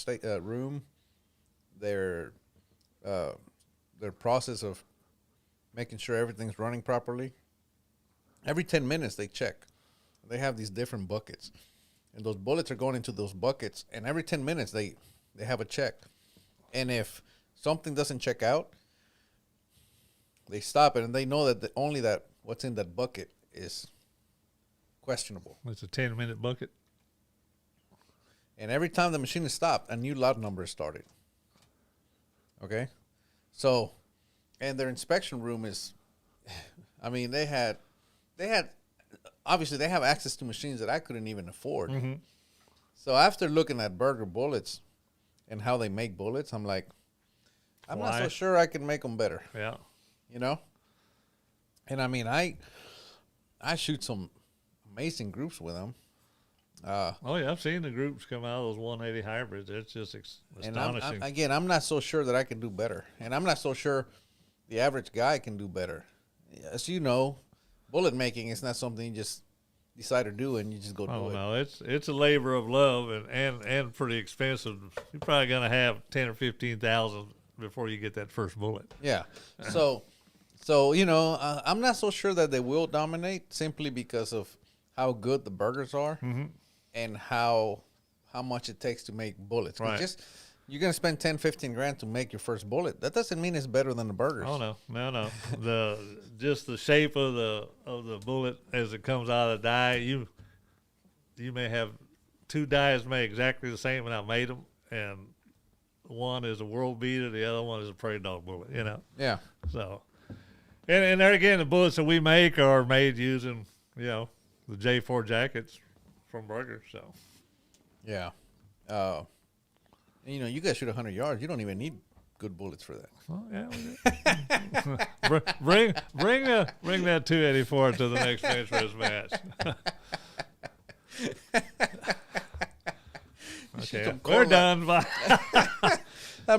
room, their process of making sure everything's running properly. Every 10 minutes they check. They have these different buckets, and those bullets are going into those buckets. And every 10 minutes they have a check, and if something doesn't check out, they stop it, and they know that only that what's in that bucket is questionable. It's a 10-minute bucket. And every time the machine is stopped, a new lot number is started. Okay? So, and their inspection room is, I mean, they had, obviously they have access to machines that I couldn't even afford. Mm-hmm. So after looking at Burger bullets and how they make bullets, I'm like, I'm not so sure I can make them better. Yeah. You know? And I mean, I shoot some amazing groups with them. Oh yeah, I've seen the groups come out of those 180 hybrids. It's just astonishing. And I'm not so sure that I can do better. And I'm not so sure the average guy can do better. As you know, bullet making is not something you just decide to do and you just go do it. No, it's a labor of love and pretty expensive. You're probably gonna have 10 or 15,000 before you get that first bullet. Yeah. So you know, I'm not so sure that they will dominate simply because of how good the burgers are and how much it takes to make bullets. Right. Just you're gonna spend 10, 15 grand to make your first bullet. That doesn't mean it's better than the burgers. Oh no. Just the shape of the bullet as it comes out of the die. You may have two dies made exactly the same when I made them, and one is a world beater, the other one is a prairie dog bullet. You know. Yeah. So, and there again, the bullets that we make are made using the J4 jackets from Burger. So. Yeah. You know, you guys shoot 100 yards. You don't even need good bullets for that. Well, yeah. bring that 284 to the next bench press match. Okay, we're done. That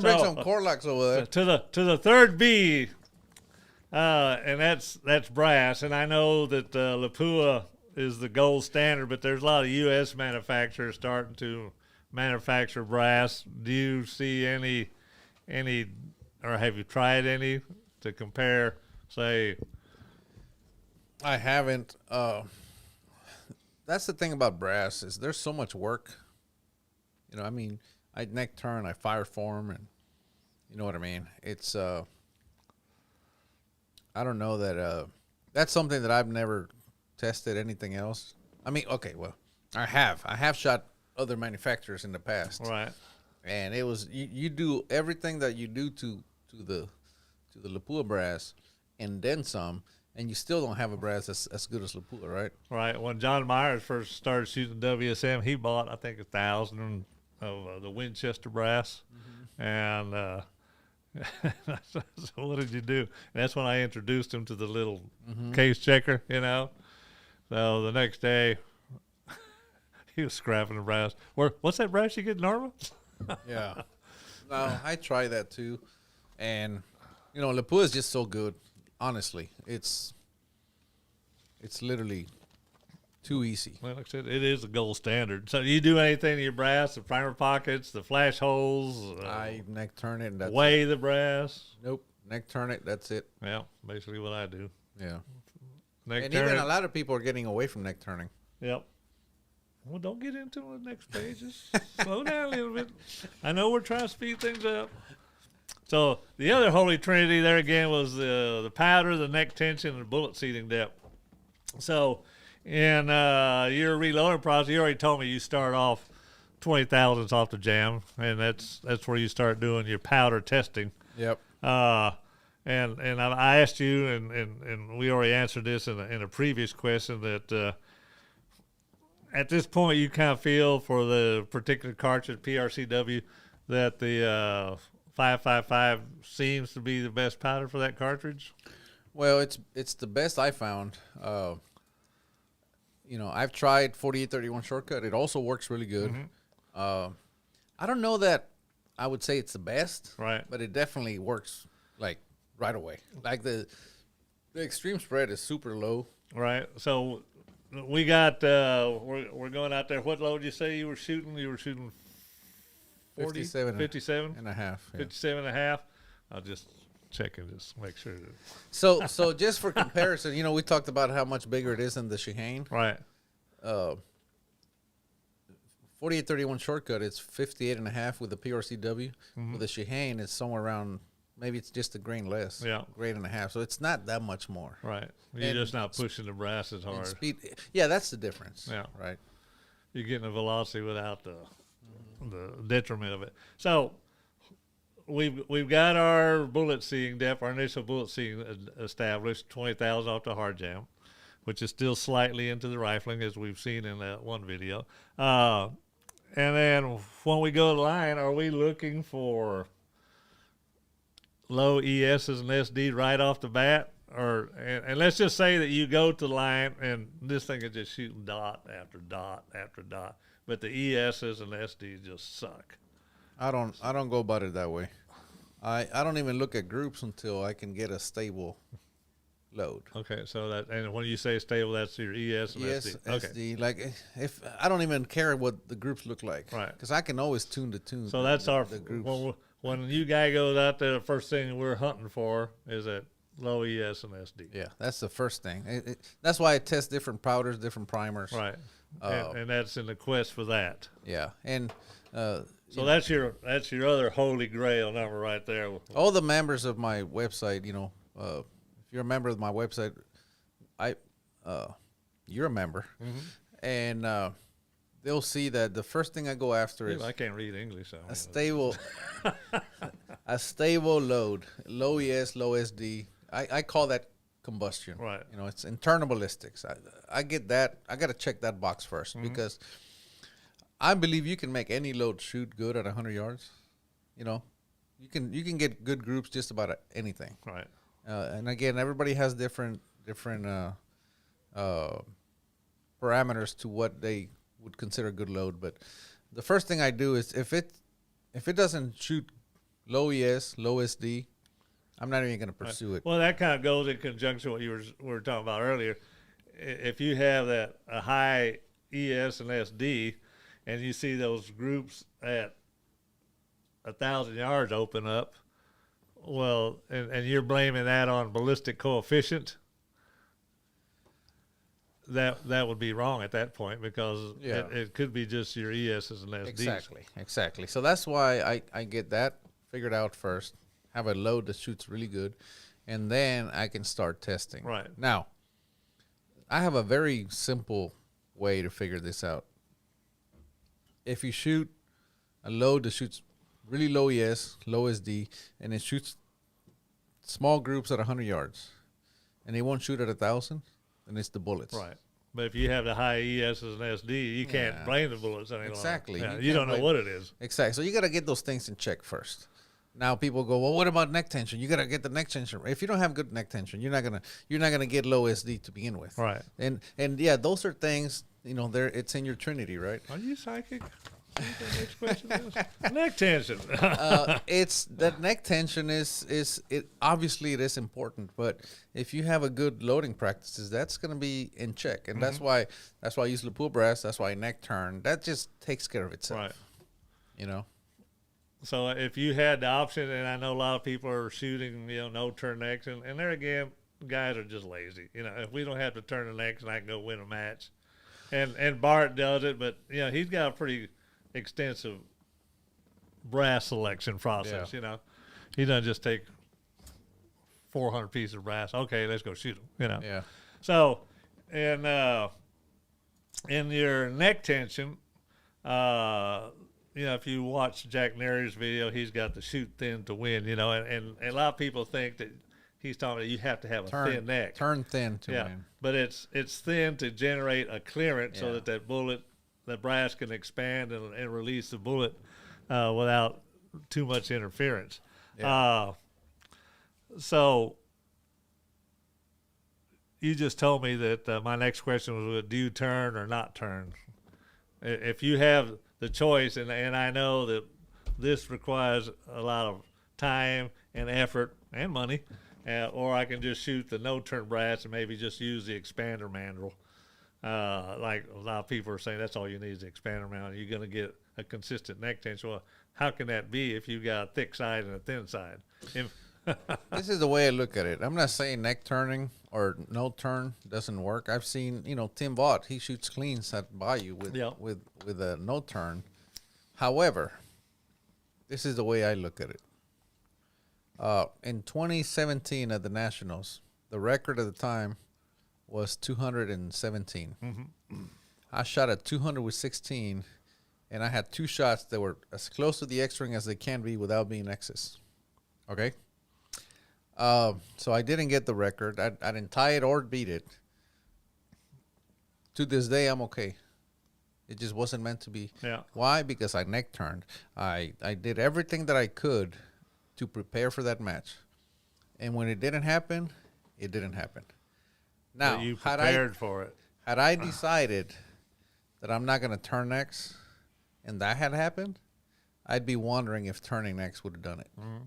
brings some Corlax over there. To the third B, and that's brass. And I know that Lapua is the gold standard, but there's a lot of U.S. manufacturers starting to manufacture brass. Do you see any, or have you tried any to compare, say? I haven't. That's the thing about brass is there's so much work. You know, I mean, I neck turn, I fire form, and you know what I mean. It's I don't know that that's something that I've never tested anything else. I mean, okay, well, I have shot other manufacturers in the past, Right. and it was you do everything that you do to the Lapua brass, and then some, and you still don't have a brass as good as Lapua, right? Right. When John Myers first started shooting WSM, he bought, I think, 1,000 of the Winchester brass, and so what did you do? And that's when I introduced him to the little case checker, you know. So the next day, he was scrapping the brass. What's that brass you get, Norma? Yeah. No, I try that too. And, you know, Lapua is just so good. Honestly, it's literally too easy. Well, like I said, it is the gold standard. So you do anything to your brass, the primer pockets, the flash holes? I neck turn it and that's weigh the brass? Nope. Neck turn it, that's it. Yeah, basically what I do. Yeah. Neck And turn even it. a lot of people are getting away from neck turning. Yep. Well, don't get into the next pages. Slow down a little bit. I know we're trying to speed things up. So the other holy trinity there again was the powder, the neck tension, and the bullet seating depth. So in your reloading process, you already told me you start off 20 thousandths off the jam, and that's where you start doing your powder testing. Yep. And I asked you, and we already answered this in a previous question, that at this point you kind of feel for the particular cartridge, PRCW, that the 555 seems to be the best powder for that cartridge. Well, it's the best I found. You know, I've tried 4831 shortcut. It also works really good. I don't know that I would say it's the best, Right. but it definitely works like right away. Like the extreme spread is super low. Right. So we got we're going out there. What load did you say you were shooting? You were shooting 40? 57 and a half. Yeah. 57 and a half. I'll just check and just make sure that. So just for comparison, you know, we talked about how much bigger it is than the Shihane. Right. 4831 shortcut, it's 58 and a half with the PRCW. With the Shihane, it's somewhere around, maybe it's just a grain less. Yeah. Grain and a half. So it's not that much more. Right. You're And just not pushing the brass as And hard. speed, yeah, that's the difference. Yeah. Right. You're getting the velocity without the detriment of it. So we've got our bullet seeing depth, our initial bullet seeing established, 20,000 off the hard jam, which is still slightly into the rifling, as we've seen in that one video. And then when we go to line, are we looking for low ESs and SD right off the bat? And let's just say that you go to the line and this thing is just shooting dot after dot after dot, but the ESs and SD just suck. I don't go about it that way. I don't even look at groups until I can get a stable load. Okay, so and when you say stable, that's your ES and Yes, SD. Okay. SD. Like if I don't even care what the groups look like, Right? Because I can always tune the tune. So that's our the groups. when you guy goes out there, the first thing we're hunting for is that low ES and SD. Yeah, that's the first thing. That's why I test different powders, different primers. Right. And that's in the quest for that. Yeah, and So that's your other holy grail number right there. all the members of my website, if you're a member of my website, you're a member, and they'll see that the first thing I go after is I can't read English. So a stable, a stable load, low ES, low SD. I call that combustion. Right. It's internal ballistics. I get that. I got to check that box first because I believe you can make any load shoot good at 100 yards. You can get good groups just about anything. Right. And again, everybody has different parameters to what they would consider a good load. But the first thing I do is if it doesn't shoot low ES, low SD, I'm not even going to pursue it. Well, that kind of goes in conjunction with what we were talking about earlier. If you have a high ES and SD, and you see those groups at 1,000 yards open up, well, and you're blaming that on ballistic coefficient, that would be wrong at that point because it could be just your ESs and SDs. Exactly. So that's why I get that figured out first, have a load that shoots really good, and then I can start testing. Right. Now, I have a very simple way to figure this out. If you shoot a load that shoots really low ES, low SD, and it shoots small groups at 100 yards, and they won't shoot at 1,000, then it's the bullets. Right. But if you have the high ESs and SD, you can't blame the bullets any longer. Exactly. Yeah, You you don't can't know what it is. Exactly. So you got to get those things in check first. Now people go, well, what about neck tension? You got to get the neck tension. If you don't have good neck tension, you're not gonna get low SD to begin with. Right. And yeah, those are things. It's in your trinity, right? Are you psychic? The next question is neck tension. It's that neck tension is obviously it is important, but if you have a good loading practices, that's going to be in check, and that's why I use lapel brass. That's why neck turn. That just takes care of itself. Right. So if you had the option, and I know a lot of people are shooting, no turn necks, and there again, guys are just lazy. If we don't have to turn the necks, and I can go win a match, and Bart does it, but he's got a pretty extensive brass selection process. He doesn't just take 400 pieces of brass. Okay, let's go shoot them. Yeah. So, in your neck tension, if you watch Jack Nary's video, he's got the shoot thin to win. And a lot of people think that he's talking about you have to have a thin neck. Turn thin to win. But it's thin to generate a clearance so that bullet. The brass can expand and release the bullet without too much interference. Yeah. So you just told me that my next question was, do you turn or not turn? If you have the choice, and I know that this requires a lot of time and effort and money, or I can just shoot the no-turn brass and maybe just use the expander mandrel. Like a lot of people are saying, that's all you need is the expander mandrel. You're going to get a consistent neck tension. Well, how can that be if you've got a thick side and a thin side? This is the way I look at it. I'm not saying neck turning or no turn doesn't work. I've seen, Tim Vaught, he shoots cleans at Bayou with a no turn. However, this is the way I look at it. In 2017 at the Nationals, the record at the time was 217. I shot at 200 with 16, and I had 2 shots that were as close to the X ring as they can be without being X's. Okay. So I didn't get the record. I didn't tie it or beat it. To this day, I'm okay. It just wasn't meant to be. Yeah. Why? Because I neck turned. I did everything that I could to prepare for that match. And when it didn't happen, it didn't happen. Now, So you prepared for it. had I decided that I'm not going to turn necks and that had happened, I'd be wondering if turning necks would have done it. Mm-hmm.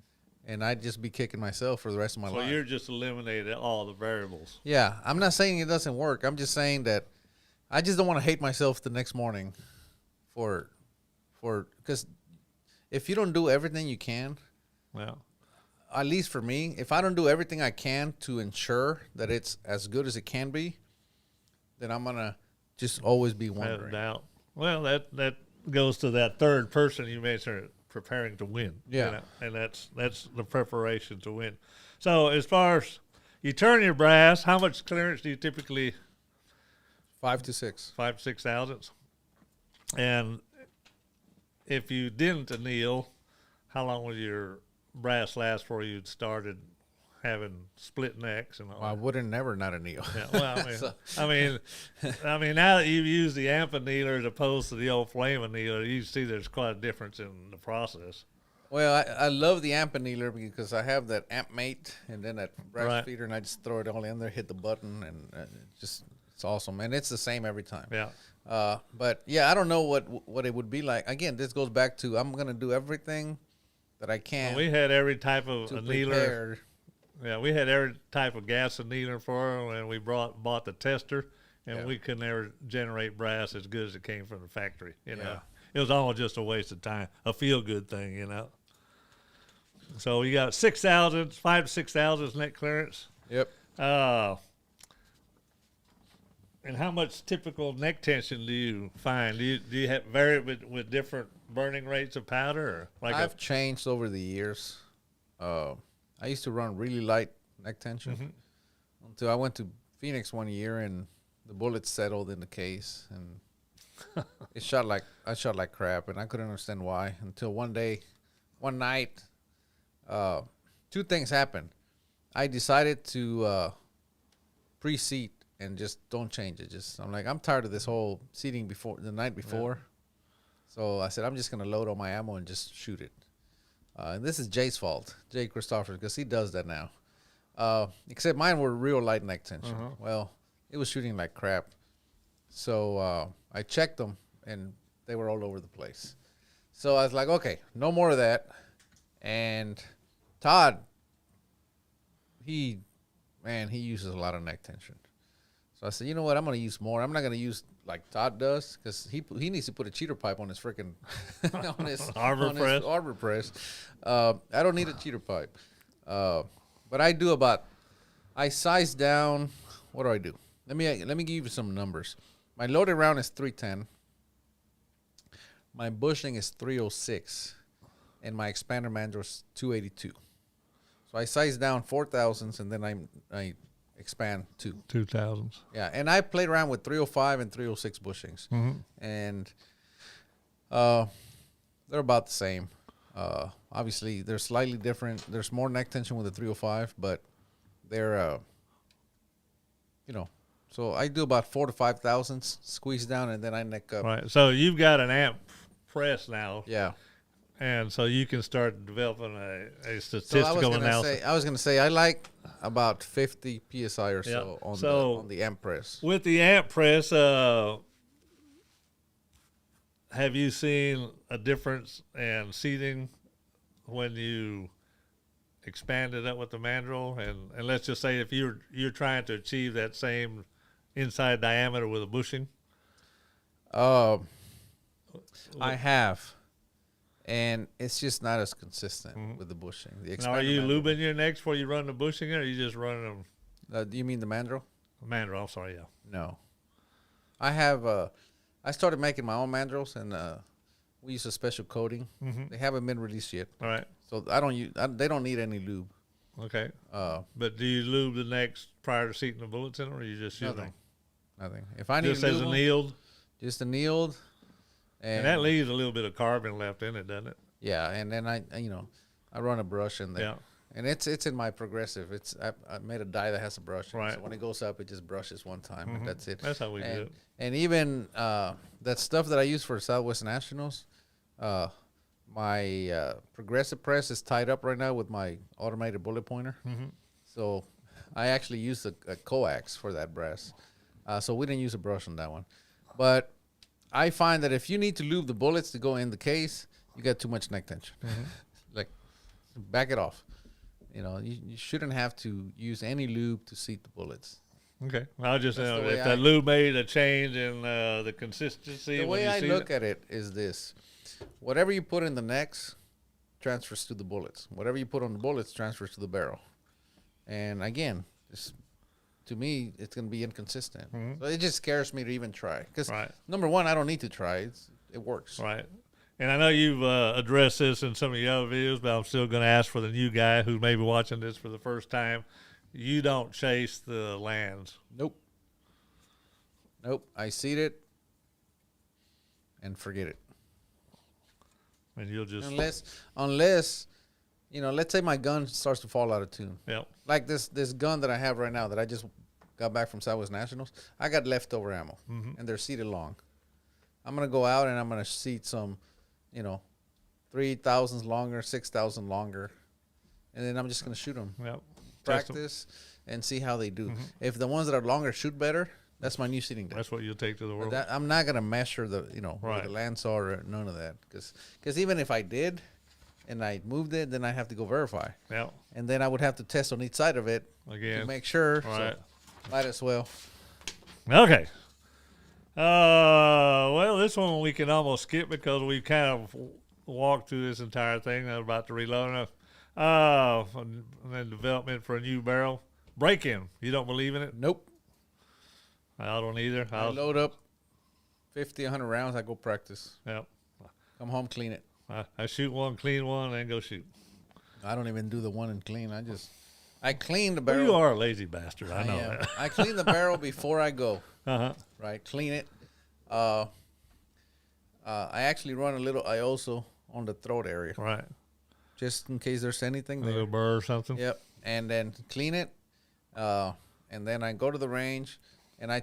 And I'd just be kicking myself for the rest of my So life. you're just eliminating all the variables. Yeah, I'm not saying it doesn't work. I'm just saying that I just don't want to hate myself the next morning because if you don't do everything you can, Well, at least for me, if I don't do everything I can to ensure that it's as good as it can be, then I'm going to just always be without a wondering. doubt. Well, that goes to that third person you mentioned, preparing to win. Yeah. And that's the preparation to win. So as far as you turn your brass, how much clearance do you typically? 5 to 6. 5 to 6 thousandths. And if you didn't anneal, how long would your brass last before you started having split necks and all I that? wouldn't never not anneal. Yeah, well, I mean, So- I mean, now that you've used the amp annealer as opposed to the old flame annealer, you see there's quite a difference in the process. Well, I love the amp annealer because I have that amp mate and then that brass Right. feeder, and I just throw it all in there, hit the button, and it's awesome. And it's the same every time. Yeah. But yeah, I don't know what it would be like. Again, this goes back to I'm gonna do everything that I can We had every type of to annealer. prepare. Yeah, we had every type of gas annealer for them, and we bought the tester, and Yeah. we could never generate brass as good as it came from the factory. You know, Yeah. it was almost just a waste of time, a feel good thing. You know. So you got 5 to 6 thousandths net clearance. Yep. And how much typical neck tension do you find? Do you have vary with different burning rates of powder, or like I've changed over the years. I used to run really light neck tension until I went to Phoenix one year and the bullets settled in the case and I shot like crap, and I couldn't understand why until one night, 2 things happened. I decided to pre-seat and just don't change it. I'm like, I'm tired of this whole seating before the night before. So I said, I'm just going to load all my ammo and just shoot it. And this is Jay's fault, Jay Christopher, because he does that now. Except mine were real light neck tension. Well, it was shooting like crap. So I checked them, and they were all over the place. So I was like, okay, no more of that. And Todd, he uses a lot of neck tension. So I said, you know what? I'm going to use more. I'm not going to use like Todd does because he needs to put a cheater pipe on his freaking on his arbor press. I don't need a cheater pipe, but I size down. What do I do? Let me give you some numbers. My loaded round is 310. My bushing is 306, and my expander mandrel is 282. So I size down 4 thousandths, and then I expand 2 2000s. Yeah, and I played around with 305 and 306 bushings, and they're about the same. Obviously, they're slightly different. There's more neck tension with the 305, but they're, so I do about 4 to 5 thousandths, squeeze down, and then I neck up. Right. So you've got an amp press now, Yeah. and so you can start developing a So statistical analysis. I was gonna say I like about 50 psi or so Yeah. on the amp press. With the amp press, have you seen a difference in seating when you expand it up with the mandrel? And let's just say if you're trying to achieve that same inside diameter with a bushing. I have, and it's just not as consistent with the bushing. The Now, are you mandrel. lubing your necks before you run the bushing, or are you just running them Do you mean the mandrel? mandrel? I'm sorry, yeah. No. I have. I started making my own mandrels, and we use a special coating. They haven't been released yet, All right. so I don't use. They don't need any lube. Okay. But do you lube the necks prior to seating the bullets in, or you just use them Nothing. If I need just as lube 'em, annealed? just annealed, And that leaves a little bit of carbon left in it, doesn't it? Yeah, and then I run a brush in there. Yeah. And it's in my progressive. I made a die that has a brush. Right. So when it goes up, it just brushes one time, and that's it. That's how we do it. And even that stuff that I use for Southwest Nationals, my progressive press is tied up right now with my automated bullet pointer. So I actually used a coax for that brass. So we didn't use a brush on that one. But I find that if you need to lube the bullets to go in the case, you got too much neck tension. Like, back it off. You shouldn't have to use any lube to seat the bullets. Okay. Well, I just That's the if way that lube made a change in the consistency. The way I look at it is this: whatever you put in the necks transfers to the bullets. Whatever you put on the bullets transfers to the barrel. And again, to me, it's going to be inconsistent. So it just scares me to even try. Because number one, I don't need to try. It works. Right. And I know you've addressed this in some of your other videos, but I'm still going to ask for the new guy who may be watching this for the first time. You don't chase the lands. Nope. I seat it and forget it. And you'll just unless let's say my gun starts to fall out of tune. Yep. Like this gun that I have right now that I just got back from Southwest Nationals. I got leftover ammo, and they're seated long. I'm gonna go out and I'm gonna seat some, 3,000s longer, 6,000 longer, and then I'm just gonna shoot them. Yep. Practice and see how they do. If the ones that are longer shoot better, that's my new seating deck. That's what you'll take to the world. I'm not gonna measure the where the lands are or none of that, because even if I did and I moved it, then I have to go verify. Yeah. And then I would have to test on each side of it again to make sure. Right. So might as well. Okay. Well, this one we can almost skip because we kind of walked through this entire thing. I'm about to reload. And then development for a new barrel. Break-in. You don't believe in it? Nope. I don't either. I load up 50, 100 rounds. I go practice. Yep. Come home, clean it. I shoot one, clean one, and then go shoot. I don't even do the one and clean. I clean the barrel. Well, you are a lazy bastard. I know that. I clean the barrel before I go. Right. Clean it. I actually run a little IOSO on the throat area. Right. Just in case there's anything there. A little burr or something. Yep. And then clean it. And then I go to the range and I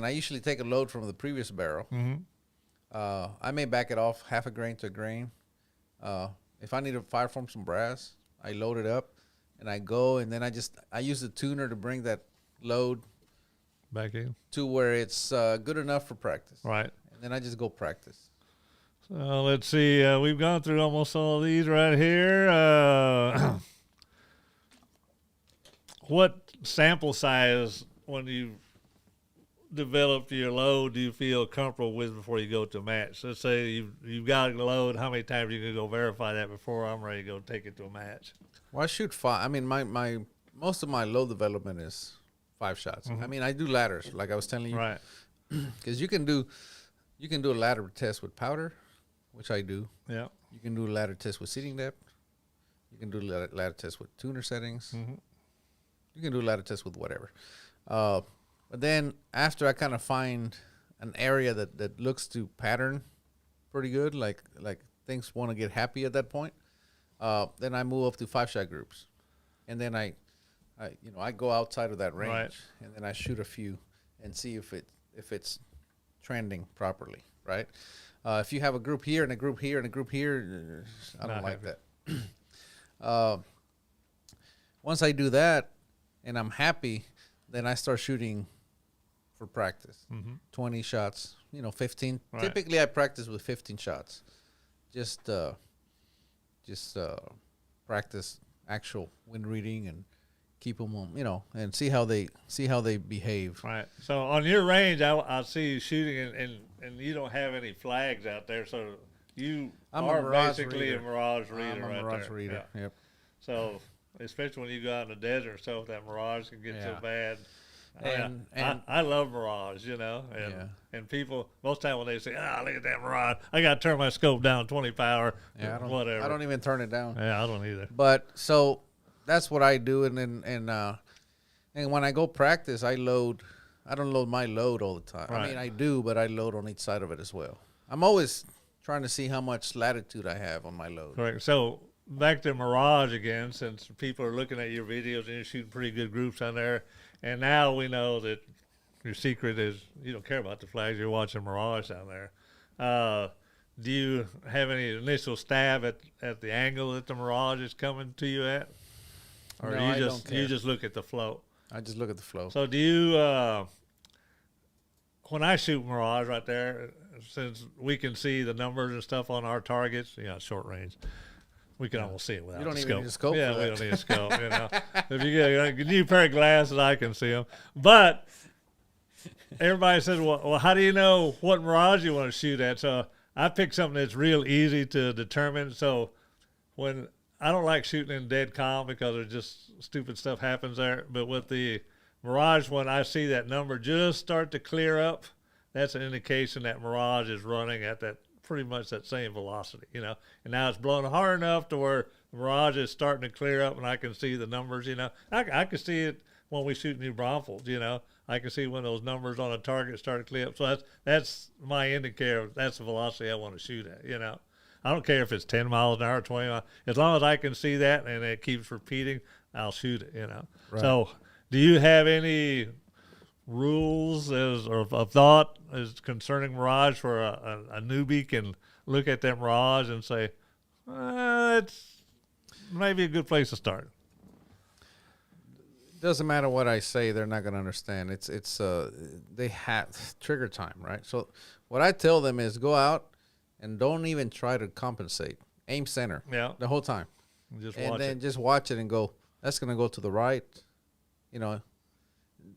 usually take a load from the previous barrel. I may back it off half a grain to a grain. If I need to fire from some brass, I load it up and I go, and then I use the tuner to bring that load back in to where it's good enough for practice. Right. And then I just go practice. So let's see. We've gone through almost all of these right here. What sample size, when you developed your load, do you feel comfortable with before you go to a match? Let's say you've got a load. How many times are you going to go verify that before I'm ready to go take it to a match? Well, I shoot 5. I mean, my most of my load development is 5 shots. I mean, I do ladders, like I was telling you. Right. Because you can do a ladder test with powder, which I do. Yeah. You can do a ladder test with seating depth. You can do a ladder test with tuner settings. You can do a ladder test with whatever. But then after I kind of find an area that looks to pattern pretty good, like things want to get happy at that point, then I move up to 5-shot groups. And then I go outside of that range, and then I shoot a few and see if it's trending properly, right? If you have a group here and a group here and a group here, I don't like that. Once I do that and I'm happy, then I start shooting for practice. 20 shots, 15. Right. Typically I practice with 15 shots. Just practice actual wind reading and keep them on, and see how they behave. Right. So on your range, I see you shooting, and you don't have any flags out there, so I'm are a mirage basically reader. a mirage reader. I'm a mirage reader. Yeah. Yep. So especially when you go out in the desert and stuff, that mirage can get so bad. And I love mirage, and people most time when they say, look at that mirage, I got to turn my scope down 20 power, whatever. I don't even turn it down. Yeah, I don't either. But so that's what I do, and when I go practice, I don't load my load all the time. Right. I mean, I do, but I load on each side of it as well. I'm always trying to see how much latitude I have on my load. Correct. So back to Mirage again, since people are looking at your videos and you're shooting pretty good groups on there, and now we know that your secret is you don't care about the flags. You're watching Mirage down there. Do you have any initial stab at the angle that the Mirage is coming to you at, or No, do I you don't care. you just look at the float? I just look at the flow. So do you? When I shoot Mirage right there, since we can see the numbers and stuff on our targets, short range. We can almost see it without You don't the even scope. need a scope Yeah, for we that. don't need a scope. If you get a new pair of glasses, I can see them. But everybody says, well, how do you know what Mirage you want to shoot at? So I picked something that's real easy to determine. So when I don't like shooting in dead calm because there's just stupid stuff happens there. But with the Mirage, when I see that number just start to clear up, that's an indication that Mirage is running at that pretty much that same velocity, And now it's blowing hard enough to where the Mirage is starting to clear up, and I can see the numbers. I can see it when we shoot new Braunfels. I can see when those numbers on a target start to clear up. So that's my indicator. That's the velocity I want to shoot at. I don't care if it's 10 miles an hour, 20 miles. As long as I can see that and it keeps repeating, I'll shoot it. Right. So, do you have any rules or a thought as concerning Mirage where a newbie can look at that Mirage and say, it's maybe a good place to start? Doesn't matter what I say, they're not going to understand. They have trigger time, right? So what I tell them is go out and don't even try to compensate. Aim center. Yeah. The whole time. Just And watch then it. just watch it and go, that's going to go to the right.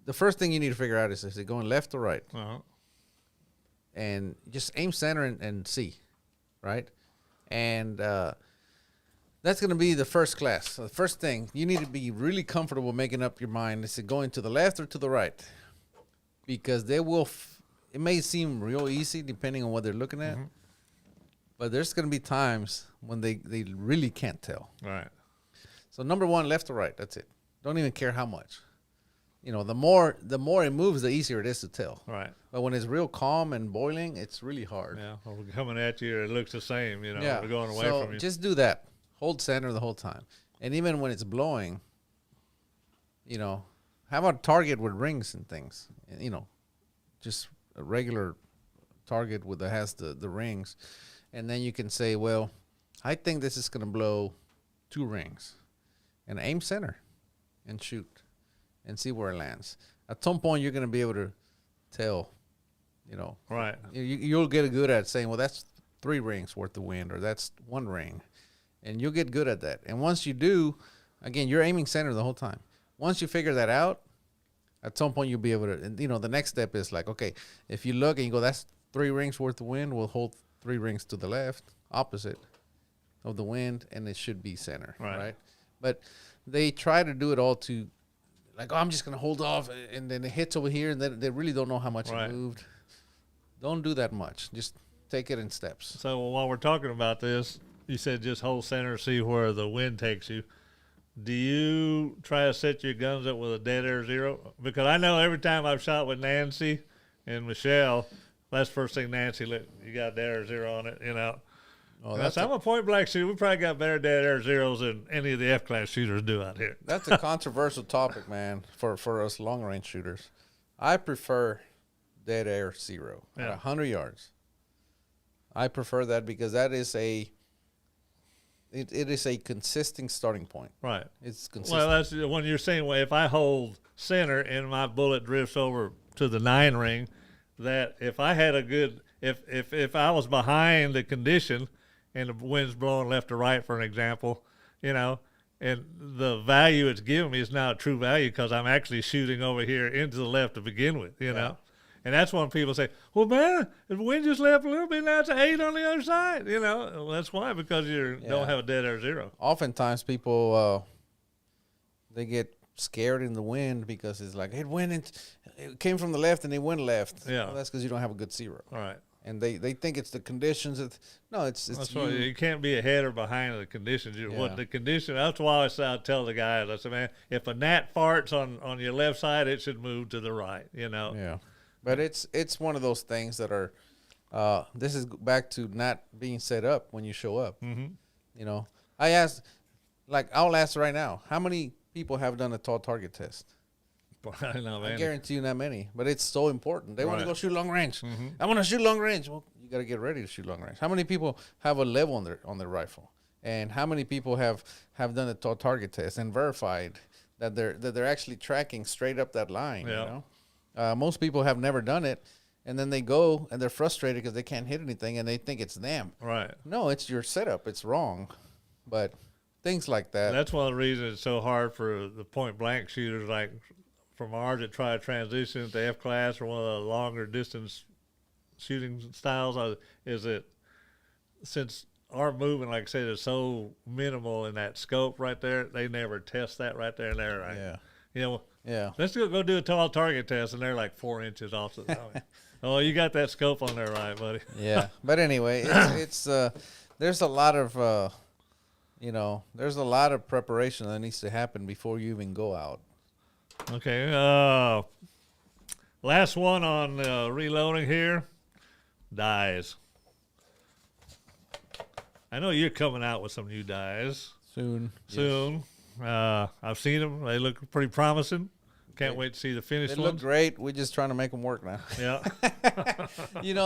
The first thing you need to figure out is it going left or right? Uh-huh. And just aim center and see, right? And that's going to be the first class. So the first thing, you need to be really comfortable making up your mind. Is it going to the left or to the right? Because they will, it may seem real easy depending on what they're looking at, but there's going to be times when they really can't tell. Right. So number one, left or right, that's it. Don't even care how much. The more it moves, the easier it is to tell. Right. But when it's real calm and boiling, it's really hard. Yeah. Or we're coming at you, it looks the same, Yeah. We're going away So from you. just do that. Hold center the whole time. And even when it's blowing, how about target with rings and things? Just a regular target that has the rings. And then you can say, well, I think this is going to blow 2 rings. And aim center and shoot and see where it lands. At some point, you're going to be able to tell, Right. You'll get good at saying, well, that's 3 rings worth of wind, or that's 1 ring. And you'll get good at that. And once you do, again, you're aiming center the whole time. Once you figure that out, at some point you'll be able to, and the next step is like, okay, if you look and you go, that's 3 rings worth of wind, we'll hold 3 rings to the left, opposite of the wind, and it should be center, right? But they try to do it all to, like, I'm just going to hold off, and then it hits over here, and then they really don't know how much it moved. Don't do that much. Just take it in steps. So while we're talking about this, you said just hold center, see where the wind takes you. Do you try to set your guns up with a dead air zero? Because I know every time I've shot with Nancy and Michelle, that's the first thing Nancy lit. You got a dead air zero on it, Oh, I'm a point blank shooter. We probably got better dead air zeros than any of the F-class shooters do out here. That's a controversial topic, man, for us long-range shooters. I prefer dead air zero at 100 yards. I prefer that because that is it is a consistent starting point. Right. It's consistent. Well, that's when you're saying, well, if I hold center and my bullet drifts over to the 9 ring, that if I had a good, if I was behind the condition and the wind's blowing left to right, for an example, and the value it's giving me is not a true value because I'm actually shooting over here into the left to begin with, know. And that's when people say, well, man, if the wind just left a little bit, now it's an 8 on the other side, Well, that's why, because you don't have a dead air zero. Oftentimes people, they get scared in the wind because it's like, it came from the left and it went left. Yeah. Well, that's because you don't have a good zero. All right. And they think it's the conditions. It's That's you. why you can't be ahead or behind the conditions. What the condition? That's why I tell the guys, I say, man, if a gnat farts on your left side, it should move to the right. Yeah, but it's one of those things that are This is back to not being set up when you show up. Mm-hmm. You know, I'll ask right now, how many people have done a tall target test? I know, man. I guarantee you not many, but it's so important. They want to Right. go shoot long range. Mm-hmm. I want to shoot long range. Well, you got to get ready to shoot long range. How many people have a level on their rifle? And how many people have done a tall target test and verified that they're actually tracking straight up that line? Yeah. You know, most people have never done it, and then they go and they're frustrated because they can't hit anything and they think it's them. Right. No, it's your setup. It's wrong. But things like that. That's one of the reasons it's so hard for the point blank shooters like from ours that try to transition to F class or one of the longer distance shooting styles is that since our movement, like I said, is so minimal in that scope right there, they never test that right there and there. Right? Yeah. You know, Yeah. let's go do a tall target test, and they're like 4 inches off the. Oh, you got that scope on there, right, buddy? Yeah. But anyway, it's there's a lot of there's a lot of preparation that needs to happen before you even go out. Okay. Last one on reloading here. Dies. I know you're coming out with some new dies Soon. soon. I've seen them. They look pretty promising. Can't wait to see the finished They look ones. great. We're just trying to make them work now. Yeah.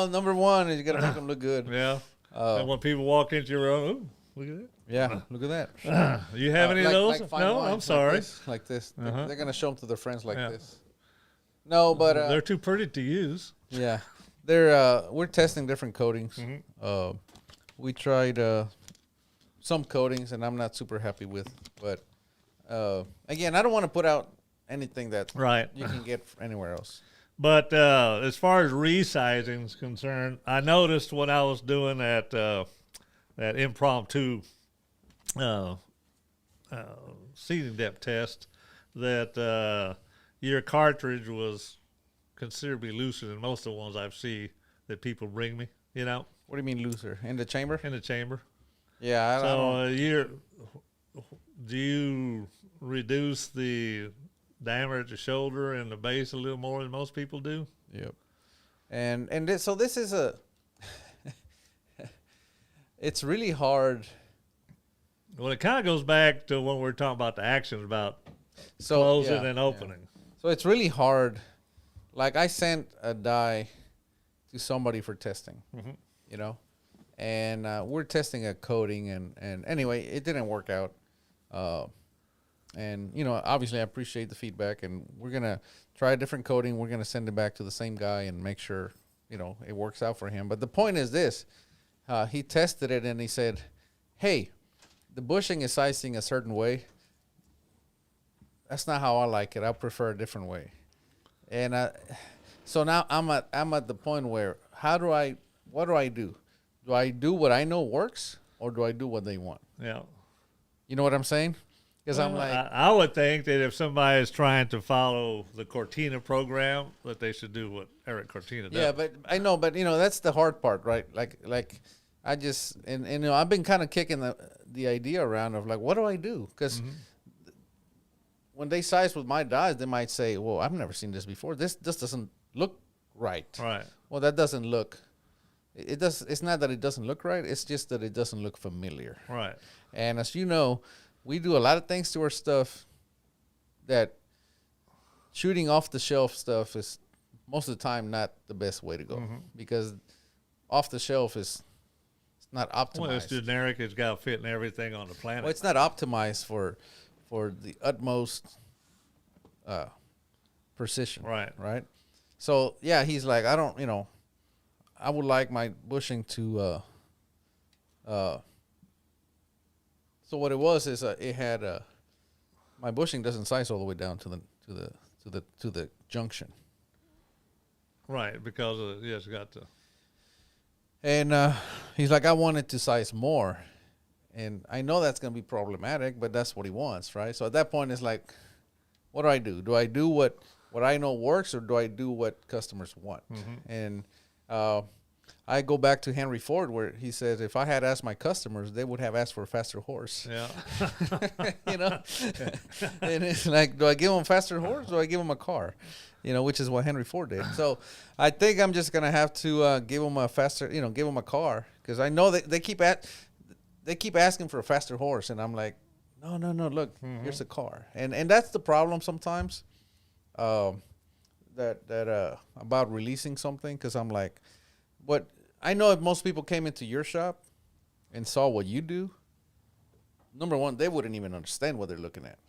Number one is you got to make them look good. Yeah. And when people walk into your room, ooh, look at Yeah, look at that. that. You have any of those? fine No, wines, I'm sorry. Like this. Uh-huh. They're going to show them to their friends like Yeah. this. No, but They're too pretty to use. yeah, we're testing different coatings. Mm-hmm. We tried some coatings, and I'm not super happy with. But again, I don't want to put out anything that Right. you can get anywhere else. But as far as resizing is concerned, I noticed when I was doing that impromptu seating depth test that your cartridge was considerably looser than most of the ones I've seen that people bring me, you know, What do you mean looser? In the chamber? in the chamber. Yeah, I don't. So do you reduce the diameter at the shoulder and the base a little more than most people do? Yep. So this is it's really hard. Well, it kind of goes back to when we were talking about the actions about So closing yeah, and opening. So it's really hard. Like I sent a die to somebody for testing, Mhm. you know, and we're testing a coating, and anyway, it didn't work out. And obviously, I appreciate the feedback, and we're gonna try a different coating. We're gonna send it back to the same guy and make sure it works out for him. But the point is this: he tested it and he said, "Hey, the bushing is sizing a certain way. That's not how I like it. I prefer a different way." And so now I'm at the point where what do I do? Do I do what I know works, or do I do what they want? Yeah. You know what I'm saying? Because I'm like, I would think that if somebody is trying to follow the Cortina program, that they should do what Erik Cortina does. yeah, but I know, but that's the hard part, right? Like I just and I've been kind of kicking the idea around of like, what do I do? Because when they size with my dies, they might say, "Well, I've never seen this before. This doesn't look right." Right. Well, that doesn't look. It does. It's not that it doesn't look right. It's just that it doesn't look familiar. Right. And as you know, we do a lot of things to our stuff that shooting off the shelf stuff is most of the time not the best way to go because off the shelf is it's not optimized. Well, it's generic. It's got to fit in everything on the planet. Well, it's not optimized for the utmost precision. Right. Right. So yeah, he's like, I don't, I would like my bushing to. So what it was is it had my bushing doesn't size all the way down to the junction. Right, because it's got to. And he's like, I want it to size more. And I know that's going to be problematic, but that's what he wants, right? So at that point, it's like, what do I do? Do I do what I know works, or do I do what customers want? And I go back to Henry Ford where he said, if I had asked my customers, they would have asked for a faster horse. Yeah. You know, and it's like, do I give them a faster horse? Or do I give them a car? You know, which is what Henry Ford did. So I think I'm just gonna have to give them a faster, you know, give them a car, because I know they keep asking for a faster horse, and I'm like, no, look, here's a car, and that's the problem sometimes, that about releasing something, because I'm like, what I know, if most people came into your shop and saw what you do, number one, they wouldn't even understand what they're looking at,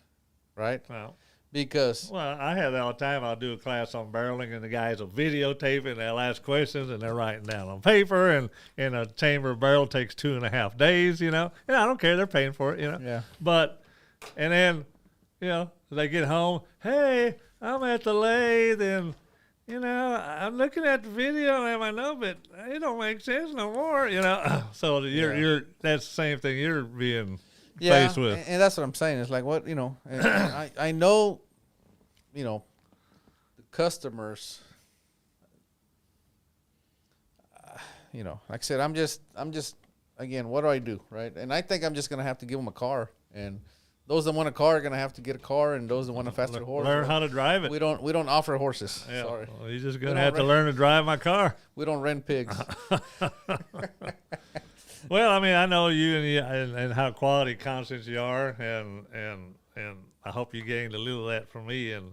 right? Well, Because I have that all the time. I'll do a class on barreling, and the guys will videotape it, and they'll ask questions, and they're writing down on paper, and a chamber barrel takes 2.5 days, you know. And I don't care. They're paying for it, you know. Yeah. But, and then, you know, they get home, hey, I'm at the lathe, and, you know, I'm looking at the video, and I know, but it don't make sense no more, you know. So you're that's the same thing you're being faced with. And that's what I'm saying. It's like, what, you know, and I know, you know, the customers, you know, like I said, I'm just, again, what do I do, right? And I think I'm just gonna have to give them a car, and those that want a car are gonna have to get a car, and those that want a faster horse, Learn how to drive it. We don't offer horses. Yeah. Sorry, Well, you're just gonna have to learn to drive my car. we don't rent pigs. Well, I mean, I know you and how quality conscious you are, and I hope you gained a little of that from me, and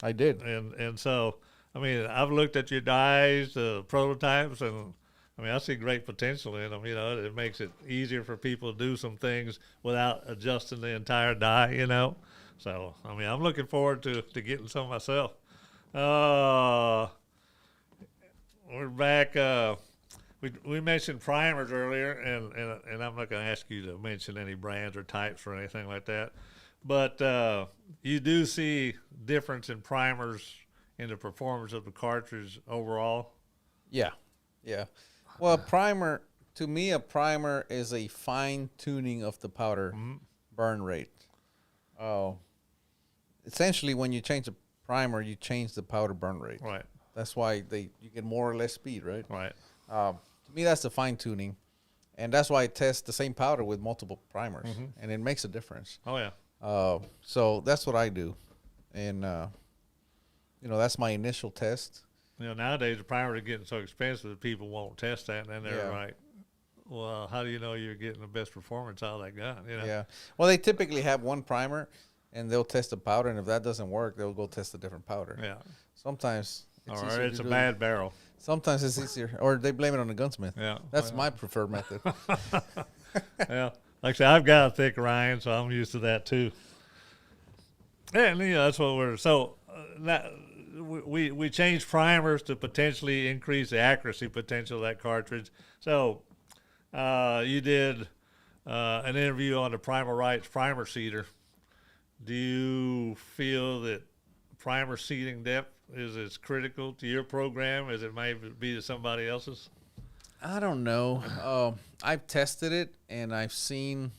I did. and so, I mean, I've looked at your dies, prototypes, and I mean, I see great potential in them. You know, it makes it easier for people to do some things without adjusting the entire die. You know, so I mean, I'm looking forward to getting some myself. We're back. We mentioned primers earlier, and I'm not going to ask you to mention any brands or types or anything like that, but you do see difference in primers in the performance of the cartridge overall. Yeah. Well, to me, a primer is a fine tuning of the powder burn rate. Essentially, when you change the primer, you change the powder burn rate. Right. That's why you get more or less speed, right? Right. To me, that's the fine tuning, and that's why I test the same powder with multiple primers, and it makes a difference. Oh yeah. So that's what I do, and you know, that's my initial test. You know, nowadays the primers are getting so expensive that people won't test that, and then they're like, well, how do you know you're getting the best performance out of that gun? You know? Yeah. Well, they typically have one primer, and they'll test the powder, and if that doesn't work, they'll go test a different powder. Yeah. Sometimes Or it's a bad barrel. Sometimes it's easier, or they blame it on the gunsmith. Yeah. That's my preferred method. Yeah. Like I said, I've got a thick rind, so I'm used to that too. And you know, that's what we're we changed primers to potentially increase the accuracy potential of that cartridge. So you did an interview on the Primal Rights primer seeder. Do you feel that primer seeding depth is as critical to your program as it may be to somebody else's? I don't know. I've tested it, and I've seen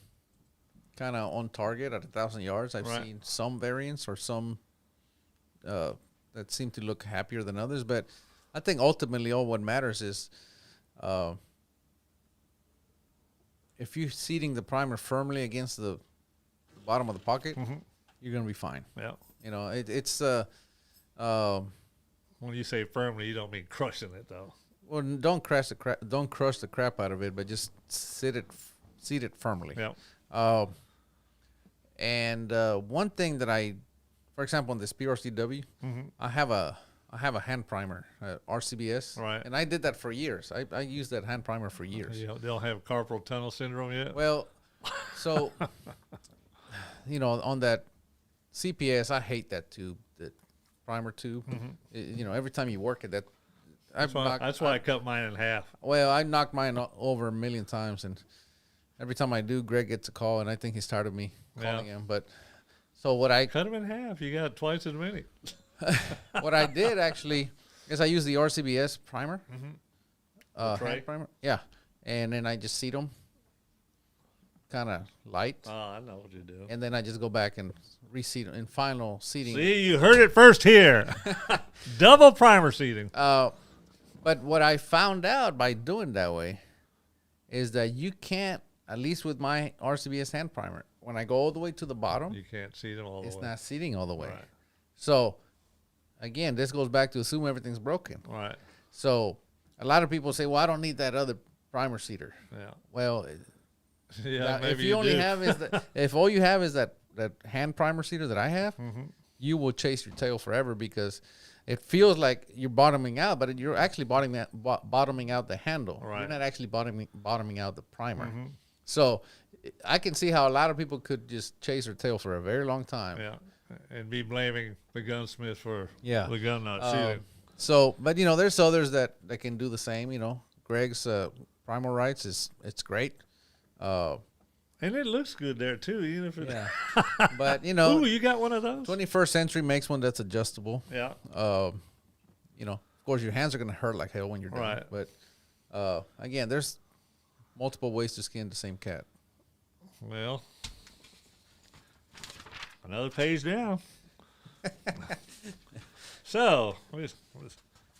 kind of on target at 1,000 yards. I've seen some variants or some that seem to look happier than others. But I think ultimately all what matters is if you're seating the primer firmly against the bottom of the pocket, you're going to be fine. Yeah. You know, it's when you say firmly, you don't mean crushing it though. well, don't crush the crap out of it, but just seat it firmly. Yeah. And one thing that for example, on this PRCW, I have a hand primer, RCBS, Right. and I did that for years. I used that hand primer for years. You don't have carpal tunnel syndrome yet? Well, so you know, on that CPS, I hate that tube, that primer tube. You know, every time you work it, That's why I cut mine in half. Well, I knocked mine over 1 million times, and every time I do, Greg gets a call, and I think he's tired of me calling him. But so what I cut them in half. You got twice as many. what I did actually is I used the RCBS primer, hand primer, and then I just seat them kind of light. Oh, I know what you do. And then I just go back and reseat in final seating. See, you heard it first here. Double primer seating. But what I found out by doing that way is that you can't, at least with my RCBS hand primer, when I go all the way to the bottom, You can't see them all the it's way. not seating all the way. Right. So, again, this goes back to assume everything's broken. Right. So, a lot of people say, well, I don't need that other primer seater. Yeah. Well, Yeah. now, Maybe if you only do. have is that, if all you have is that hand primer seater that I have, Mm-hmm. you will chase your tail forever because it feels like you're bottoming out, but you're actually bottoming out the handle. Right. You're not actually bottoming out the primer. Mm-hmm. So I can see how a lot of people could just chase their tail for a very long time. Yeah. And be blaming the gunsmith for Yeah. the gun not shooting. So, but you know, there's others that can do the same. You know, Greg's primal rights it's great. And it looks good there too, even if it. Yeah. But you know, Ooh, you got one of those? 21st Century makes one that's adjustable. Yeah. You know, of course, your hands are gonna hurt like hell when you're done. Right. But again, there's multiple ways to skin the same cat. Well, another page down. So,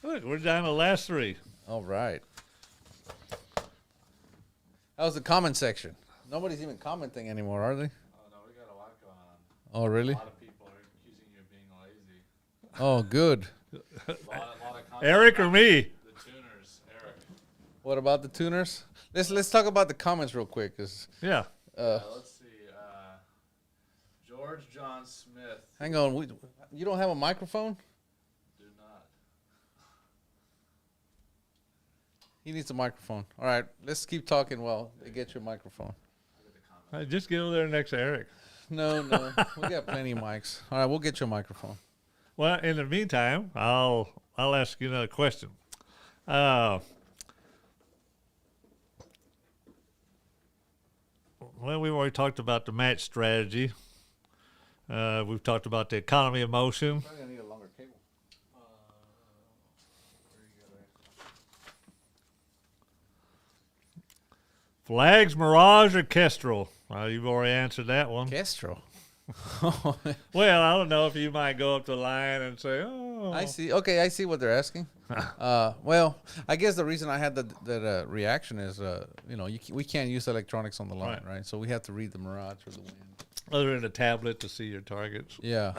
look, we're down to the last three. All right. That was the comment section. Nobody's even commenting anymore, are they? Oh no, we got a lot going on. Oh, really? A lot of people are accusing you of being lazy. Oh, good. A lot of comments Eric or about me? The tuners, Eric. What about the tuners? Let's talk about the comments real quick, cause Yeah. Let's see. George John Smith. hang on, you don't have a microphone? Do not. He needs a microphone. All right, let's keep talking while they get your microphone. Just get over there next to Eric. No, we got plenty of mics. All right, we'll get you a microphone. Well, in the meantime, I'll ask you another question. Well, we've already talked about the match strategy. We've talked about the economy of motion. Probably gonna need a longer cable. Flags, Mirage, or Kestrel? Well, you've already answered that one. Kestrel. Well, I don't know if you might go up the line and say, "Oh, I see. Okay, I see what they're asking. Well, I guess the reason I had that reaction is, you know, we can't use electronics on the line, right? So we have to read the Mirage or the wind. other than a tablet to see your targets." Yeah.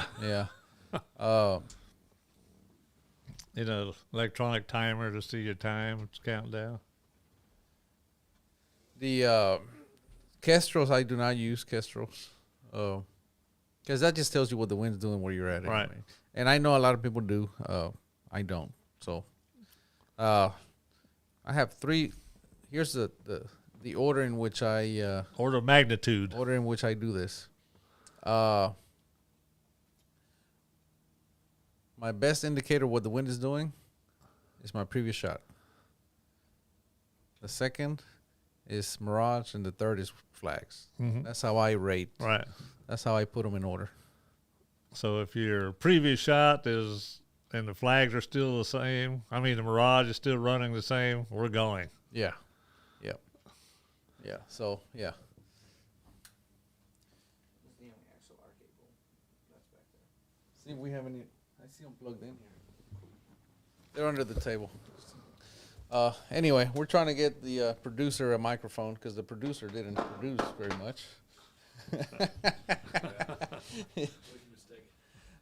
You know, electronic timer to see your time. It's counting down. The Kestrels, I do not use Kestrels. Because that just tells you what the wind's doing where you're at. Right. Anyway. And I know a lot of people do. I don't. So I have three. Here's the order in which I Order of magnitude. do this. My best indicator of what the wind is doing is my previous shot. The second is Mirage, and the third is flags. Mm-hmm. That's how I rate. Right. That's how I put them in order. So if your previous shot is and the flags are still the same, I mean the Mirage is still running the same, we're going. Yeah. Yep. Yeah. So yeah. See if we have any. I see them plugged in here. They're under the table. Anyway, we're trying to get the producer a microphone because the producer didn't produce very much.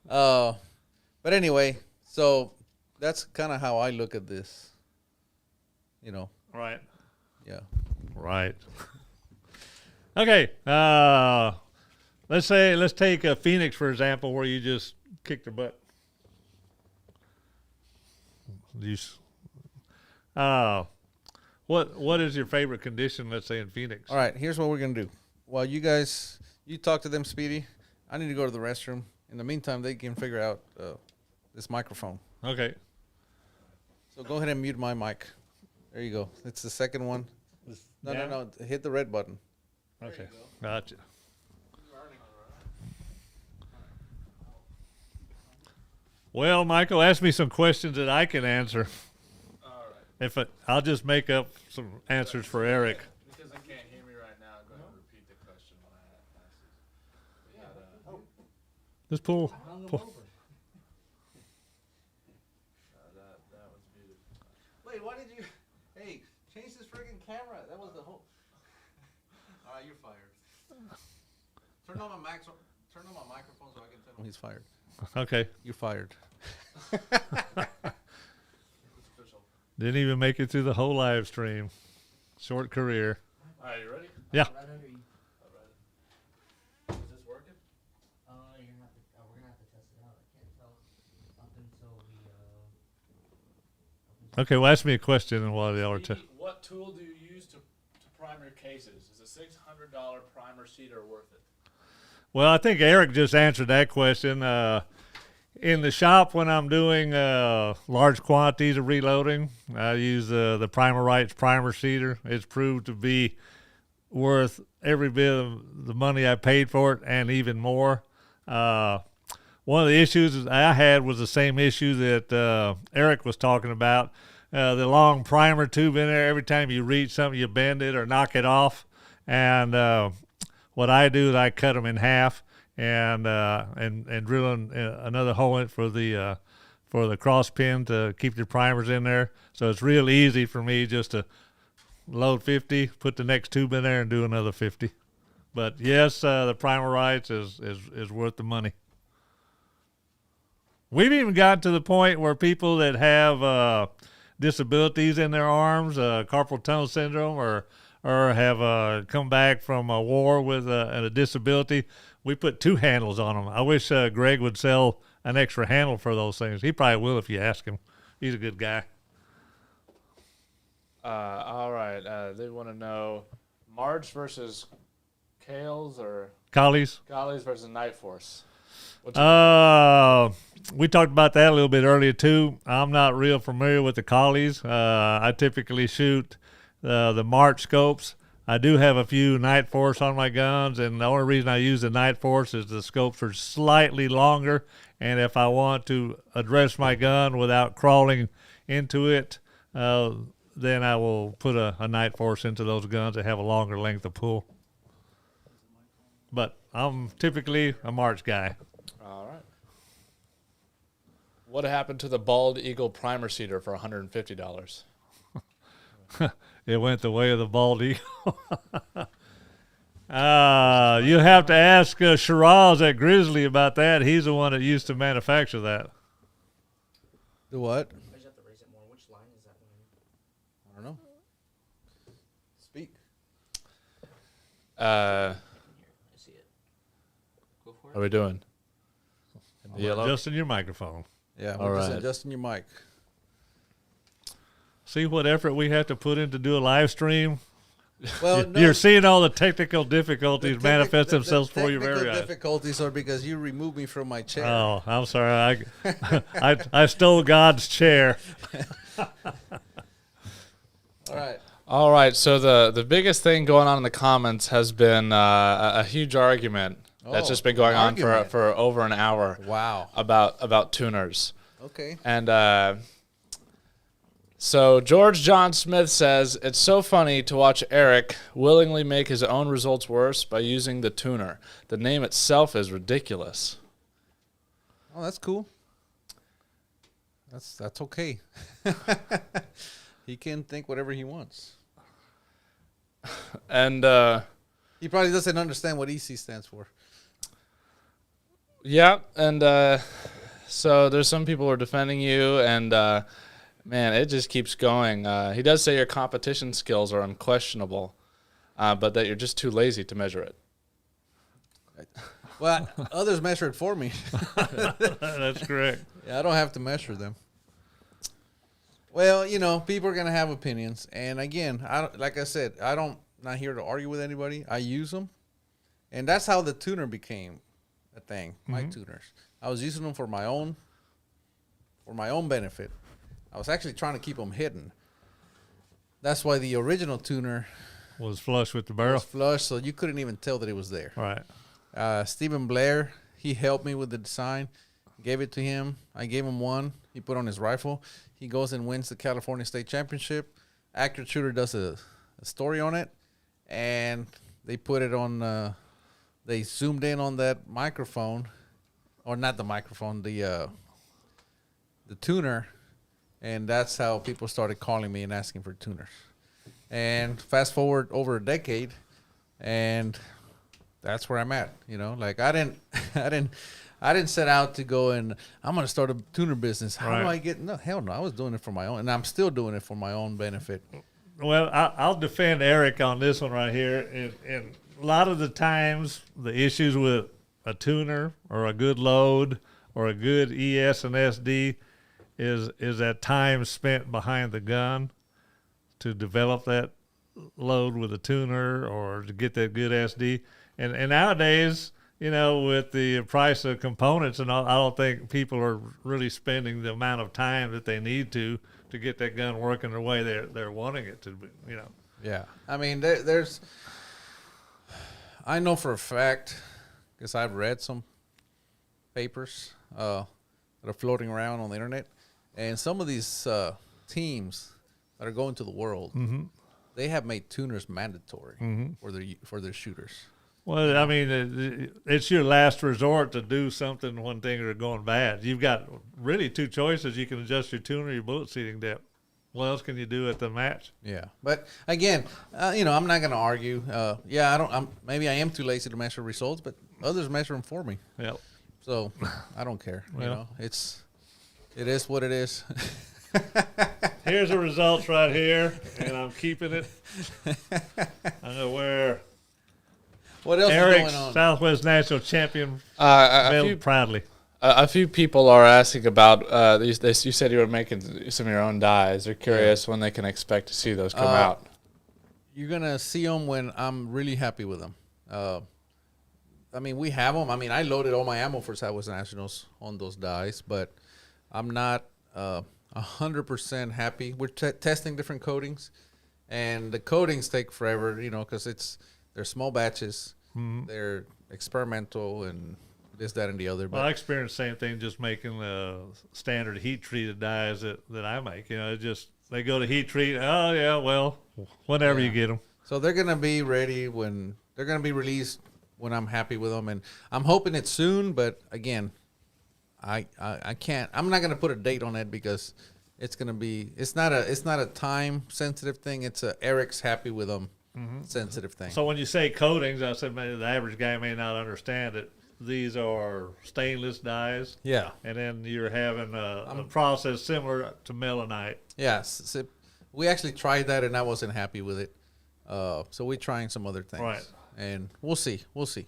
But anyway, so that's kind of how I look at this. You know. Right. Yeah. Right. Okay. Let's take a Phoenix for example, where you just kick their butt. What is your favorite condition? Let's say in Phoenix. All right. Here's what we're gonna do. While you talk to them, Speedy. I need to go to the restroom. In the meantime, they can figure out this microphone. Okay. So go ahead and mute my mic. There you go. It's the second one. No. Hit the red button. Okay. Gotcha. Well, Michael, ask me some questions that I can answer. All right. I'll just make up some answers for Erik. Because I can't hear me right now, go ahead and repeat the question when I ask it. Just pull. That was muted. Wait, why did you? Hey, change this friggin' camera. That was the whole. All right, you're fired. Turn on my mic. Turn on my microphone so I can tell him he's fired. Okay. You're fired. Didn't even make it through the whole live stream. Short career. All right, you ready? Yeah. Right under you. All right. Is this working? We're gonna have to test it out. I can't tell up until we Okay, well, ask me a question and while y'all are Speedy, what tool do you use to prime your cases? Is a $600 primer sheeter worth it? Well, I think Erik just answered that question. In the shop, when I'm doing large quantities of reloading, I use the Parallax primer sheeter. It's proved to be worth every bit of the money I paid for it and even more. One of the issues I had was the same issue that Erik was talking about. The long primer tube in there, every time you reach something, you bend it or knock it off. And what I do is I cut them in half and drill another hole in it for the cross pin to keep your primers in there. So it's real easy for me just to load 50, put the next tube in there, and do another 50. But yes, the primer rights is worth the money. We've even gotten to the point where people that have disabilities in their arms, carpal tunnel syndrome, or have come back from a war with a disability, we put 2 handles on them. I wish Greg would sell an extra handle for those things. He probably will if you ask him. He's a good guy. All right. They want to know Marge versus Kales or Collies? Gollies versus Night Force. We talked about that a little bit earlier too. I'm not real familiar with the Collies. I typically shoot the March scopes. I do have a few Night Force on my guns, and the only reason I use the Night Force is the scopes are slightly longer, and if I want to address my gun without crawling into it, then I will put a Night Force into those guns that have a longer length of pull. But I'm typically a March guy. All right. What happened to the Bald Eagle primer sheeter for $150? It went the way of the bald eagle. You have to ask Shiraz at Grizzly about that. He's the one that used to manufacture that. The what? I just have to raise it more. Which line is that one? I don't know. Speak. I see it. Go for it. What are we doing? Yellow? Adjusting your microphone. Yeah, All we're just right. adjusting your mic. See what effort we have to put in to do a live stream? Well, no, You're seeing all the technical difficulties the manifest the themselves for your very technical eyes. difficulties are because you removed me from my chair. Oh, I'm sorry. I stole God's chair. All right. All right. So the biggest thing going on in the comments has been a huge argument that's Oh, just been going on argument. for over an hour Wow. about tuners. Okay. And so George John Smith says, it's so funny to watch Erik willingly make his own results worse by using the tuner. The name itself is ridiculous. Oh, that's cool. That's okay. He can think whatever he wants. And He probably doesn't understand what EC stands for. yeah, and so there's some people who are defending you, and man, it just keeps going. He does say your competition skills are unquestionable, but that you're just too lazy to measure it. Well, others measure it for me. That's correct. Yeah, I don't have to measure them. Well, people are gonna have opinions, and again, like I said, not here to argue with anybody. I use them, and that's how the tuner became a thing. My tuners, I was using them for my own benefit. I was actually trying to keep them hidden. That's why the original tuner Was flush with the barrel. was flush, so you couldn't even tell that it was there. Right. Stephen Blair, he helped me with the design. Gave it to him. I gave him one. He put on his rifle. He goes and wins the California State Championship. Accurate Shooter does a story on it, and they put it on. They zoomed in on that microphone, or not the microphone, the tuner, and that's how people started calling me and asking for tuners. And fast forward over a decade, and that's where I'm at. You know, like I didn't set out to go and I'm going to start a tuner business. How do I get? No, hell no. I was doing it for my own, and I'm still doing it for my own benefit. Well, I'll defend Erik on this one right here. And a lot of the times, the issues with a tuner or a good load or a good ES and SD is that time spent behind the gun to develop that load with a tuner or to get that good SD. And nowadays, you know, with the price of components and all, I don't think people are really spending the amount of time that they need to get that gun working the way they're wanting it to be, you know. Yeah. I mean, there's, I know for a fact, because I've read some papers that are floating around on the internet, and some of these teams that are going to the world, they have made tuners mandatory for their shooters. Well, I mean, it's your last resort to do something when things are going bad. You've got really two choices. You can adjust your tuner or your bullet seating depth. What else can you do at the match? Yeah, but again, you know, I'm not going to argue. Yeah, maybe I am too lazy to measure results, but others measure them for me. Yep. So I don't care. Well, you know, it is what it is. Here's the results right here, and I'm keeping it. I'm gonna wear What else Erik's is going on? Southwest National Champion medal proudly. A few people are asking about you said you were making some of your own dies. They're curious when they can expect to see those come out. You're gonna see them when I'm really happy with them. I mean, we have them. I mean, I loaded all my ammo for Southwest Nationals on those dies, but I'm not 100% happy. We're testing different coatings, and the coatings take forever, you know, because they're small batches, they're experimental, and this, that, and the other. Well, But I experienced the same thing just making the standard heat treated dies that I make. You know, they go to heat treat. Oh yeah, well, whenever you get them. so they're gonna be ready when they're gonna be released when I'm happy with them, and I'm hoping it's soon. But again, I can't. I'm not gonna put a date on it because it's gonna be. It's not a time sensitive thing. It's a Erik's happy with them sensitive thing. So when you say coatings, I said maybe the average guy may not understand it. These are stainless dyes. Yeah. And then you're having a process similar to melanite. Yes. We actually tried that, and I wasn't happy with it. So we're trying some other things. Right. And we'll see. We'll see.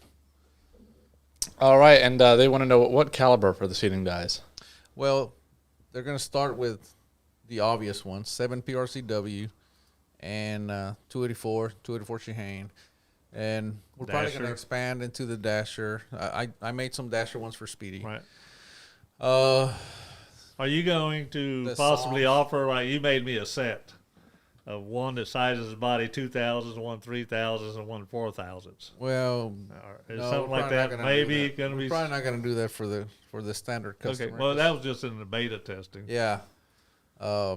All right, and they want to know what caliber for the seating dies. Well, they're going to start with the obvious ones, 7 PRCW and 284 Shaheen. And we're probably going to Dasher. expand into the Dasher. I made some Dasher ones for Speedy. Right. Are you going to the possibly songs. offer, like you made me a set of one that sizes the body 2,000s, one 3,000s, and one 4,000s? Well, Is no, something we're like probably not that gonna do maybe that. going to We're be? probably not going to do that for the standard customer. Okay, well, that was just in the beta testing. Yeah. I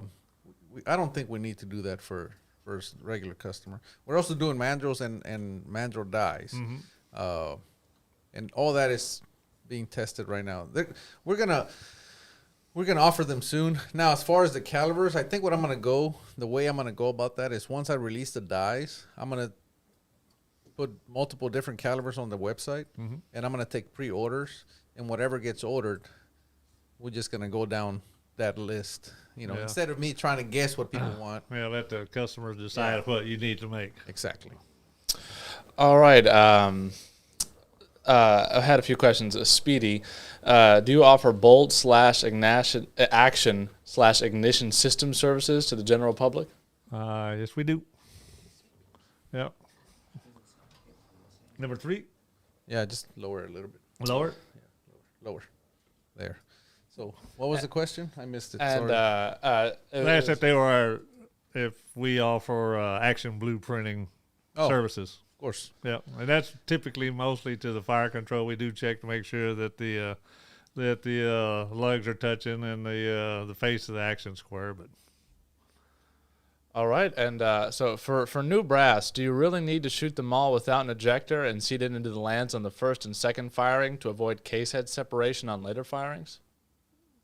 don't think we need to do that for regular customer. We're also doing mandrels and mandrel dies. And all that is being tested right now. We're gonna offer them soon. Now, as far as the calibers, I think the way I'm gonna go about that is once I release the dies, I'm gonna put multiple different calibers on the website, and I'm gonna take pre-orders, and whatever gets ordered, we're just gonna go down that list. You know, Yeah. instead of me trying to guess what people want. Yeah, let the customers decide what you need to make. Exactly. All right. I had a few questions. Speedy, do you offer bolt / action / ignition system services to the general public? Yes, we do. Yep. Number 3, Yeah, just lower it a little bit. lower. Lower. There. So, what was the question? I missed it. And Sorry. That's if we offer action blueprinting services. Of course. Yeah, and that's typically mostly to the fire control. We do check to make sure that the lugs are touching and the face of the action square. But all right. And so for new brass, do you really need to shoot them all without an ejector and seat it into the lands on the first and second firing to avoid case head separation on later firings?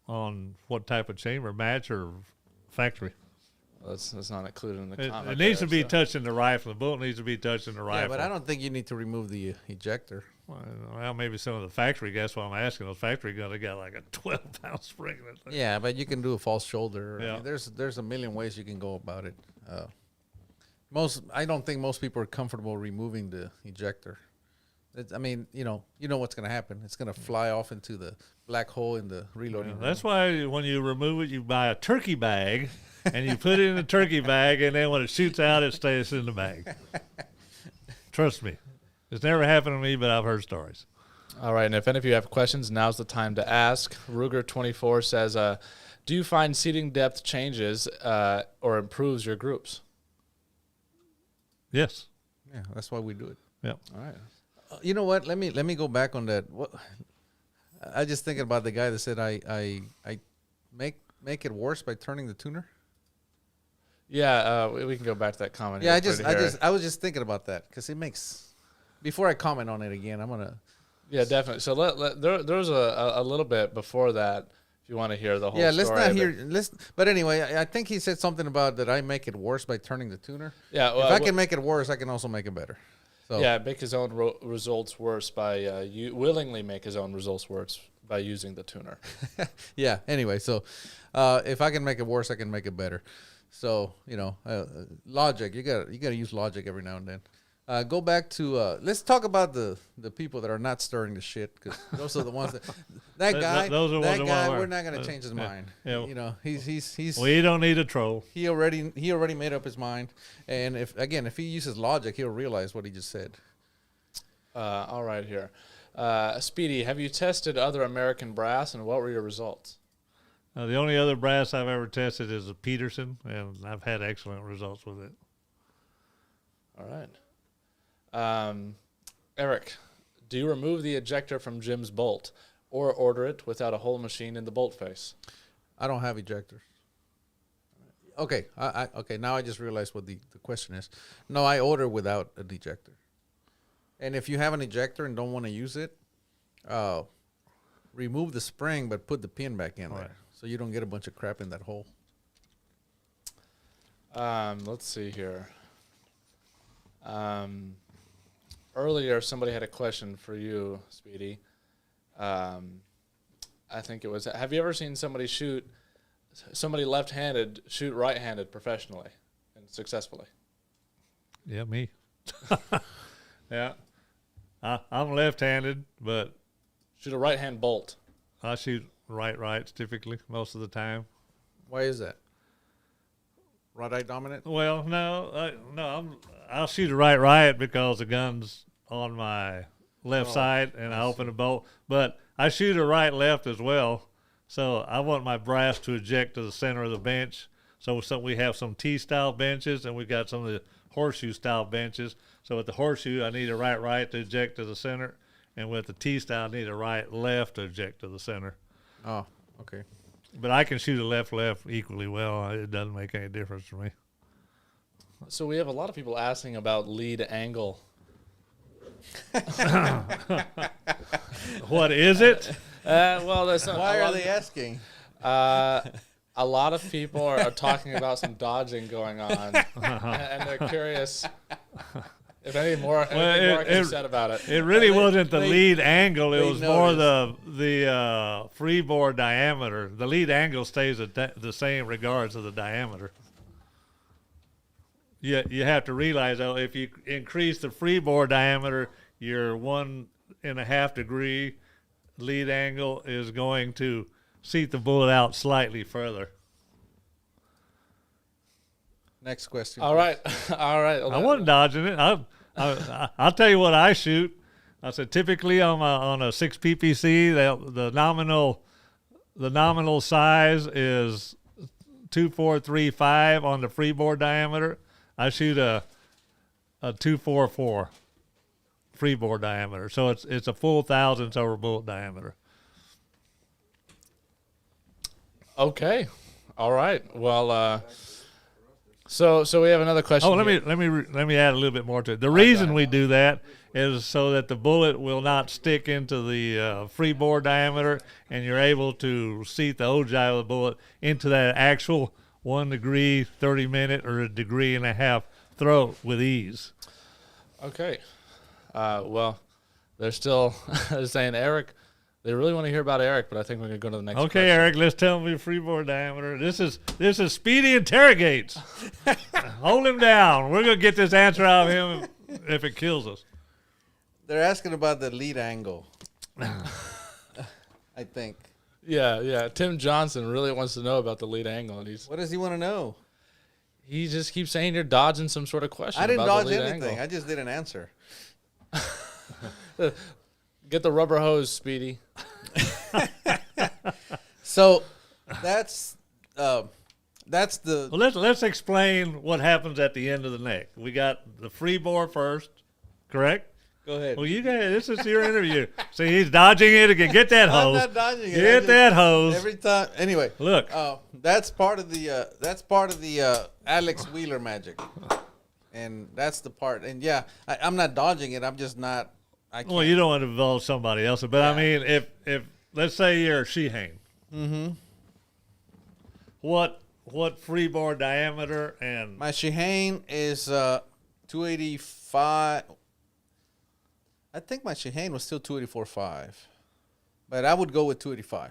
on what type of chamber, match or factory. That's not included in the It comment. needs to there, be so. touching the rifle. The bullet needs to be touching the Yeah, rifle. but I don't think you need to remove the ejector. Well, maybe some of the factory. That's what I'm asking. Those factory guns, they got like a 12-pound spring in that thing. Yeah, but you can do a false shoulder. I Yeah. mean, there's a million ways you can go about it. I don't think most people are comfortable removing the ejector. I mean, you know what's going to happen. It's going to fly off into the black hole in the reloading room. That's why when you remove it, you buy a turkey bag, and you put it in the turkey bag, and then when it shoots out, it stays in the bag. Trust me. It's never happened to me, but I've heard stories. All right, and if any of you have questions, now's the time to ask. Ruger24 says, do you find seating depth changes or improves your groups? Yes. Yeah, that's why we do it. Yeah. All right. You know what? Let me go back on that. I just thinking about the guy that said I make it worse by turning the tuner. Yeah, we can go back to that comment. Yeah, here I was just thinking about that because it makes. Before I comment on it again, I'm gonna. Yeah, definitely. So there's a little bit before that. If you want to hear the whole. Yeah, let's story not of hear. it. But anyway, I think he said something about that I make it worse by turning the tuner. Yeah, If I can make it worse, I can also make it better. So Yeah, make his own results worse by willingly make his own results worse by using the tuner. yeah. Anyway, so if I can make it worse, I can make it better. So logic. You gotta use logic every now and then. Go back to let's talk about the people that are not stirring the shit because those are the ones that guy. those are the ones that won't we're learn. not gonna change his mind. Yeah. You know, he's We don't need a troll. he already made up his mind. And if he uses logic, he'll realize what he just said. All right, here. Speedy, have you tested other American brass, and what were your results? The only other brass I've ever tested is a Peterson, and I've had excellent results with it. All right. Erik, do you remove the ejector from Jim's bolt or order it without a whole machine in the bolt face? I don't have ejectors. Okay, okay. Now I just realized what the question is. No, I order without an ejector. And if you have an ejector and don't want to use it, remove the spring but put the pin back in there, so you don't get a bunch of crap in that hole. Let's see here. Earlier, somebody had a question for you, Speedy. I think it was, have you ever seen somebody left-handed shoot right-handed professionally and successfully? Yeah, me. Yeah. I'm left-handed, but Shoot a right-hand bolt. I shoot rights typically most of the time. Why is that? Right eye dominant? Well, I'll shoot a right because the gun's on my left side and I open the bolt. But I shoot a right-left as well. So I want my brass to eject to the center of the bench. So we have some T-style benches and we got some of the horseshoe-style benches. So with the horseshoe, I need a right to eject to the center. And with the T-style, I need a right-left to eject to the center. Oh, okay. But I can shoot a left equally well. It doesn't make any difference for me. So we have a lot of people asking about lead angle. What is it? Well, that's not, Why are they asking? A lot of people are talking about some dodging going on, and they're curious if anything more can be said about it. It really wasn't the they- lead angle. It they was more noticed. the freeboard diameter. The lead angle stays the same regardless of the diameter. You have to realize, though, if you increase the freeboard diameter, your 1.5 degree lead angle is going to seat the bullet out slightly further. Next question. All right, all right. I wasn't dodging it. I'll tell you what I shoot. I said typically on a 6 PPC, the nominal size is 2435 on the freeboard diameter. I shoot a 244 freeboard diameter, so it's a full thousandths over bullet diameter. Okay, all right. Well, so we have another question. Oh, let here. me add a little bit more to it. The reason we do that is so that the bullet will not stick into the freeboard diameter, and you're able to seat the ogive of the bullet into that actual 1 degree, 30-minute, or 1.5 degrees throat with ease. Okay. Well, they're still they're saying Erik. They really want to hear about Erik, but I think we're going to go to the next Okay, question. Erik, let's tell me freeboard diameter. This is Speedy interrogates. Hold him down. We're going to get this answer out of him if it kills us. They're asking about the lead angle. I think. Yeah. Tim Johnson really wants to know about the lead angle, and What does he want to know? he just keeps saying you're dodging some sort of question. I didn't about dodge the lead anything. angle. I just didn't answer. Get the rubber hose, Speedy. So that's the Well, let's explain what happens at the end of the neck. We got the free bore first, correct? go ahead. Well, you guys, this is your interview. See, he's dodging it again. Get that I'm hose. not dodging it. Get that hose. Every time. Anyway, Look. that's part of the Alex Wheeler magic, and that's the part. And yeah, I'm not dodging it. I'm just not. I can't. Well, you don't want to involve somebody else, but I mean, if let's say you're a Shehane, what freeboard diameter and My Shehane is 285. I think my Shehane was still 284.5, but I would go with 285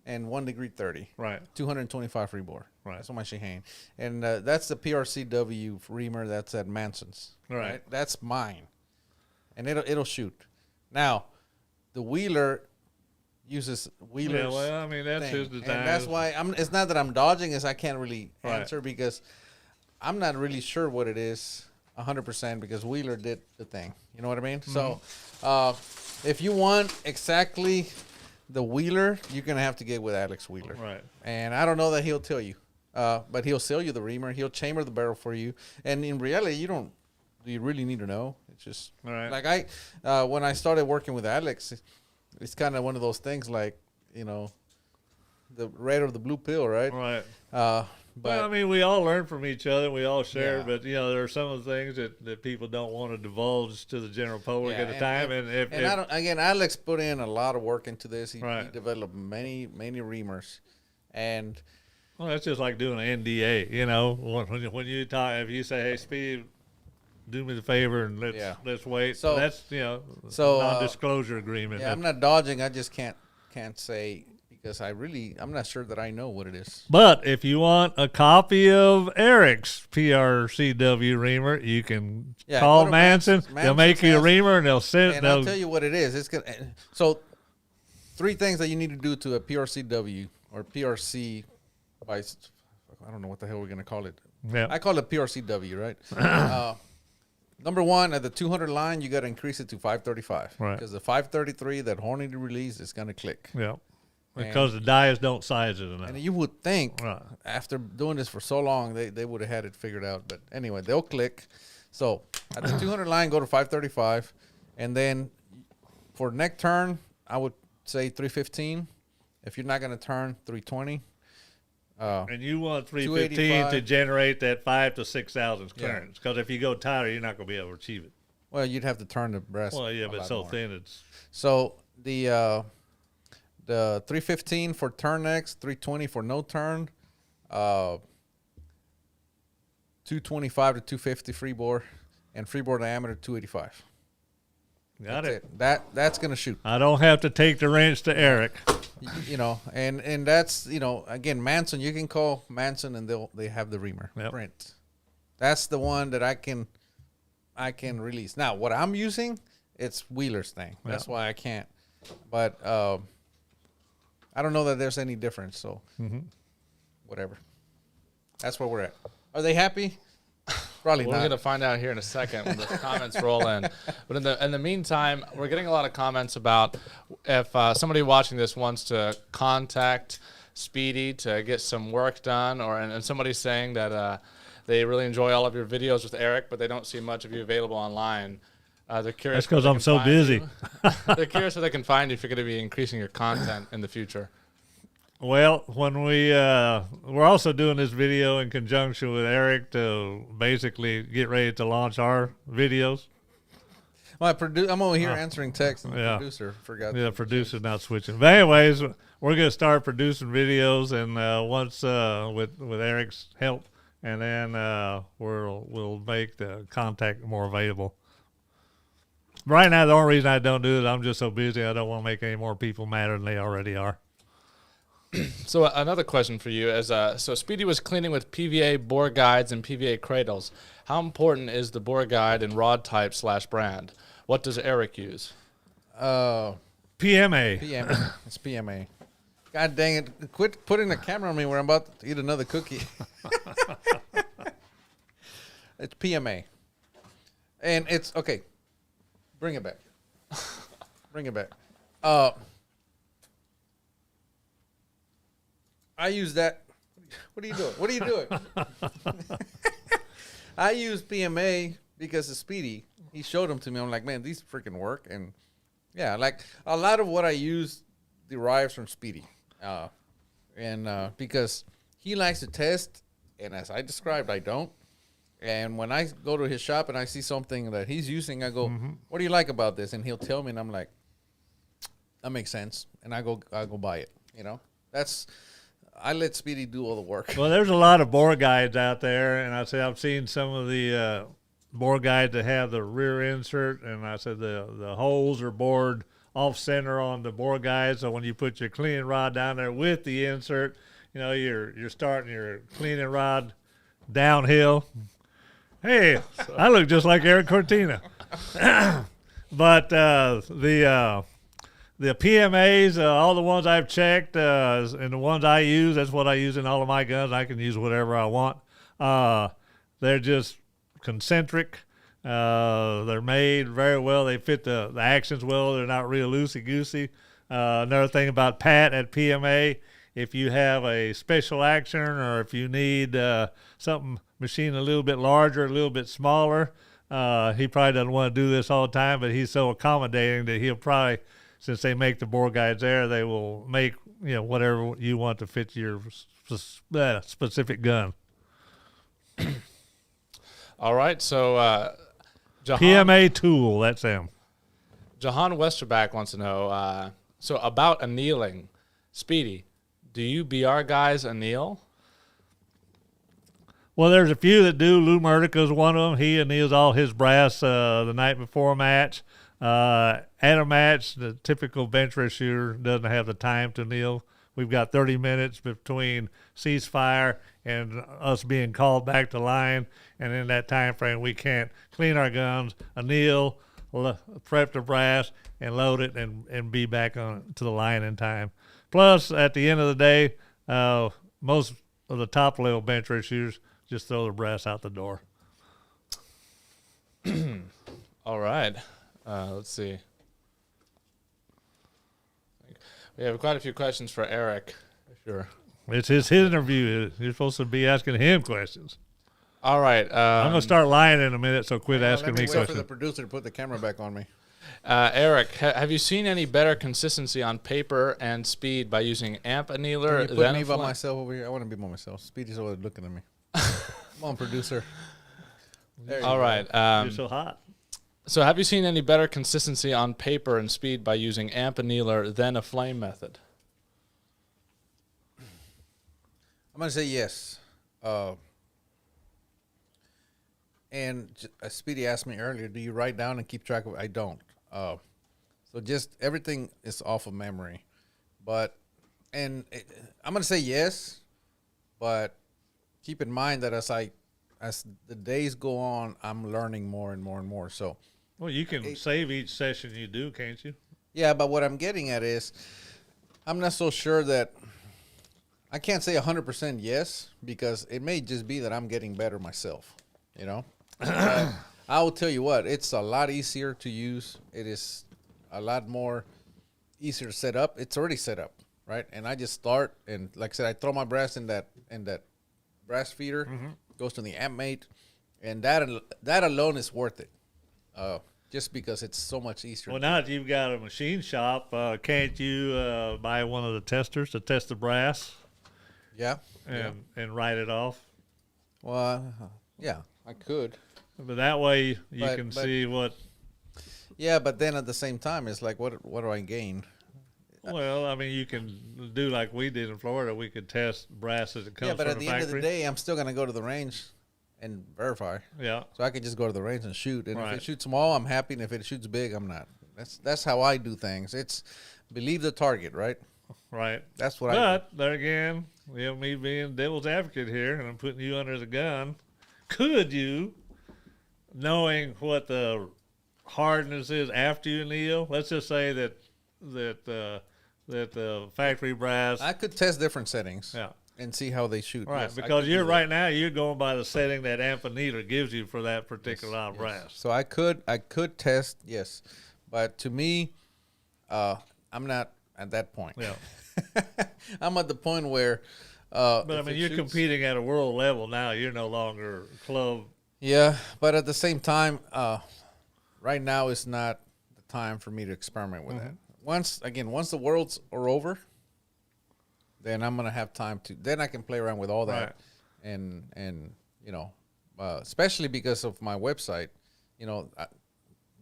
and 1 degree 30. right? 225 free bore. Right. That's on my Shehane. And that's the PRCW reamer that's at Manson's. Right. That's mine. And it'll shoot. Now, the Wheeler uses Wheeler's Yeah, well, I mean that's thing. his design. And that's why it's not that I'm dodging, is I can't really Right. answer because I'm not really sure what it is 100% because Wheeler did the thing. You know what I mean? So if you want exactly the Wheeler, you're going to have to get with Alex Wheeler. Right. And I don't know that he'll tell you. But he'll sell you the reamer. He'll chamber the barrel for you. And in reality, you really need to know. It's just Right. like when I started working with Alex, it's kind of one of those things like, the red or the blue pill, right? Right. But Well, I mean, we all learn from each other. We all share, Yeah. but there are some of the things that people don't want to divulge to the general public Yeah, at the time. And if I don't, again, Alex put in a lot of work into this. He Right. developed many reamers, and well, that's just like doing an NDA. When you talk, if you say, "Hey, Speedy, do me the favor and let's wait," So- that's so, non-disclosure agreement. yeah, I'm not dodging. I just can't say because I'm not sure that I know what it is. But if you want a copy of Erik's PRCW reamer, you can Yeah, call go to Manson. Manson's. They'll make you a Manson's reamer, and they'll send. And I'll tell you what it is. It's gonna. So, 3 things that you need to do to a PRCW or PRC. I don't know what the hell we're gonna call it. Yeah. I call it PRCW, right? Number 1, at the 200 line, you got to increase it to 535. Right. Because the 533, that Hornady release, is gonna click. Yeah. Because the dies don't size it enough. And you would think, Right. after doing this for so long, they would have had it figured out. But anyway, they'll click. So at the 200 line, go to 535. And then for neck turn, I would say 315. If you're not going to turn, 320. And you want 315 to 285. generate that 5 to 6 thousandths Yeah. clearance. Because if you go tighter, you're not going to be able to achieve it. Well, you'd have to turn the breast. Well, yeah, a but lot so more. thin it's. So the 315 for turn necks, 320 for no turn, 225 to 250 freeboard, and freeboard diameter 285. Got That's it. That's gonna shoot. I don't have to take the wrench to Erik. And that's again, Manson. You can call Manson and they have the reamer print. That's the one that I can release. Now what I'm using, it's Wheeler's thing. That's why I can't. But I don't know that there's any difference. So whatever. That's where we're at. Are they happy? Probably We're not. going to find out here in a second when the comments roll in. But in the meantime, we're getting a lot of comments about if somebody watching this wants to contact Speedy to get some work done, and somebody's saying that they really enjoy all of your videos with Erik, but they don't see much of you available online. They're curious. That's because where they I'm can so find busy. you. They're curious where they can find you if you're going to be increasing your content in the future. Well, when we're also doing this video in conjunction with Erik to basically get ready to launch our videos. I'm over here answering texts, and the Yeah. producer forgot. Yeah, the producer's not switching. But anyways, we're gonna start producing videos, and once with Erik's help, and then we'll make the contact more available. Right now, the only reason I don't do it, I'm just so busy. I don't want to make any more people madder than they already are. So another question for you is, so Speedy was cleaning with PVA bore guides and PVA cradles. How important is the bore guide and rod type / brand? What does Erik use? PMA. PMA. It's PMA. God dang it. Quit putting the camera on me where I'm about to eat another cookie. It's PMA. And it's, okay. Bring it back. Bring it back. I use that. What are you doing? What are you doing? I use PMA because of Speedy. He showed them to me. I'm like, man, these freaking work. And yeah, like a lot of what I use derives from Speedy. Because he likes to test, and as I described, I don't. And when I go to his shop and I see something that he's using, I go, what do you like about this? And he'll tell me, and I'm like, that makes sense. And I go buy it. You know, I let Speedy do all the work. Well, there's a lot of bore guides out there, and I said I've seen some of the bore guides that have the rear insert, and I said the holes are bored off center on the bore guide, so when you put your cleaning rod down there with the insert, you know, you're starting your cleaning rod downhill. Hey, I look just like Erik Cortina. But the PMAs, all the ones I've checked, and the ones I use, that's what I use in all of my guns. I can use whatever I want. They're just concentric. They're made very well. They fit the actions well. They're not real loosey-goosey. Another thing about Pat at PMA, if you have a special action or if you need something machined a little bit larger, a little bit smaller, he probably doesn't want to do this all the time, but he's so accommodating that he'll probably, since they make the bore guides there, they will make, you know, whatever you want to fit your specific gun. All right, so Jahan, PMA tool, that's him. Jahan Westerback wants to know, so about annealing. Speedy, do you BR guys anneal? Well, there's a few that do. Lou Murdica's one of them. He anneals all his brass the night before a match. At a match, the typical bench race shooter doesn't have the time to anneal. We've got 30 minutes between ceasefire and us being called back to line, and in that time frame, we can't clean our guns, anneal, prep the brass, and load it, and be back on to the line in time. Plus, at the end of the day, most of the top-level bench race shooters just throw the brass out the door. All right. Let's see. We have quite a few questions for Erik. Sure. It's his interview. You're supposed to be asking him questions. All right. I'm going to start lying in a minute, so quit asking Let me me wait questions. for the producer to put the camera back on me. Erik, have you seen any better consistency on paper and speed by using amp annealer? Can you put me by myself over here? I want to be by myself. Speedy's over there looking at me. Come on, producer. All right. You're so hot. So have you seen any better consistency on paper and speed by using amp annealer than a flame method? I'm going to say yes. And Speedy asked me earlier, do you write down and keep track of it? I don't. So just everything is off of memory. I'm going to say yes, but keep in mind that as the days go on, I'm learning more and more and more. So, Well, you can save each session you do, can't you? yeah, but what I'm getting at is I'm not so sure that I can't say 100% yes, because it may just be that I'm getting better myself, you know? I will tell you what, it's a lot easier to use. It is a lot more easier to set up. It's already set up, right? And I just start, and like I said, I throw my brass in that brass feeder, goes to the amp mate, and that alone is worth it, just because it's so much easier. Well, now that you've got a machine shop, can't you buy one of the testers to test the brass Yeah. and write it off? Well, yeah, I could. But that way you But see what. Yeah, but then at the same time, it's like, what do I gain? Well, I mean, you can do like we did in Florida. We could test brass as it comes Yeah, but from at the the end of the factory. day, I'm still gonna go to the range and verify. Yeah, So I could just go to the range and shoot. And if Right. it shoots small, I'm happy. And if it shoots big, I'm not. That's how I do things. It's believe the target, right? right. That's what I. But there again, we have me being devil's advocate here, and I'm putting you under the gun. Could you, knowing what the hardness is after you anneal, let's just say that the factory brass, I could test different settings. yeah, And see how they shoot. right, Yes, I because could you're do that. right now you're going by the setting that amp annealer gives you for that particular line of brass. So I could test, yes, but to me, I'm not at that point. Yeah, I'm at the point where. but I if mean it you're shoots- competing at a world level now. You're no longer club. Yeah, but at the same time, right now is not the time for me to experiment with that. Once the worlds are over, then I'm gonna have time to. Then I can play around with all that, Right. and especially because of my website,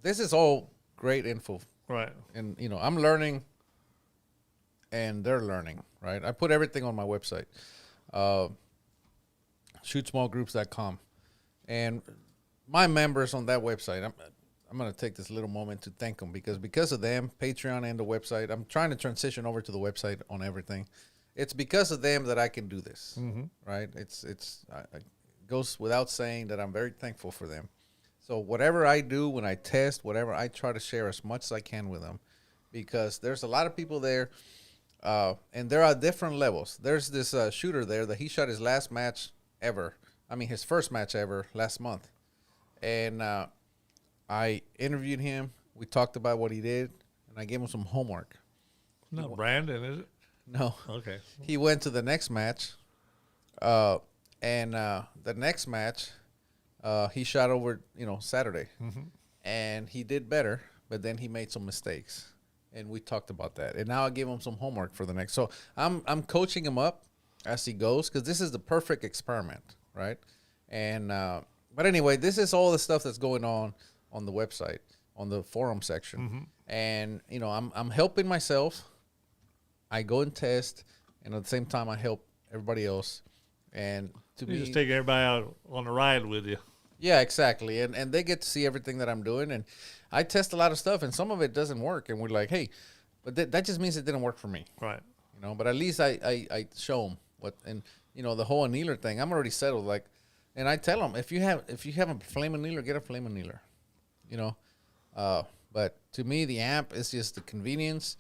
this is all great info, Right. and I'm learning, and they're learning. Right, I put everything on my website, shootsmallgroups.com. And my members on that website, I'm going to take this little moment to thank them because of them, Patreon and the website. I'm trying to transition over to the website on everything. It's because of them that I can do this, right? It goes without saying that I'm very thankful for them. So whatever I do when I test, whatever I try to share as much as I can with them, because there's a lot of people there, and there are different levels. There's this shooter there that he shot his last match ever. I mean, his first match ever last month. And I interviewed him. We talked about what he did, and I gave him some homework. Not Brandon, is it? No. Okay. He went to the next match, and the next match, he shot over, Saturday. And he did better, but then he made some mistakes. And we talked about that. And now I gave him some homework for the next. So I'm coaching him up as he goes, because this is the perfect experiment, right? And but anyway, this is all the stuff that's going on the website, on the forum section. And I'm helping myself. I go and test, and at the same time I help everybody else. And to You me, just take everybody out on the ride with you. yeah, exactly. And they get to see everything that I'm doing. And I test a lot of stuff, and some of it doesn't work. And we're like, hey, but that just means it didn't work for me. Right. But at least I show them what, and the whole annealer thing, I'm already settled. Like, and I tell them, if you have a flame annealer, get a flame annealer, but to me, the amp is just the convenience,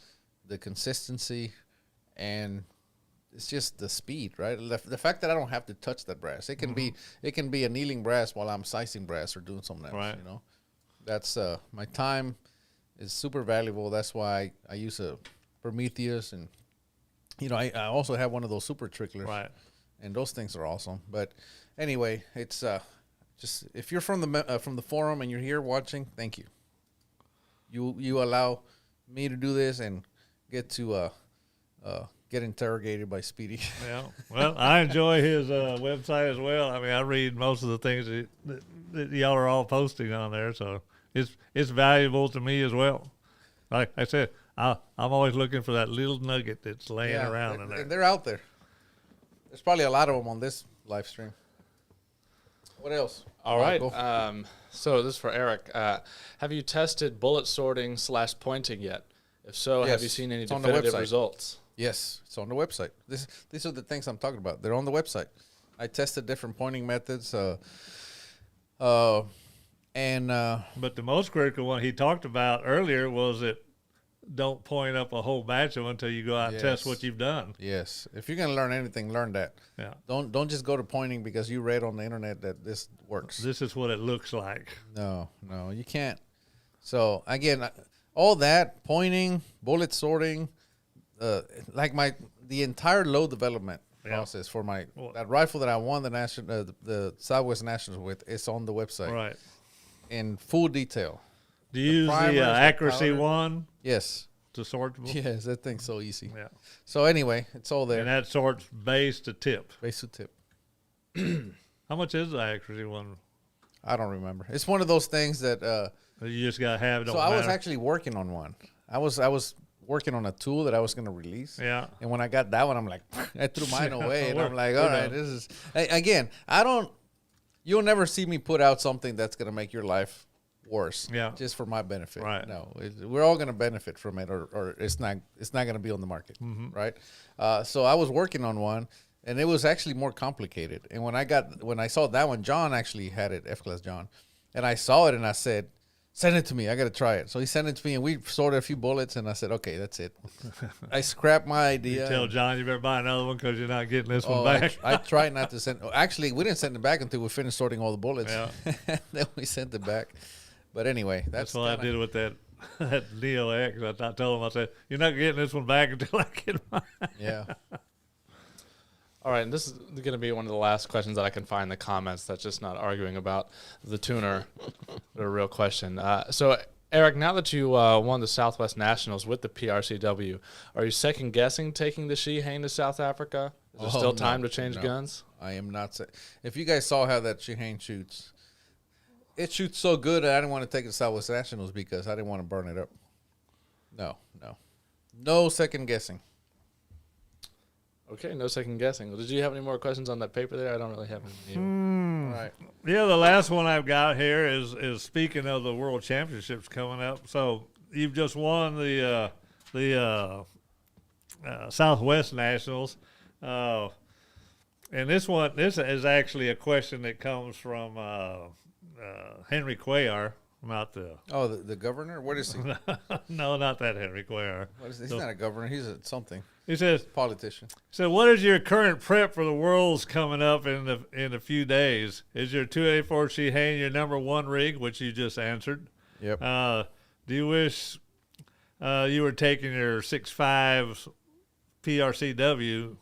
the consistency, and it's just the speed, right? The fact that I don't have to touch that brass, it can be annealing brass while I'm sizing brass or doing something else. Right. That's my time is super valuable. That's why I use a Prometheus, and I also have one of those super tricklers, Right. and those things are awesome. But anyway, it's just, if you're from the forum and you're here watching, thank you. You allow me to do this and get to get interrogated by Speedy. Yeah. Well, I enjoy his website as well. I mean, I read most of the things that y'all are all posting on there, so it's valuable to me as well. Like I said, I'm always looking for that little nugget that's laying around in there. And they're out there. There's probably a lot of them on this live stream. What else? All right. Go. So this is for Erik. Have you tested bullet sorting / pointing yet? If so, have Yes, you seen any it's on the definitive website. results? Yes, it's on the website. These are the things I'm talking about. They're on the website. I tested different pointing methods, But the most critical one he talked about earlier was that don't point up a whole batch of them until you go out and test Yes. what you've done. yes. If you're gonna learn anything, learn that. Yeah. Don't just go to pointing because you read on the internet that this works. This is what it looks like. No, you can't. So again, all that pointing, bullet sorting, the entire load development process for that rifle that I won the Southwest Nationals with is on the website Right. in full detail. Do you use primers, the the accuracy powder. one Yes, to sort them? yes, that thing's so easy. Yeah. So anyway, it's all there. And that sorts base to tip. Base to tip. How much is the accuracy one? I don't remember. It's one of those things that. You just got to have it. So Don't I was matter. actually working on one. I was working on a tool that I was gonna release. Yeah. And when I got that one, I'm like, I threw mine away, and I'm like, We're all right, done. this is again. I don't. You'll never see me put out something that's gonna make your life worse. Yeah. Just for my benefit. Right. No, we're all gonna benefit from it, or it's not gonna be on the market, right? So I was working on one. And it was actually more complicated. And when I saw that one, John actually had it, F-Class John. And I saw it and I said, send it to me. I got to try it. So he sent it to me and we sorted a few bullets and I said, okay, that's it. I scrapped my idea. Tell John you better buy another one because you're not getting this one Oh, back. I tried not to send. Actually, we didn't send it back until we finished sorting all the bullets. Yeah. Then we sent it back. But anyway, That's what I did with that Neo X. I told him, I said, you're not getting this one back until I get mine. Yeah. All right, and this is going to be one of the last questions that I can find in the comments that's just not arguing about the tuner, but a real question. So, Erik, now that you won the Southwest Nationals with the PRCW, are you second-guessing taking the Shihane to South Africa? Is there still time to change guns? I am not. If you guys saw how that Shihane shoots, it shoots so good that I didn't want to take it to Southwest Nationals because I didn't want to burn it up. No second guessing. Okay, no second guessing. Did you have any more questions on that paper there? I don't really have any. All right. Yeah, the last one I've got here is speaking of the World Championships coming up. So you've just won the Southwest Nationals, and this is actually a question that comes from Henry Cuellar. Not the The governor? What is he? no, not that Henry Cuellar. What is he? He's not a governor. He's something. He says, Politician. so what is your current prep for the Worlds coming up in a few days? Is your 284 Shihane your number one rig, which you just answered? Yep. Do you wish you were taking your 6.5 PRCW?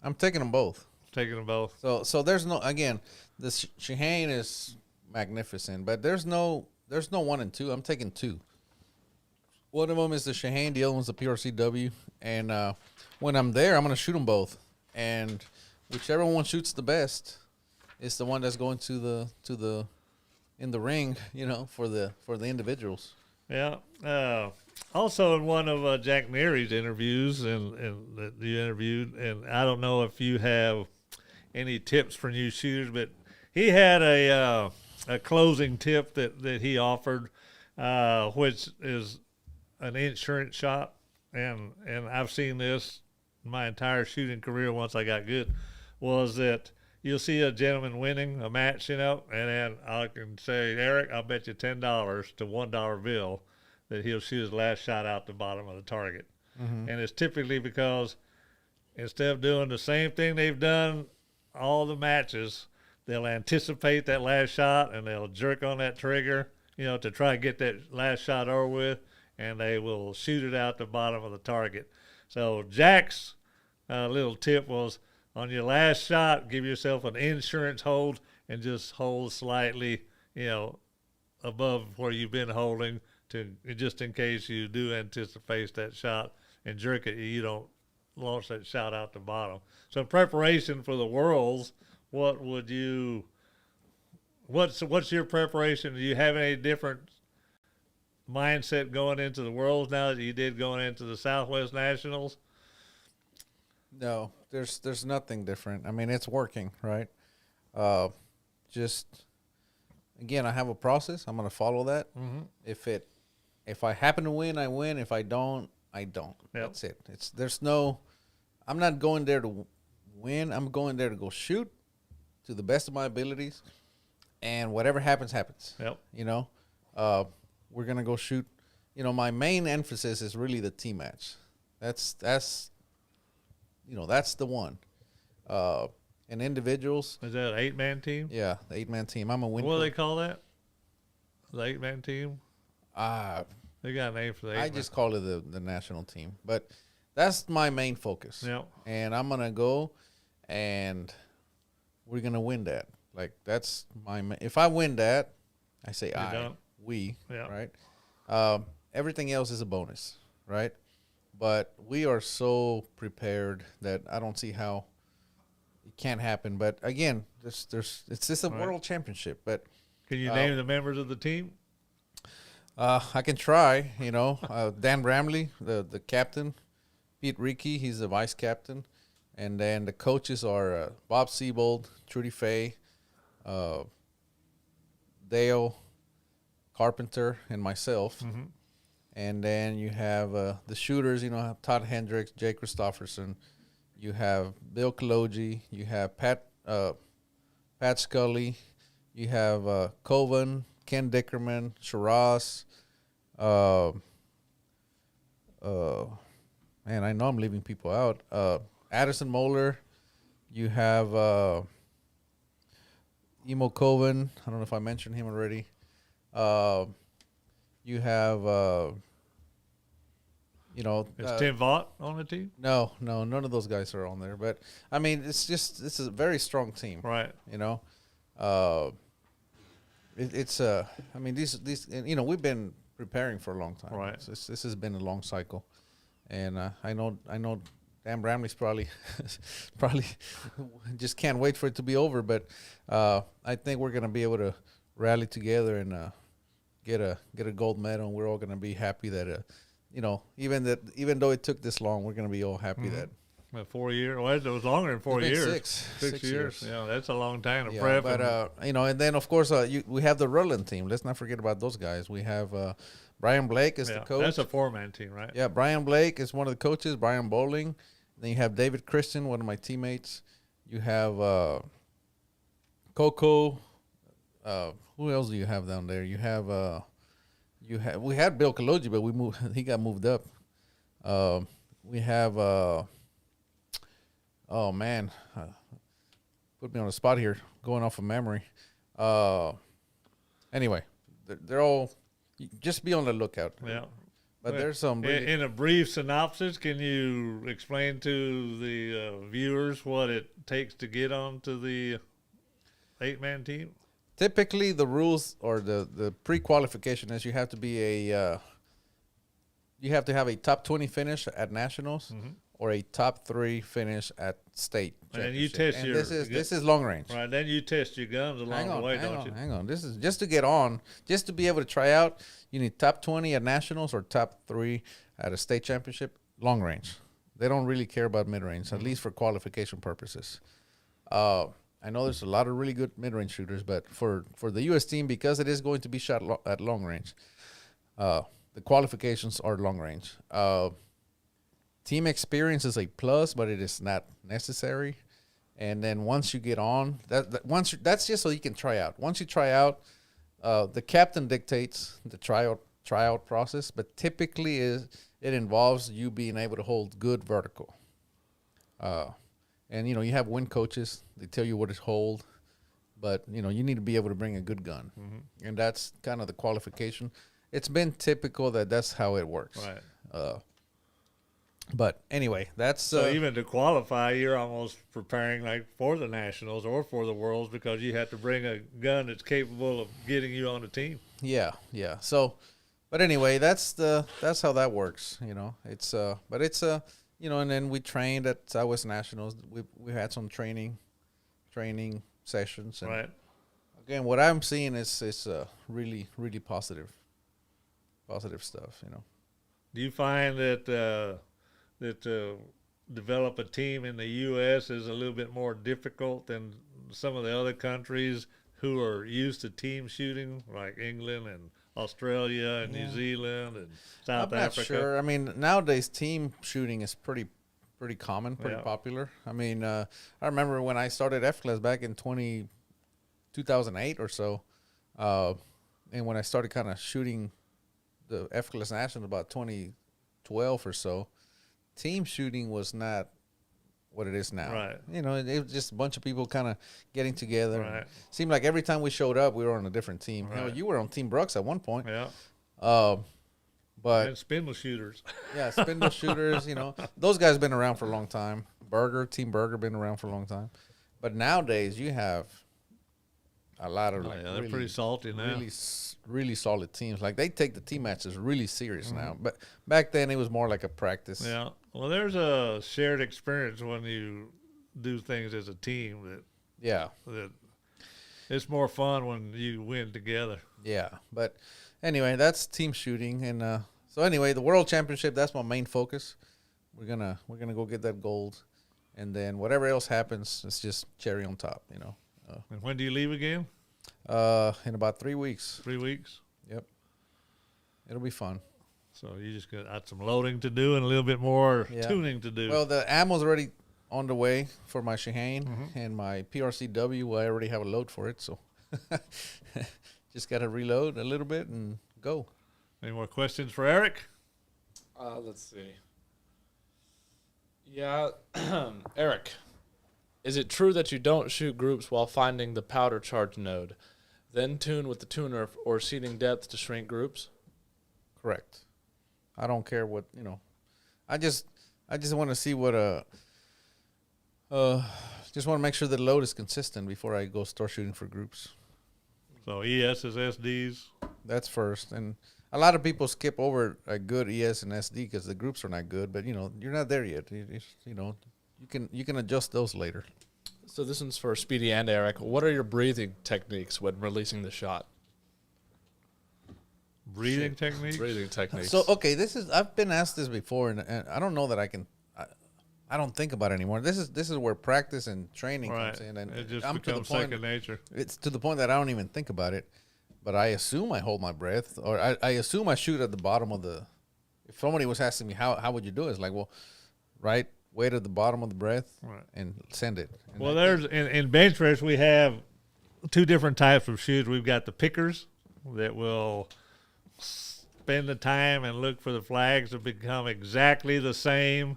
I'm taking them both. Taking them both. So there's no, again, the Shihane is magnificent, but there's no 1 and 2. I'm taking 2. One of them is the Shihane, the other one's the PRCW, and when I'm there, I'm gonna shoot them both, and whichever one shoots the best is the one that's going to the in the ring, for the individuals. Yeah. Also, in one of Jack Neary's interviews, and that you interviewed, and I don't know if you have any tips for new shooters, but he had a closing tip that he offered, which is an insurance shot, and I've seen this my entire shooting career once I got good, was that you'll see a gentleman winning a match, and then I can say, Erik, I'll bet you $10 to $1 bill that he'll shoot his last shot out the bottom of the target. Mm-hmm. And it's typically because instead of doing the same thing they've done all the matches, they'll anticipate that last shot and they'll jerk on that trigger, to try to get that last shot over with, and they will shoot it out the bottom of the target. So Jack's little tip was, on your last shot, give yourself an insurance hold and just hold slightly, above where you've been holding, just in case you do anticipate that shot and jerk it, you don't launch that shot out the bottom. So in preparation for the Worlds, what's your preparation? Do you have any different mindset going into the Worlds now that you did going into the Southwest Nationals? No, there's nothing different. I mean, it's working, right? Just again, I have a process. I'm gonna follow that. Mm-hmm. If I happen to win, I win. If I don't, I don't. Yep. That's it. I'm not going there to win. I'm going there to go shoot to the best of my abilities, and whatever happens, happens. Yep. We're gonna go shoot. My main emphasis is really the team match. That's the one. And individuals. Is that an 8-man team? Yeah, the 8-man team. I'm a win. What do they call that? The 8-man team? They got a name for the 8-man. I just call it the national team. But that's my main focus. Yep. And I'm going to go and we're going to win that. Like, that's if I win that, I say we, yep. Right? Everything else is a bonus, right? But we are so prepared that I don't see how it can't happen. But again, it's just a world championship. But can you name the members of the team? I can try. Dan Bramley, the captain, Pete Rickey, he's the vice captain, and then the coaches are Bob Siebold, Trudy Fay, Dale Carpenter, and myself. Mm-hmm. And then you have the shooters, Todd Hendricks, Jay Christopherson. You have Bill Kalogi. You have Pat Scully. You have Coven, Ken Dickerman, Shiraz. Man, I know I'm leaving people out. Addison Moeller. You have Emo Coven. I don't know if I mentioned him already. You have... Is Tim Vaught on the team? No, none of those guys are on there. But I mean, this is a very strong team, Right. It's I mean, these we've been preparing for a long time. Right. So this has been a long cycle, and I know Dan Bramley's probably just can't wait for it to be over. But I think we're gonna be able to rally together and get a gold medal, and we're all gonna be happy that. Even though it took this long, we're going to be all happy that. 4 years. Well, it was longer than 4 years. Six years. Yeah, that's a long time to Yeah, prep. but and then of course we have the Rutland team. Let's not forget about those guys. We have Brian Blake as the coach. That's a 4-man team, right? Yeah, Brian Blake is one of the coaches. Brian Bowling. Then you have David Christian, one of my teammates. You have Coco. Who else do you have down there? You have. We had Bill Kalogi, but he got moved up. We have oh man, put me on the spot here, going off of memory. Anyway, they're all just be on the lookout. Yeah, but there's some. In a brief synopsis, can you explain to the viewers what it takes to get onto the 8-man team? Typically, the rules or the pre-qualification is you have to be you have to have a top 20 finish at nationals or a top 3 finish at state. And then you test your. This is long range. Right. Then you test your guns along the way, don't you? Hang on. This is just to get on, just to be able to try out. You need top 20 at nationals or top 3 at a state championship. Long range. They don't really care about mid range, at least for qualification purposes. I know there's a lot of really good mid-range shooters, but for the U.S. team, because it is going to be shot at long range, the qualifications are long range. Team experience is a plus, but it is not necessary. And then once you get on, that's just so you can try out. Once you try out, the captain dictates the tryout process, but typically it involves you being able to hold good vertical. And, you have win coaches. They tell you what to hold. But, you need to be able to bring a good gun. Mm-hmm. And that's kind of the qualification. It's been typical that's how it works. Right. But, anyway, that's... So, even to qualify, you're almost preparing, like, for the Nationals or for the Worlds because you have to bring a gun that's capable of getting you on the team. Yeah. So, but anyway, that's how that works, It's, but it's... and then we trained at Southwest Nationals. We had some training sessions. And right. Again, what I'm seeing is really, really positive stuff. Do you find that develop a team in the U.S. is a little bit more difficult than some of the other countries who are used to team shooting, like England and Australia and New Zealand and South Africa? I'm not sure. I mean, nowadays team shooting is pretty common, pretty popular. I mean, I remember when I started F-Class back in 2008 or so, and when I started kind of shooting the F-Class National about 2012 or so, team shooting was not what it is now. Right. It was just a bunch of people kind of getting together. Right. Seemed like every time we showed up, we were on a different team. Right. You were on Team Brooks at one point. Yeah. But and spindle shooters. Yeah, spindle shooters. Those guys been around for a long time. Team Berger, been around for a long time. But nowadays, you have a lot of they're pretty salty now. Really solid teams. Like they take the team matches really serious now. But back then, it was more like a practice. Yeah. Well, there's a shared experience when you do things as a team that It's more fun when you win together. Yeah, but anyway, that's team shooting, and so anyway, the world championship, that's my main focus. We're gonna go get that gold, and then whatever else happens, it's just cherry on top, you know. And when do you leave again? In about 3 weeks. 3 weeks. Yep, it'll be fun. So you just got some loading to do and a little bit more Yeah. tuning to do. Well, the ammo's already on the way for my Shaheen, and my PRCW. I already have a load for it, so just got to reload a little bit and go. Any more questions for Erik? Let's see. Yeah, Erik, is it true that you don't shoot groups while finding the powder charge node, then tune with the tuner or seeding depth to shrink groups? Correct. I don't care what, you know. I just want to see what just want to make sure the load is consistent before I go start shooting for groups. So ES is SDs. That's first, and a lot of people skip over a good ES and SD because the groups are not good. But you know, you're not there yet. You know, you can adjust those later. So this one's for Speedy and Erik. What are your breathing techniques when releasing the shot? Breathing techniques? Breathing techniques. So okay, I've been asked this before, and I don't know that I can. I don't think about it anymore. This is where practice and training Right. comes in, and It just I'm to the becomes point. second nature. It's to the point that I don't even think about it, but I assume I hold my breath, or I assume I shoot at the bottom of the. If somebody was asking me how would you do it, it's like, well, right, wait at the bottom of the breath, Right. and send it. And Well, there's in bench press we have two different types of shoots. We've got the pickers that will spend the time and look for the flags to become exactly the same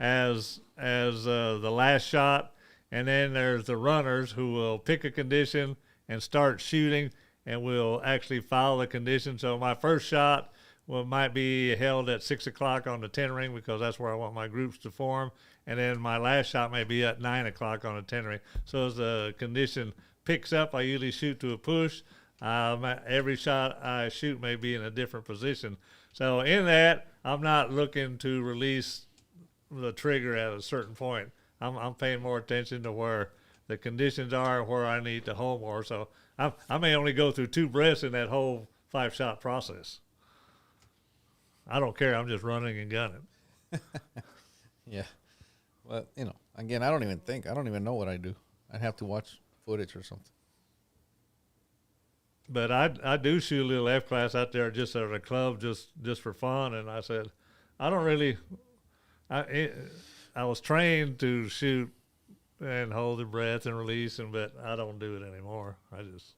as the last shot, and then there's the runners who will pick a condition and start shooting, and will actually follow the condition. So my first shot might be held at 6 o'clock on the 10 ring because that's where I want my groups to form, and then my last shot may be at 9 o'clock on the 10 ring. So as the condition picks up, I usually shoot to a push. Every shot I shoot may be in a different position. So in that, I'm not looking to release the trigger at a certain point. I'm paying more attention to where the conditions are and where I need to hold more. So I may only go through 2 breaths in that whole 5-shot process. I don't care. I'm just running and gunning. yeah, well, you know, again, I don't even think. I don't even know what I do. I'd have to watch footage or something. But I do shoot a little F class out there just at a club just for fun, and I said I don't really. I was trained to shoot and hold the breath and release, but I don't do it anymore. I just,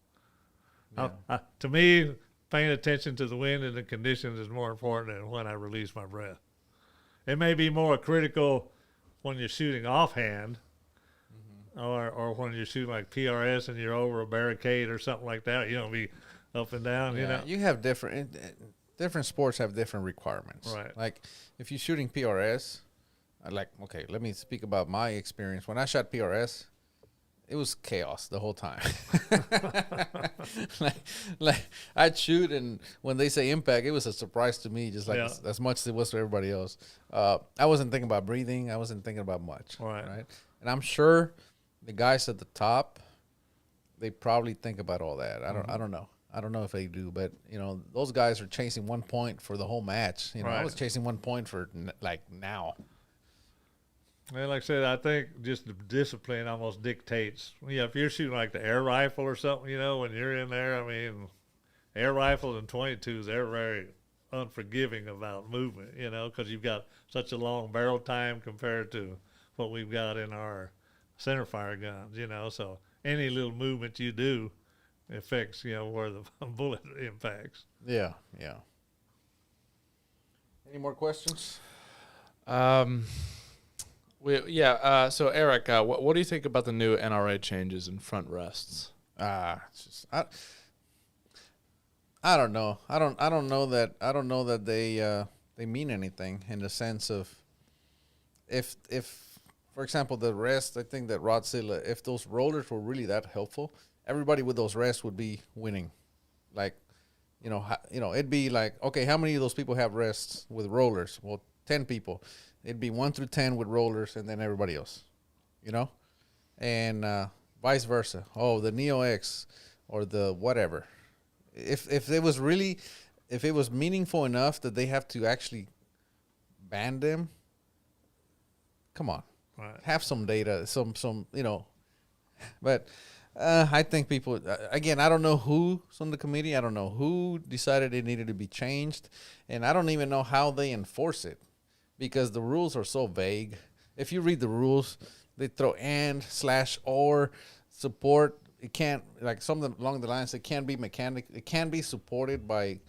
to me, paying attention to the wind and the conditions is more important than when I release my breath. It may be more critical when you're shooting offhand, or when you're shooting like PRS and you're over a barricade or something like that. You don't be up and down. You know, you have different sports have different requirements. Right. Like if you're shooting PRS, okay, let me speak about my experience. When I shot PRS, it was chaos the whole time. like I'd shoot, and when they say impact, it was a surprise to me, just like as much as it was to everybody else. I wasn't thinking about breathing. I wasn't thinking about much. Right. And I'm sure the guys at the top, they probably think about all that. I don't know. I don't know if they do, but you know, those guys are chasing 1 point for the whole match. You know, I was chasing 1 point for now. Well, like I said, I think just the discipline almost dictates. Yeah, if you're shooting like the air rifle or something, you know, when you're in there, I mean, air rifles and 22s, they're very unforgiving about movement, you know, because you've got such a long barrel time compared to what we've got in our center fire guns, you know. So any little movement you do affects, you know, where the bullet impacts. Yeah. Any more questions? So Erik, what do you think about the new NRA changes in front rests? It's just, I don't know. I don't know that they mean anything in the sense of if for example the rest. I think that Rod said if those rollers were really that helpful, everybody with those rests would be winning. Like, you know, it'd be like, okay, how many of those people have rests with rollers? Well, 10 people. It'd be 1 through 10 with rollers, and then everybody else, you know. And vice versa. Oh, the Neo X or the whatever. If it was really, if it was meaningful enough that they have to actually ban them, come on, Right. have some data, some But I think people, again, I don't know who's on the committee. I don't know who decided it needed to be changed, and I don't even know how they enforce it because the rules are so vague. If you read the rules, they throw and / or support. It can't, like something along the lines. It can't be mechanic. It can be supported by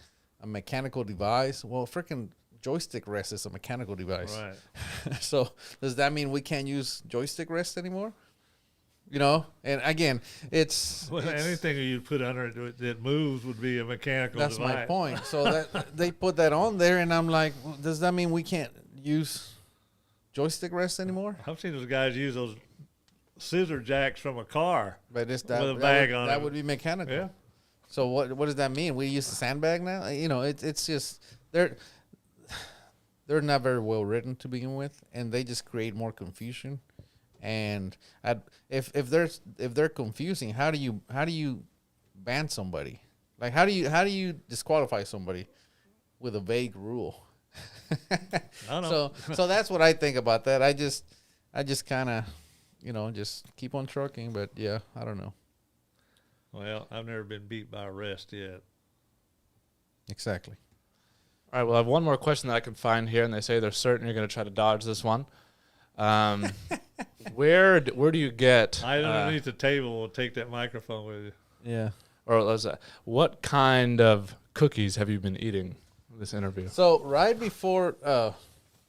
a mechanical device. Well, freaking joystick rest is a mechanical device. Right. So does that mean we can't use joystick rest anymore? You know, and again, it's anything you put under it that moves would be a mechanical that's device. my point. So that they put that on there, and I'm like, well, does that mean we can't use joystick rest anymore? I've seen those guys use those scissor jacks from a car. But it's that, With a bag on that it. would be mechanical. Yeah. So what does that mean? We use the sandbag now? You know, it's just they're not very well written to begin with, and they just create more confusion. And if they're confusing, how do you ban somebody? Like how do you disqualify somebody with a vague rule? I don't know. So that's what I think about that. I just kind of, just keep on trucking. But yeah, I don't know. Well, I've never been beat by arrest yet. Exactly. All right, well, I have one more question that I can find here, and they say they're certain you're going to try to dodge this one. Where do you get? I underneath the table will take that microphone with you. Yeah. Or what kind of cookies have you been eating in this interview? So right before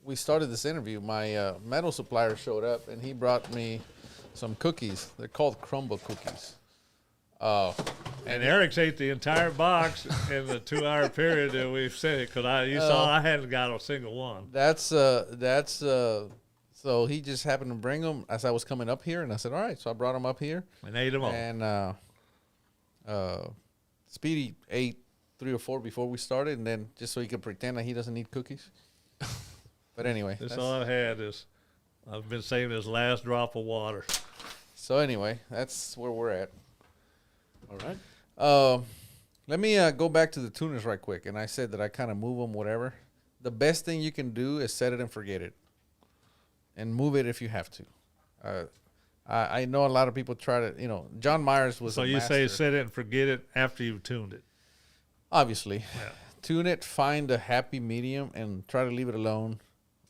we started this interview, my metal supplier showed up, and he brought me some cookies. They're called crumble cookies. And Eric's ate the entire box in the 2-hour period that we've said it because you saw I hadn't got a single one. So he just happened to bring them as I was coming up here, and I said, all right. So I brought them up here. And ate them all. And Speedy ate 3 or 4 before we started, and then just so he could pretend that he doesn't eat cookies. But anyway. That's all I've had is I've been saving this last drop of water. So anyway, that's where we're at. All right. Let me go back to the tuners right quick. And I said that I kind of move them, whatever. The best thing you can do is set it and forget it. And move it if you have to. I know a lot of people try to, John Myers was So a you master. say set it and forget it after you've tuned it. Obviously. Yeah. Tune it, find a happy medium, and try to leave it alone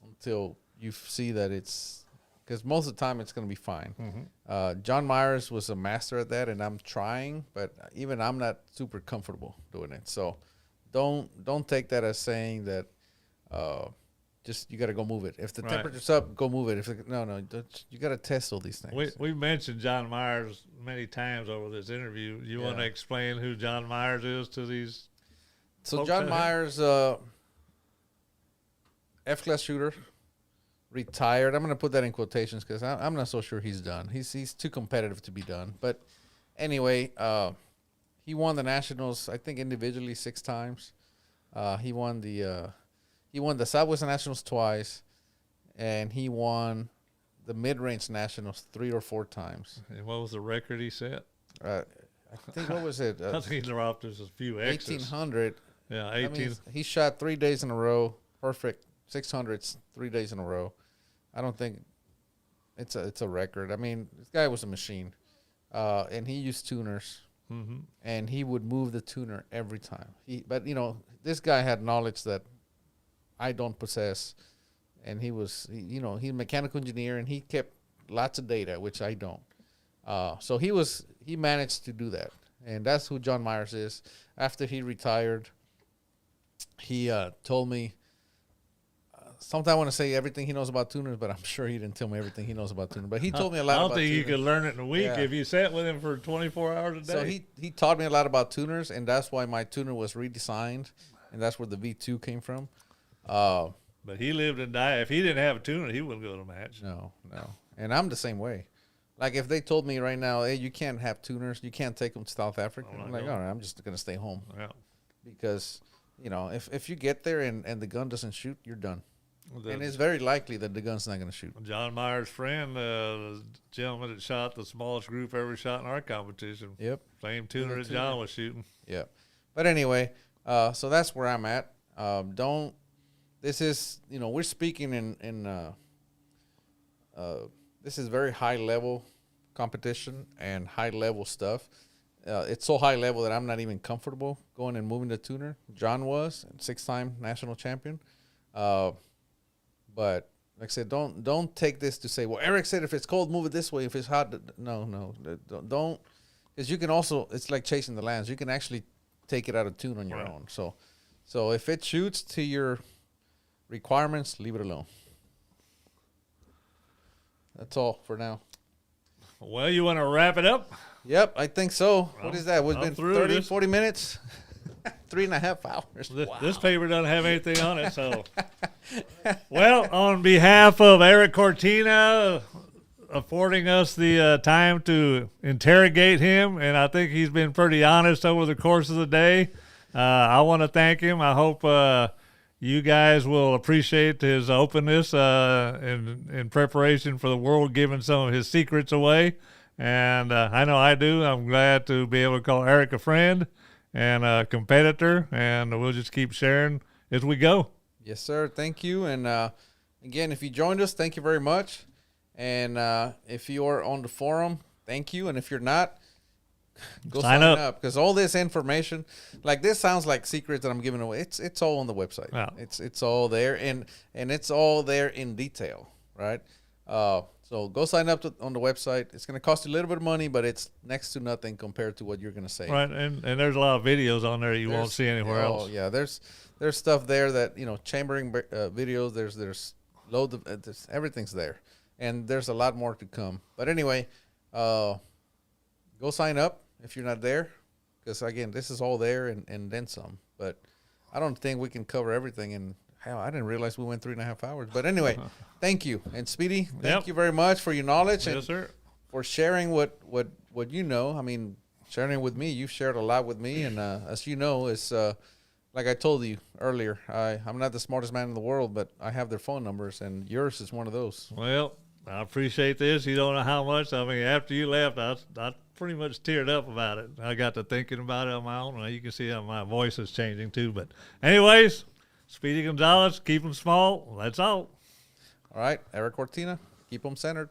until you see that it's, because most of the time it's going to be fine. Mm-hmm. John Myers was a master at that, and I'm trying, but even I'm not super comfortable doing it. So don't take that as saying that just you got to go move it. If the Right. temperature's up, go move it. If no, you got to test all these things. We've mentioned John Myers many times over this interview. You want to explain who John Myers is to these? So folks John out Myers, F-class shooter, retired. I'm going to put that in quotations because I'm not so sure he's done. He's too competitive to be done. But anyway, he won the Nationals, I think individually 6 times. He won the Southwest Nationals twice, and he won the Mid-Range Nationals 3 or 4 times. And what was the record he set? I think, what was it? I think he dropped us a few X's. 1800. Yeah, I 18. mean, he shot 3 days in a row, perfect 600s 3 days in a row. I don't think it's a record. I mean, this guy was a machine, and he used tuners, Mm-hmm. and he would move the tuner every time. But this guy had knowledge that I don't possess, and he's a mechanical engineer, and he kept lots of data, which I don't. So he managed to do that, and that's who John Myers is. After he retired, he told me. Sometimes I want to say everything he knows about tuners, but I'm sure he didn't tell me everything he knows about tuners. But he told me a lot I don't about think tuners. you could learn it in a week Yeah. if you sat with him for 24 hours a day. So he taught me a lot about tuners, and that's why my tuner was redesigned, and that's where the V2 came from. But he lived and died. If he didn't have a tuner, he wouldn't go to a match. No. And I'm the same way. Like if they told me right now, hey, you can't have tuners, you can't take them to South Africa, I'm not I'm like, going. all right, I'm just going to stay home. Yeah. Because, if you get there and the gun doesn't shoot, you're done. And it's very likely that the gun's not going to shoot. John Meyer's friend, the gentleman that shot the smallest group ever shot in our competition. Yep. Same tuner that John was shooting. Yep. But anyway, so that's where I'm at. This is, we're speaking this is very high level competition and high level stuff. It's so high level that I'm not even comfortable going and moving the tuner. John was, 6-time national champion. But like I said, don't take this to say, well, Erik said if it's cold, move it this way. If it's hot, no, don't. Because you can also, it's like chasing the lambs. You can actually take it out of tune on your own. So if it shoots to your requirements, leave it alone. That's all for now. Well, you want to wrap it up? Yep, I think so. What is that? It's been 30, 40 minutes? 3.5 hours. This paper doesn't have anything on it, so. Well, on behalf of Erik Cortina, affording us the time to interrogate him, and I think he's been pretty honest over the course of the day. I want to thank him. I hope you guys will appreciate his openness in preparation for the world giving some of his secrets away. And I know I do. I'm glad to be able to call Erik a friend and a competitor, and we'll just keep sharing as we go. Yes, sir. Thank you. And again, if you joined us, thank you very much. And if you are on the forum, thank you. And if you're not, go sign up, because all this information, like this sounds like secrets that I'm giving away. It's all on the website. Wow. It's all there, and it's all there in detail, right? So go sign up on the website. It's going to cost you a little bit of money, but it's next to nothing compared to what you're going to save. Right, and there's a lot of videos on there you won't see anywhere else. Oh yeah, there's stuff there that chambering videos. There's loads of everything's there, and there's a lot more to come. But anyway, go sign up if you're not there, because again, this is all there and then some. But I don't think we can cover everything. And hell, I didn't realize we went 3.5 hours. But anyway, thank you. And Speedy, thank you very much for your knowledge and for sharing what you know. I mean, sharing it with me. You've shared a lot with me, and as you know, it's like I told you earlier, I'm not the smartest man in the world, but I have their phone numbers, and yours is one of those. Well, I appreciate this. You don't know how much. I mean, after you left, I pretty much teared up about it. I got to thinking about it on my own, and you can see how my voice is changing too. But anyways, Speedy Gonzalez, keep them small. That's all. All right, Erik Cortina, keep them centered.